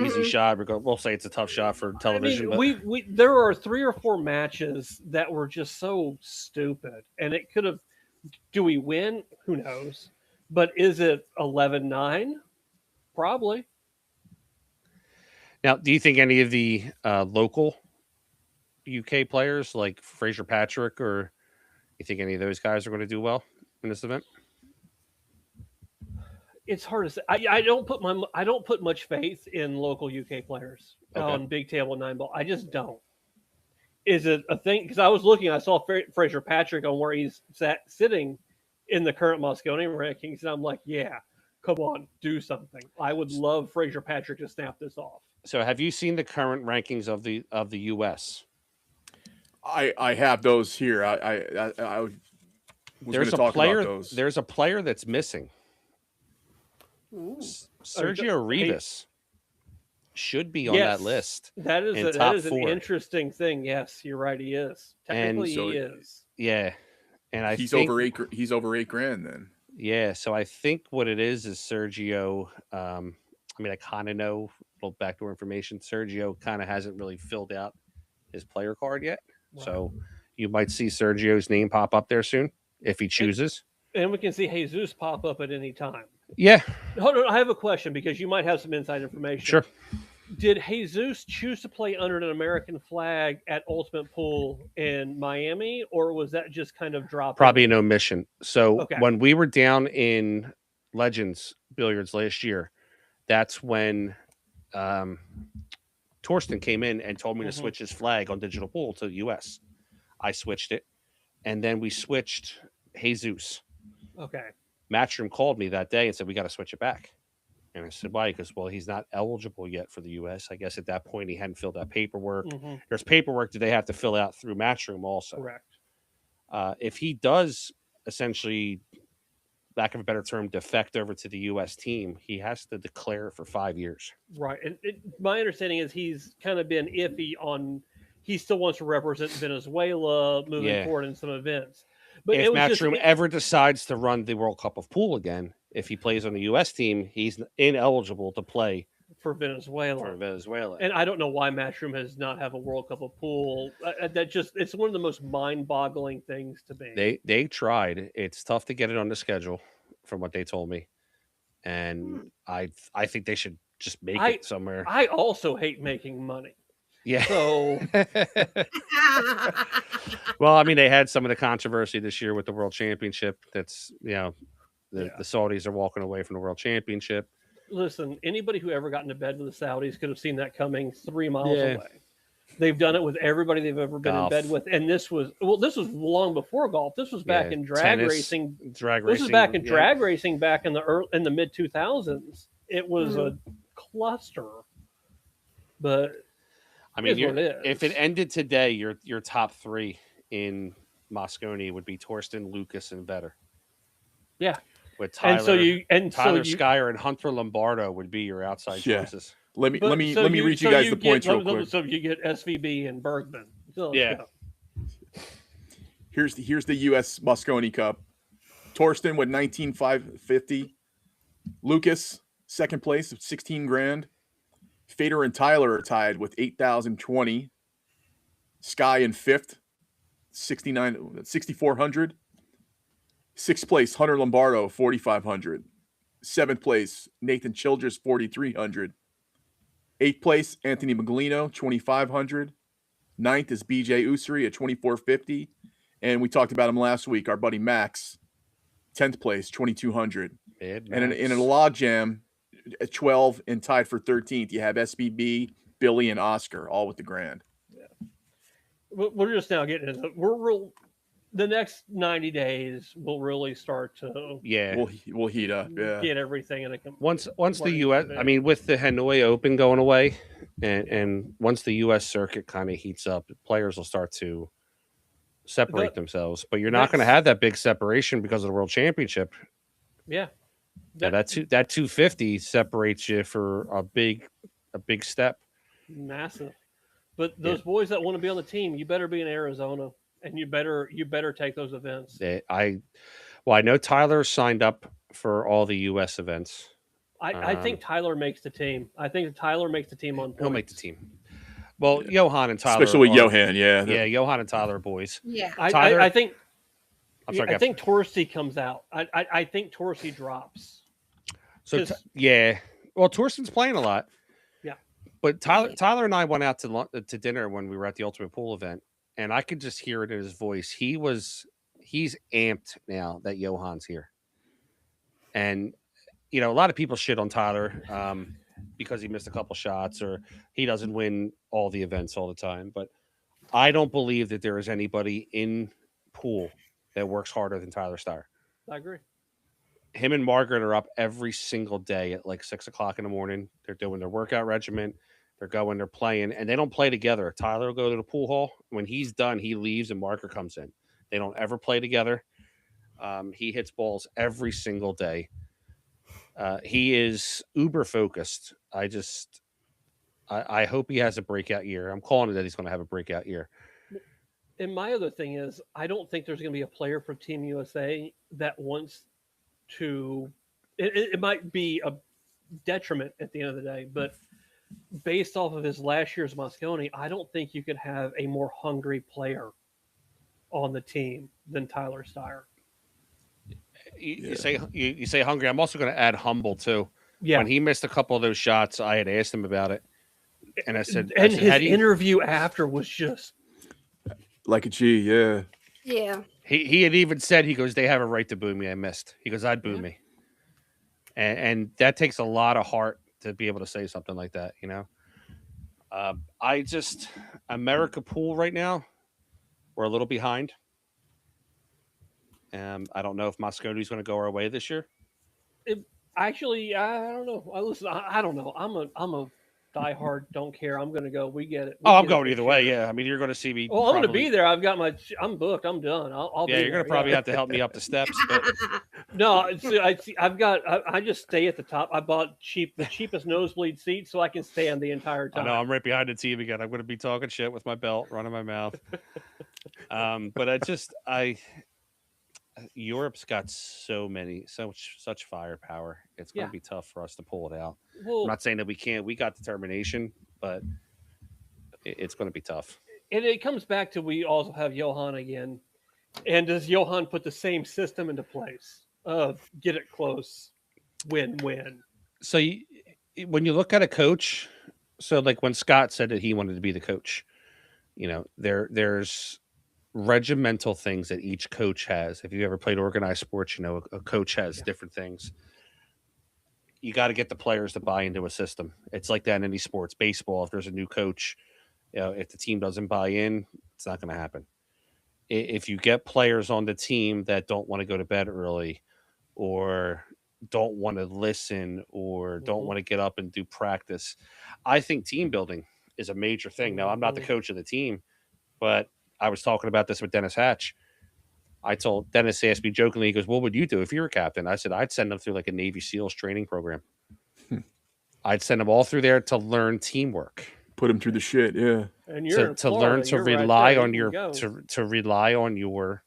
[SPEAKER 3] easy shot. We'll say it's a tough shot for television.
[SPEAKER 4] I mean, but there are 3 or 4 matches that were just so stupid, and it could have. Do we win? Who knows? But is it 11-9? Probably.
[SPEAKER 3] Now, do you think any of the local UK players like Fraser Patrick, or you think any of those guys are going to do well in this event?
[SPEAKER 4] It's hard to say. I don't put much faith in local UK players on big table 9-ball. I just don't. Is it a thing? Because I was looking, I saw Fraser Patrick on where he's sitting in the current Moscone rankings, and I'm like, yeah, come on, do something. I would love Fraser Patrick to snap this off.
[SPEAKER 3] So, have you seen the current rankings of the U.S.?
[SPEAKER 2] I have those here. I was
[SPEAKER 3] there's a
[SPEAKER 2] talk
[SPEAKER 3] player.
[SPEAKER 2] about those.
[SPEAKER 3] There's a player that's missing.
[SPEAKER 5] Ooh.
[SPEAKER 3] Sergio Rivas. should be on that list.
[SPEAKER 4] That is
[SPEAKER 3] in
[SPEAKER 4] that
[SPEAKER 3] top
[SPEAKER 4] is an
[SPEAKER 3] 4.
[SPEAKER 4] interesting thing. Yes, you're right. He is technically
[SPEAKER 2] so
[SPEAKER 4] he is.
[SPEAKER 3] Yeah, and I
[SPEAKER 2] he's
[SPEAKER 3] think
[SPEAKER 2] he's over $8,000 then.
[SPEAKER 3] yeah. So I think what it is Sergio. I mean, I kind of know a little backdoor information. Sergio kind of hasn't really filled out his player card yet, so you might see Sergio's name pop up there soon if he chooses.
[SPEAKER 4] And we can see Jesus pop up at any time.
[SPEAKER 3] Yeah.
[SPEAKER 4] Hold on, I have a question because you might have some inside information.
[SPEAKER 3] Sure.
[SPEAKER 4] Did Jesus choose to play under an American flag at Ultimate Pool in Miami, or was that just kind of dropped?
[SPEAKER 3] Probably an omission. So
[SPEAKER 4] Okay.
[SPEAKER 3] when we were down in Legends Billiards last year, that's when Torsten came in and told me to switch his flag on Digital Pool to the US. I switched it, and then we switched Jesus.
[SPEAKER 4] Okay.
[SPEAKER 3] Matchroom called me that day and said, we got to switch it back. And I said, why? Because, well, he's not eligible yet for the U.S. I guess at that point he hadn't filled out paperwork. There's paperwork that they have to fill out through Matchroom also.
[SPEAKER 4] Correct.
[SPEAKER 3] If he does essentially, lack of a better term, defect over to the U.S. team, he has to declare for 5 years.
[SPEAKER 4] Right. And my understanding is he's kind of been iffy on he still wants to represent Venezuela moving forward in some events. But
[SPEAKER 3] if Matchroom ever decides to run the World Cup of Pool again, if he plays on the U.S. team, he's ineligible to play
[SPEAKER 4] for Venezuela. And I don't know why Matchroom has not have a World Cup of Pool. It's one of the most mind-boggling things to me.
[SPEAKER 3] They tried. It's tough to get it on the schedule, from what they told me, and I think they should just make it somewhere.
[SPEAKER 4] I also hate making money.
[SPEAKER 3] Yeah.
[SPEAKER 4] So,
[SPEAKER 3] well, I mean, they had some of the controversy this year with the World Championship. That's the Saudis are walking away from the World Championship.
[SPEAKER 4] Listen, anybody who ever got into bed with the Saudis could have seen that coming 3 miles away. They've done it with everybody they've ever been in bed with, and this was long before golf. This was back in drag racing. This was back in drag racing back in the mid 2000s. It was a cluster, but.
[SPEAKER 3] I mean, if it ended today, your top 3 in Moscone would be Torsten, Lucas, and Vetter.
[SPEAKER 4] Yeah,
[SPEAKER 3] with Tyler, Skyer and Hunter Lombardo would be your outside choices.
[SPEAKER 2] Let me read you guys the points real quick.
[SPEAKER 4] So you get SVB and Bergman. So
[SPEAKER 2] Here's the U.S. Moscone Cup. Torsten with 19,550. Lucas second place of $16,000. Fader and Tyler are tied with 8,020. Sky in fifth, 6,400. Sixth place, Hunter Lombardo, 4,500. Seventh place, Nathan Childress, 4,300. Eighth place, Anthony Maglino, 2,500. Ninth is BJ Usuri at 2,450. And we talked about him last week, our buddy Max, 10th place, 2,200. And in a log jam, at 12 and tied for 13th, you have SBB, Billy, and Oscar, all with the grand.
[SPEAKER 4] Yeah, we're just now getting into the next 90 days. We'll really start to
[SPEAKER 2] we'll heat up. Yeah,
[SPEAKER 4] get everything in a
[SPEAKER 3] once the U.S. I mean, with the Hanoi Open going away, and once the U.S. circuit kind of heats up, players will start to separate themselves. But you're not going to have that big separation because of the World Championship.
[SPEAKER 4] Yeah.
[SPEAKER 3] That 250 separates you for a big step.
[SPEAKER 4] Massive. But those boys that want to be on the team, you better be in Arizona, and you better take those events.
[SPEAKER 3] I know Tyler signed up for all the U.S. events.
[SPEAKER 4] I think Tyler makes the team. I think Tyler makes the team on points.
[SPEAKER 3] He'll make the team. Well, Johan and Tyler,
[SPEAKER 2] especially with Johan,
[SPEAKER 3] Johan and Tyler are boys.
[SPEAKER 5] Yeah,
[SPEAKER 3] Tyler,
[SPEAKER 4] I think. I think Torsi comes out. I think Torsi drops.
[SPEAKER 3] So well, Torsten's playing a lot.
[SPEAKER 4] Yeah,
[SPEAKER 3] but Tyler and I went out to dinner when we were at the Ultimate Pool event, and I could just hear it in his voice. He's amped now that Johan's here, and a lot of people shit on Tyler because he missed a couple shots or he doesn't win all the events all the time. But I don't believe that there is anybody in pool that works harder than Tyler Starr.
[SPEAKER 4] I agree.
[SPEAKER 3] Him and Margaret are up every single day at like 6 o'clock in the morning. They're doing their workout regimen. They're playing, and they don't play together. Tyler will go to the pool hall. When he's done, he leaves and Margaret comes in. They don't ever play together. He hits balls every single day. He is uber focused. I hope he has a breakout year. I'm calling it that he's going to have a breakout year.
[SPEAKER 4] And my other thing is, I don't think there's going to be a player from Team USA that wants to. It might be a detriment at the end of the day, but based off of his last year's Mosconi, I don't think you could have a more hungry player on the team than Tyler Steyer.
[SPEAKER 3] You say hungry. I'm also going to add humble too.
[SPEAKER 4] Yeah.
[SPEAKER 3] When he missed a couple of those shots, I had asked him about it, and I said,
[SPEAKER 4] his
[SPEAKER 3] "How do you-"
[SPEAKER 4] interview after was just
[SPEAKER 2] Like a G, yeah.
[SPEAKER 5] Yeah.
[SPEAKER 3] He had even said, he goes, "They have a right to boo me. I missed." He goes, "I'd boo
[SPEAKER 4] Yeah.
[SPEAKER 3] me," and that takes a lot of heart to be able to say something like that. You know, I just America pool right now, we're a little behind. I don't know if Mosconi's going to go our way this year.
[SPEAKER 4] actually, I don't know. I don't know. I'm a diehard. Don't care. I'm going to go. We get it.
[SPEAKER 3] I'm going either way. Yeah, I mean, you're going to see me.
[SPEAKER 4] Well, I'm going to be there. I'm booked. I'm done. I'll be
[SPEAKER 3] Yeah,
[SPEAKER 4] there.
[SPEAKER 3] you're going to probably have to help me up the steps. But
[SPEAKER 4] No, I just stay at the top. I bought the cheapest nosebleed seat so I can stand the entire
[SPEAKER 3] I
[SPEAKER 4] time.
[SPEAKER 3] know I'm right behind the team again. I'm going to be talking shit with my belt, running my mouth. But Europe's got such firepower. It's going to be tough for us to pull it out.
[SPEAKER 4] Well,
[SPEAKER 3] I'm not saying that we can't. We got determination, but it's going to be tough.
[SPEAKER 4] and it comes back to, we also have Johan again. And does Johan put the same system into place of get it close, win-win?
[SPEAKER 3] So when you look at a coach, so like when Scott said that he wanted to be the coach, you know, there's regimental things that each coach has. If you ever played organized sports, you know, a coach has different things. You got to get the players to buy into a system. It's like that in any sports. Baseball, if there's a new coach, you know, if the team doesn't buy in, it's not going to happen. If you get players on the team that don't want to go to bed early, or don't want to listen, or don't want to get up and do practice, I think team building is a major thing. Now, I'm not the coach of the team, but I was talking about this with Dennis Hatch. Dennis asked me jokingly, he goes, "What would you do if you were captain?" I said, "I'd send them through like a Navy SEALs training program. I'd send them all through there to learn teamwork.
[SPEAKER 2] Put them through the shit, yeah.
[SPEAKER 4] And you're
[SPEAKER 3] to learn to rely on your to rely on your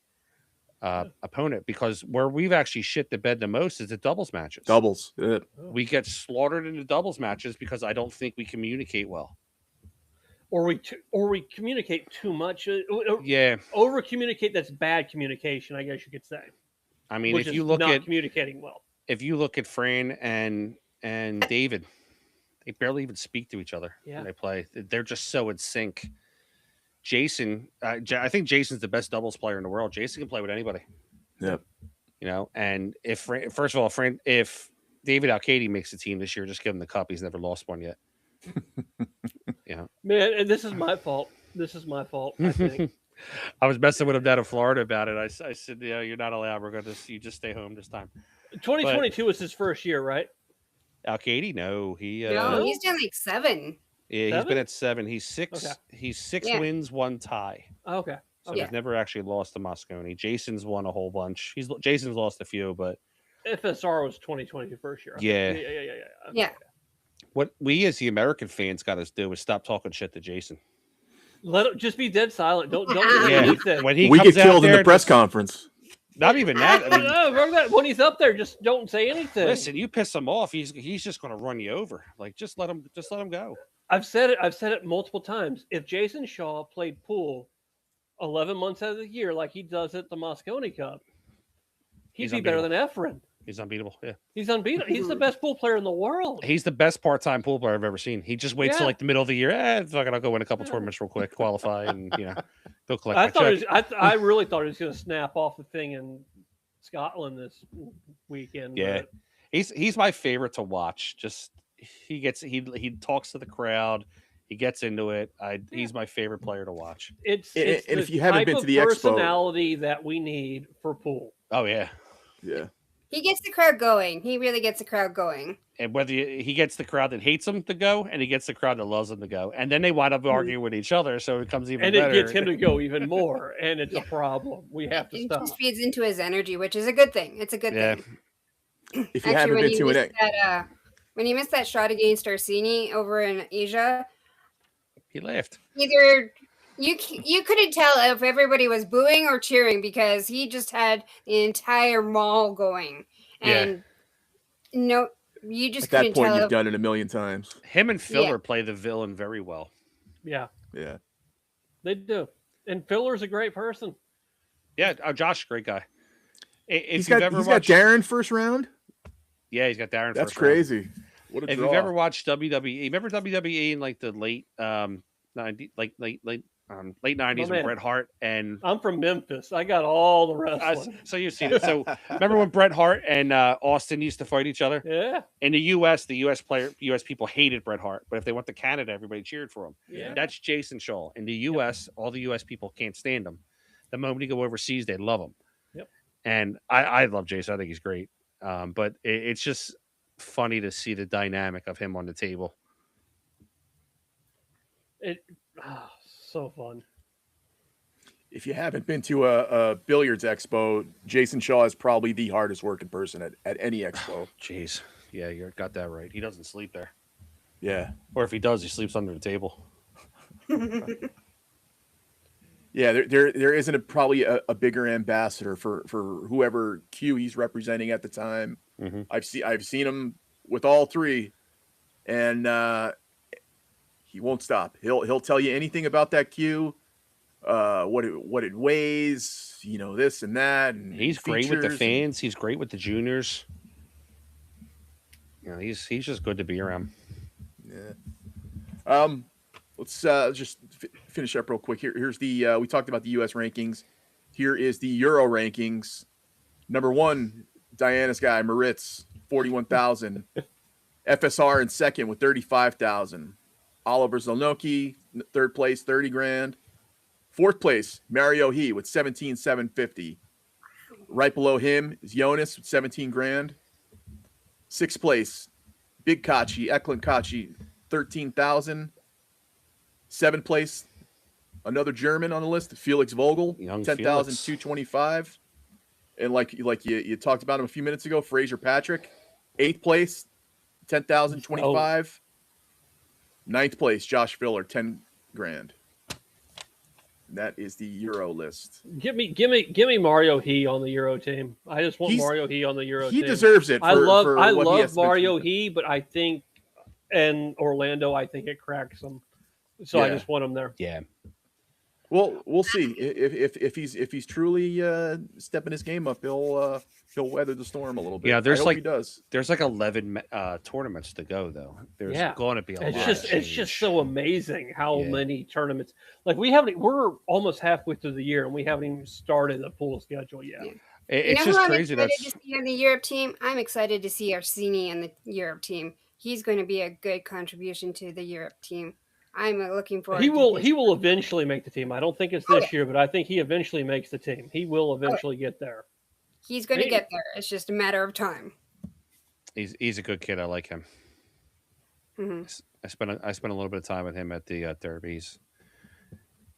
[SPEAKER 3] opponent, because where we've actually shit the bed the most is the doubles matches.
[SPEAKER 2] Doubles, yeah.
[SPEAKER 3] We get slaughtered in the doubles matches because I don't think we communicate well,
[SPEAKER 4] or we communicate too much.
[SPEAKER 3] Yeah,
[SPEAKER 4] over communicate. That's bad communication, I guess you could say.
[SPEAKER 3] I mean,
[SPEAKER 4] Which
[SPEAKER 3] if you
[SPEAKER 4] is
[SPEAKER 3] look
[SPEAKER 4] not
[SPEAKER 3] at
[SPEAKER 4] communicating well,
[SPEAKER 3] if you look at Fran and David, they barely even speak to each other when they play. They're just so in sync. Jason, I think Jason's the best doubles player in the world. Jason can play with anybody.
[SPEAKER 2] Yep.
[SPEAKER 3] You know, and if David Alcady makes the team this year, just give him the cup. He's never lost one yet. Yeah,
[SPEAKER 4] man, and this is my fault. I think.
[SPEAKER 3] I was messing with him down in Florida about it. I said, "Yeah, you're not allowed. You just stay home this time."
[SPEAKER 4] 2022 was his first year, right?
[SPEAKER 3] Alcady, no,
[SPEAKER 5] No, he's done like 7.
[SPEAKER 3] Yeah, he's been at 7. He's 6.
[SPEAKER 4] Okay.
[SPEAKER 3] He's 6 wins, 1 tie.
[SPEAKER 4] Okay.
[SPEAKER 3] So he's never actually lost to Mosconi. Jason's won a whole bunch. Jason's lost a few, but
[SPEAKER 4] FSR was 2022 first year.
[SPEAKER 5] Yeah.
[SPEAKER 3] What we as the American fans got to do is stop talking shit to Jason.
[SPEAKER 4] Let him just be dead silent. Don't do anything.
[SPEAKER 3] When he
[SPEAKER 2] we
[SPEAKER 3] comes
[SPEAKER 2] get killed
[SPEAKER 3] out
[SPEAKER 2] in
[SPEAKER 3] there,
[SPEAKER 2] the press conference.
[SPEAKER 3] Not even that. I mean,
[SPEAKER 4] no, when he's up there, just don't say anything.
[SPEAKER 3] Listen, you piss him off, he's just going to run you over. Like, just let him go.
[SPEAKER 4] I've said it multiple times. If Jason Shaw played pool 11 months out of the year like he does at the Mosconi Cup, he'd be better than Efren.
[SPEAKER 3] He's unbeatable. Yeah,
[SPEAKER 4] he's unbeatable. He's the best pool player in the world.
[SPEAKER 3] He's the best part-time pool player I've ever seen. He just waits till like the middle of the year. I'll go win a couple tournaments real quick, qualify, and go collect my check.
[SPEAKER 4] I really thought he was going to snap off the thing in Scotland this weekend.
[SPEAKER 3] Yeah, he's my favorite to watch. Just he talks to the crowd. He gets into it. He's my favorite player to watch.
[SPEAKER 4] It's
[SPEAKER 2] and
[SPEAKER 4] the
[SPEAKER 2] if you haven't been to the
[SPEAKER 4] personality that we need for pool.
[SPEAKER 3] Oh yeah.
[SPEAKER 5] He gets the crowd going. He really gets the crowd going.
[SPEAKER 3] And whether he gets the crowd that hates him to go, and he gets the crowd that loves him to go, and then they wind up arguing with each other, so it becomes even better.
[SPEAKER 4] And it gets him to go even more, and it's a problem. We have to stop.
[SPEAKER 5] It just feeds into his energy, which is a good thing. It's a good thing.
[SPEAKER 2] If you haven't been to
[SPEAKER 5] when he missed that shot against Orsini over in Asia,
[SPEAKER 3] He laughed.
[SPEAKER 5] either you couldn't tell if everybody was booing or cheering because he just had the entire mall going,
[SPEAKER 3] Yeah.
[SPEAKER 5] and no, you just
[SPEAKER 2] At that
[SPEAKER 5] couldn't
[SPEAKER 2] point,
[SPEAKER 5] tell.
[SPEAKER 2] you've done it a million times.
[SPEAKER 3] Him and Filler
[SPEAKER 5] Yeah.
[SPEAKER 3] play the villain very well.
[SPEAKER 4] Yeah,
[SPEAKER 2] Yeah.
[SPEAKER 4] they do. And Filler's a great person.
[SPEAKER 3] Yeah, Josh, great guy. If
[SPEAKER 2] He's
[SPEAKER 3] you've
[SPEAKER 2] got
[SPEAKER 3] ever
[SPEAKER 2] he's
[SPEAKER 3] watched,
[SPEAKER 2] got Darren first round.
[SPEAKER 3] yeah, he's got Darren.
[SPEAKER 2] That's
[SPEAKER 3] first round.
[SPEAKER 2] crazy. What a
[SPEAKER 3] If
[SPEAKER 2] draw.
[SPEAKER 3] you've ever watched WWE, remember WWE in like the late 90, late 90s
[SPEAKER 4] man.
[SPEAKER 3] with Bret Hart and
[SPEAKER 4] I'm from Memphis. I got all the wrestling.
[SPEAKER 3] so you've seen it. So remember when Bret Hart and Austin used to fight each other?
[SPEAKER 4] Yeah,
[SPEAKER 3] In the U.S., the U.S. people hated Bret Hart, but if they went to Canada, everybody cheered for him.
[SPEAKER 4] yeah.
[SPEAKER 3] That's Jason Shaw. In the U.S., all the U.S. people can't stand him. The moment you go overseas, they love him.
[SPEAKER 4] Yep.
[SPEAKER 3] And I love Jason. I think he's great. But it's just funny to see the dynamic of him on the table.
[SPEAKER 4] So fun.
[SPEAKER 2] If you haven't been to a billiards expo, Jason Shaw is probably the hardest working person at any expo.
[SPEAKER 3] Jeez. Yeah, you got that right. He doesn't sleep there.
[SPEAKER 2] Yeah.
[SPEAKER 3] Or if he does, he sleeps under the table.
[SPEAKER 2] Yeah, there isn't probably a bigger ambassador for whoever Q he's representing at the time.
[SPEAKER 3] Mm-hmm.
[SPEAKER 2] I've seen him with all three, and he won't stop. He'll tell you anything about that Q, what it weighs, this and that. And
[SPEAKER 3] He's great with the
[SPEAKER 2] features
[SPEAKER 3] fans. He's great with the juniors. He's just good to be around.
[SPEAKER 2] Yeah. Let's just finish up real quick. Here's the we talked about the U.S. rankings. Here is the Euro rankings. Number 1, Diana's guy Moritz, 41,000. FSR in second with 35,000. Oliver Zelnoki, third place, 30 grand. Fourth place, Mario He with 17,750. Right below him is Jonas with 17 grand. Sixth place, Big Kachi, Eklund Kachi, 13,000. Seventh place, another German on the list, Felix Vogel,
[SPEAKER 3] Young
[SPEAKER 2] 10,225. And like you talked about him a few minutes ago, Fraser Patrick, eighth place, 10,025. Ninth place, Josh Filler, 10 grand. And that is the Euro list.
[SPEAKER 4] Give me Mario He on the Euro team. I just want Mario He on the Euro team.
[SPEAKER 2] He deserves it.
[SPEAKER 4] I love
[SPEAKER 2] what he has to
[SPEAKER 4] Mario
[SPEAKER 2] bring to
[SPEAKER 4] He, but I think and Orlando, I think it cracks him. So I just want him there.
[SPEAKER 3] Yeah.
[SPEAKER 2] Well, we'll see if he's truly stepping his game up. He'll weather the storm a little bit.
[SPEAKER 3] Yeah, there's
[SPEAKER 2] he does.
[SPEAKER 3] There's like 11 tournaments to go though. There's going to be a lot.
[SPEAKER 4] It's just so amazing how many tournaments. Like we're almost halfway through the year and we haven't even started the pool schedule yet.
[SPEAKER 5] Yeah.
[SPEAKER 3] It's just crazy.
[SPEAKER 5] I'm excited to see on the Europe team. I'm excited to see Orsini on the Europe team. He's going to be a good contribution to the Europe team. I'm looking forward.
[SPEAKER 4] He will eventually make the team. I don't think it's this year, but I think he eventually makes the team. He will eventually get there.
[SPEAKER 5] He's going to get there. It's just a matter of time.
[SPEAKER 3] He's a good kid. I like him.
[SPEAKER 5] Mm-hmm.
[SPEAKER 3] I spent a little bit of time with him at the derbies.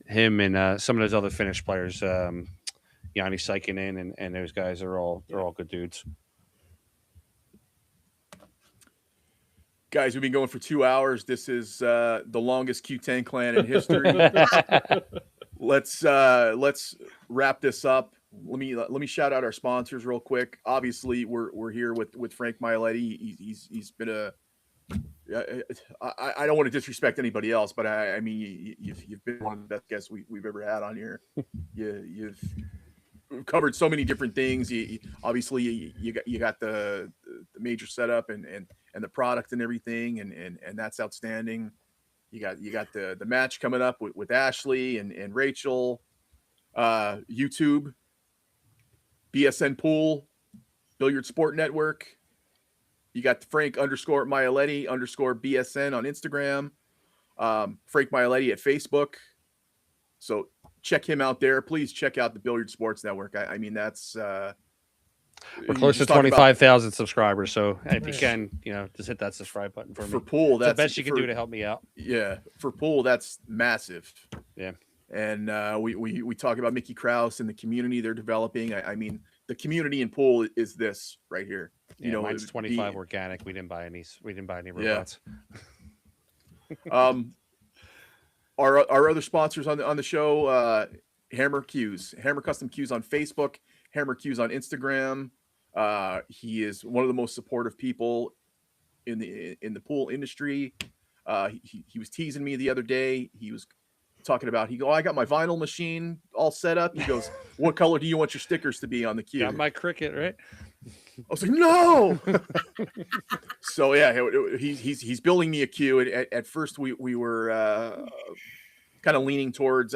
[SPEAKER 3] Him and some of those other Finnish players, Jani Saikinen and those guys are all good dudes.
[SPEAKER 2] Guys, we've been going for 2 hours. This is the longest Q10 clan in history. Let's wrap this up. Let me shout out our sponsors real quick. Obviously, we're here with Frank Maialetti. He's been I don't want to disrespect anybody else, but I mean you've been one of the best guests we've ever had on here. You've covered so many different things. Obviously you got the major setup and the product and everything, and that's outstanding. You got the match coming up with Ashley and Rachel, YouTube, BSN Pool, Billiard Sport Network. You got Frank _Maialetti _BSN on Instagram, Frank Maialetti at Facebook. So check him out there. Please check out the Billiard Sports Network. I mean, that's
[SPEAKER 3] we're close to 25,000 subscribers. So if you can, just hit that subscribe button for me.
[SPEAKER 2] For Pool, that's
[SPEAKER 3] the best you can do to help me out.
[SPEAKER 2] Yeah, for Pool, that's massive.
[SPEAKER 3] Yeah,
[SPEAKER 2] and we talk about Mickey Krause and the community they're developing. I mean, the community in Pool is this right here.
[SPEAKER 3] Yeah, mine's 25 organic. We didn't buy any. We didn't buy any robots.
[SPEAKER 2] Our other sponsors on the show, Hammer Custom Cues on Facebook, Hammer Cues on Instagram. He is one of the most supportive people in the pool industry. He was teasing me the other day. He was talking about, I got my vinyl machine all set up. He goes, what color do you want your stickers to be on the cue?
[SPEAKER 3] Got my Cricut, right?
[SPEAKER 2] I was like, no. So yeah, he's building me a cue. At first we were kind of leaning towards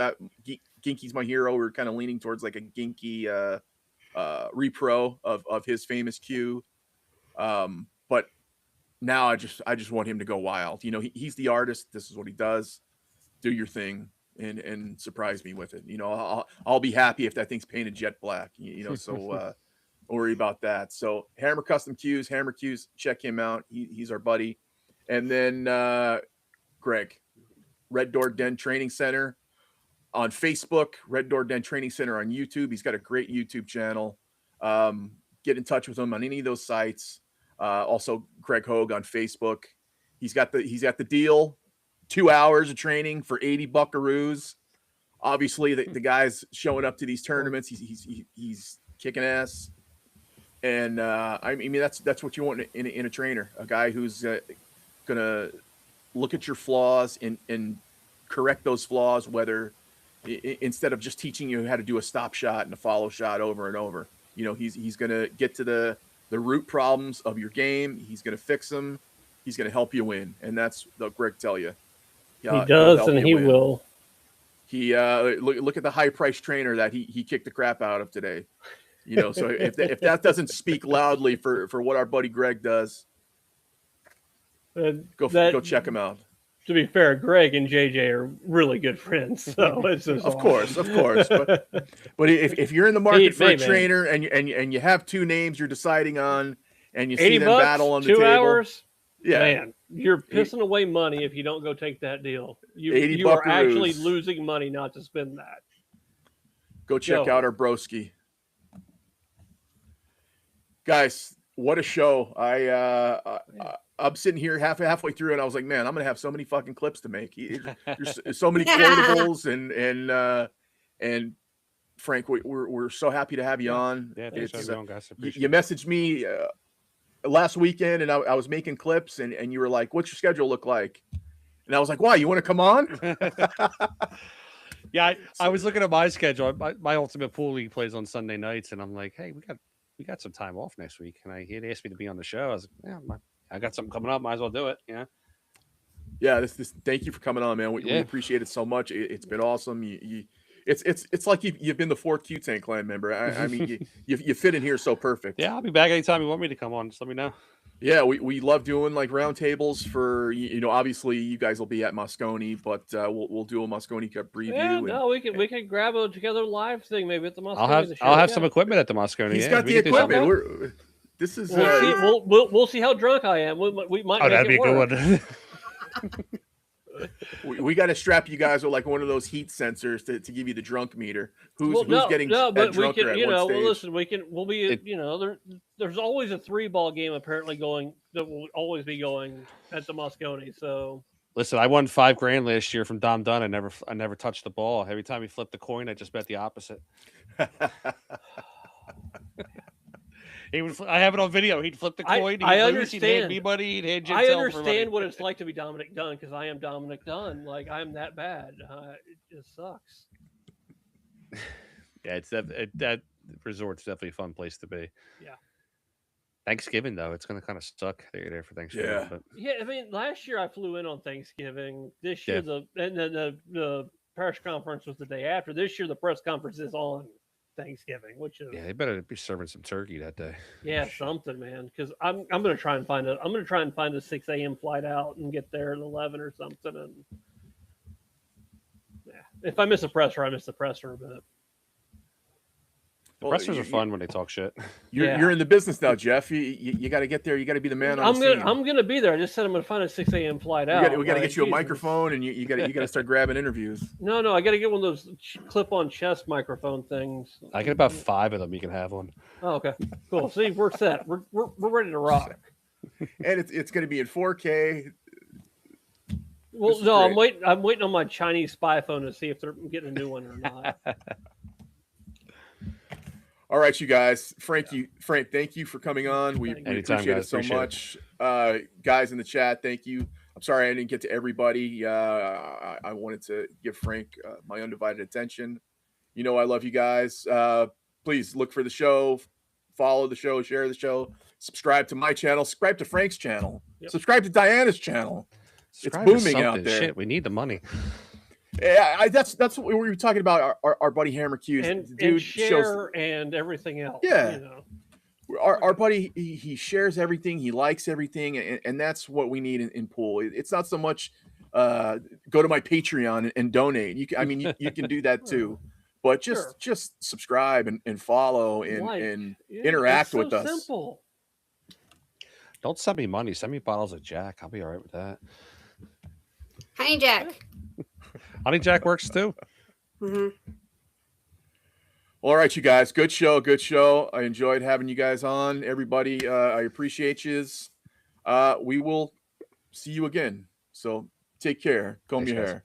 [SPEAKER 2] Ginky's my hero. We were kind of leaning towards like a Ginky repro of his famous cue. But now I just want him to go wild. You know, he's the artist. This is what he does. Do your thing and surprise me with it. You know, I'll be happy if that thing's painted jet black. You know, so don't worry about that. So Hammer Custom Cues, Hammer Cues, check him out. He's our buddy. And then Greg, Red Door Den Training Center on Facebook, Red Door Den Training Center on YouTube. He's got a great YouTube channel. Get in touch with him on any of those sites. Also Greg Hogue on Facebook. He's got the deal, 2 hours of training for 80 buckaroos. Obviously the guy's showing up to these tournaments. He's kicking ass. And I mean, that's what you want in a trainer, a guy who's gonna look at your flaws and correct those flaws, whether instead of just teaching you how to do a stop shot and a follow shot over and over. You know, he's gonna get to the root problems of your game. He's gonna fix them. He's gonna help you win, and that's what Greg tell you.
[SPEAKER 4] He does, and he will.
[SPEAKER 2] He look at the high price trainer that he kicked the crap out of today. You know, so if that doesn't speak loudly for what our buddy Greg does, go check him out.
[SPEAKER 4] To be fair, Greg and JJ are really good friends. So it's just
[SPEAKER 2] of course. But if you're in the market for a trainer and you have two names you're deciding on and you see them battle on the table,
[SPEAKER 4] 2 hours,
[SPEAKER 2] yeah,
[SPEAKER 4] man, you're pissing away money if you don't go take that deal. You are actually losing money not to spend that.
[SPEAKER 2] Go check out our broski. Guys, what a show. I'm sitting here halfway through and I was like, man, I'm going to have so many fucking clips to make. There's so many quotables and Frank, we're so happy to have you on.
[SPEAKER 3] Yeah, thanks for having me on, guys.
[SPEAKER 2] You messaged me last weekend and I was making clips and you were like, what's your schedule look like? And I was like, why, you want to come on?
[SPEAKER 3] Yeah, I was looking at my schedule. My Ultimate Pool League plays on Sunday nights and I'm like, hey, we got some time off next week. And he had asked me to be on the show. I was like, yeah, I got something coming up. Might as well do it. Yeah.
[SPEAKER 2] Yeah. This. Thank you for coming on, man. We appreciate it so much. It's been awesome. It's like you've been the fourth Q Tank Clan member. I mean, you fit in here so perfect.
[SPEAKER 3] Yeah, I'll be back anytime you want me to come on. Just let me know.
[SPEAKER 2] Yeah, we love doing like roundtables for obviously you guys will be at Moscone, but we'll do a Moscone Cup preview.
[SPEAKER 4] Yeah, no, we can grab a together live thing maybe at the Moscone.
[SPEAKER 3] I'll have some equipment at the Moscone.
[SPEAKER 2] He's got the equipment. This is
[SPEAKER 4] we'll see how drunk I am. We might.
[SPEAKER 3] Oh, that'd be a good one.
[SPEAKER 2] we got to strap you guys with like one of those heat sensors to give you the drunk meter. Who's getting
[SPEAKER 4] but we
[SPEAKER 2] drunker
[SPEAKER 4] can,
[SPEAKER 2] at one stage.
[SPEAKER 4] well, listen, we'll be, there's always a 3-ball game apparently going that will always be going at the Moscone. So
[SPEAKER 3] listen, I won $5,000 last year from Dom Dunn. I never touched the ball. Every time he flipped the coin, I just bet the opposite. I have it on video. He'd flip the coin.
[SPEAKER 4] I understand.
[SPEAKER 3] He'd hand me money. He'd hand
[SPEAKER 4] I understand what it's like to be Dominic Dunn because I am Dominic Dunn. Like I'm that bad. It just sucks.
[SPEAKER 3] Yeah, it's that resort's definitely a fun place to be.
[SPEAKER 4] Yeah.
[SPEAKER 3] Thanksgiving though, it's going to kind of suck that you're there for Thanksgiving.
[SPEAKER 2] Yeah.
[SPEAKER 3] But...
[SPEAKER 4] Yeah, I mean, last year I flew in on Thanksgiving. This year the press conference was the day after. This year the press conference is on Thanksgiving, which is
[SPEAKER 3] they better be serving some turkey that day.
[SPEAKER 4] Yeah, something, man. Because I'm gonna try and find a 6 a.m. flight out and get there at 11 or something. And yeah, if I miss a presser, I miss the presser. But
[SPEAKER 2] Well,
[SPEAKER 3] Wrestlers are fun when they talk shit.
[SPEAKER 2] You're in the business now, Jeff. You got to get there. You got to be the man on the scene.
[SPEAKER 4] I'm gonna be there. I just said I'm gonna find a 6 a.m. flight out.
[SPEAKER 2] We got to get you a microphone, and you got to start grabbing interviews.
[SPEAKER 4] No, I got to get one of those clip-on chest microphone things.
[SPEAKER 3] I get about 5 of them. You can have one.
[SPEAKER 4] Oh, okay, cool. See, we're set. We're ready to rock.
[SPEAKER 2] And it's going to be in 4K.
[SPEAKER 4] Well, no, I'm waiting on my Chinese spy phone to see if they're getting a new one or not.
[SPEAKER 2] All right, you guys. Frank, thank you for coming on. We appreciate it so much. Guys in the chat, thank you. I'm sorry I didn't get to everybody. I wanted to give Frank my undivided attention. You know I love you guys. Please look for the show, follow the show, share the show, subscribe to my channel, subscribe to Frank's channel, subscribe to Diana's channel. It's booming out there.
[SPEAKER 3] Shit, we need the money.
[SPEAKER 2] Yeah, that's what we were talking about. Our buddy Hammer Q's
[SPEAKER 4] and share and everything else.
[SPEAKER 2] Yeah, our buddy he shares everything. He likes everything, and that's what we need in pool. It's not so much go to my Patreon and donate. You can do that too, but just subscribe and follow and interact with us.
[SPEAKER 4] Simple.
[SPEAKER 3] Don't send me money. Send me bottles of Jack. I'll be all right with that.
[SPEAKER 5] Honey Jack.
[SPEAKER 3] Honey Jack works too.
[SPEAKER 5] Mm-hmm.
[SPEAKER 2] All right, you guys. Good show. I enjoyed having you guys on. Everybody, I appreciate yous. We will see you again. So take care. Comb your hair.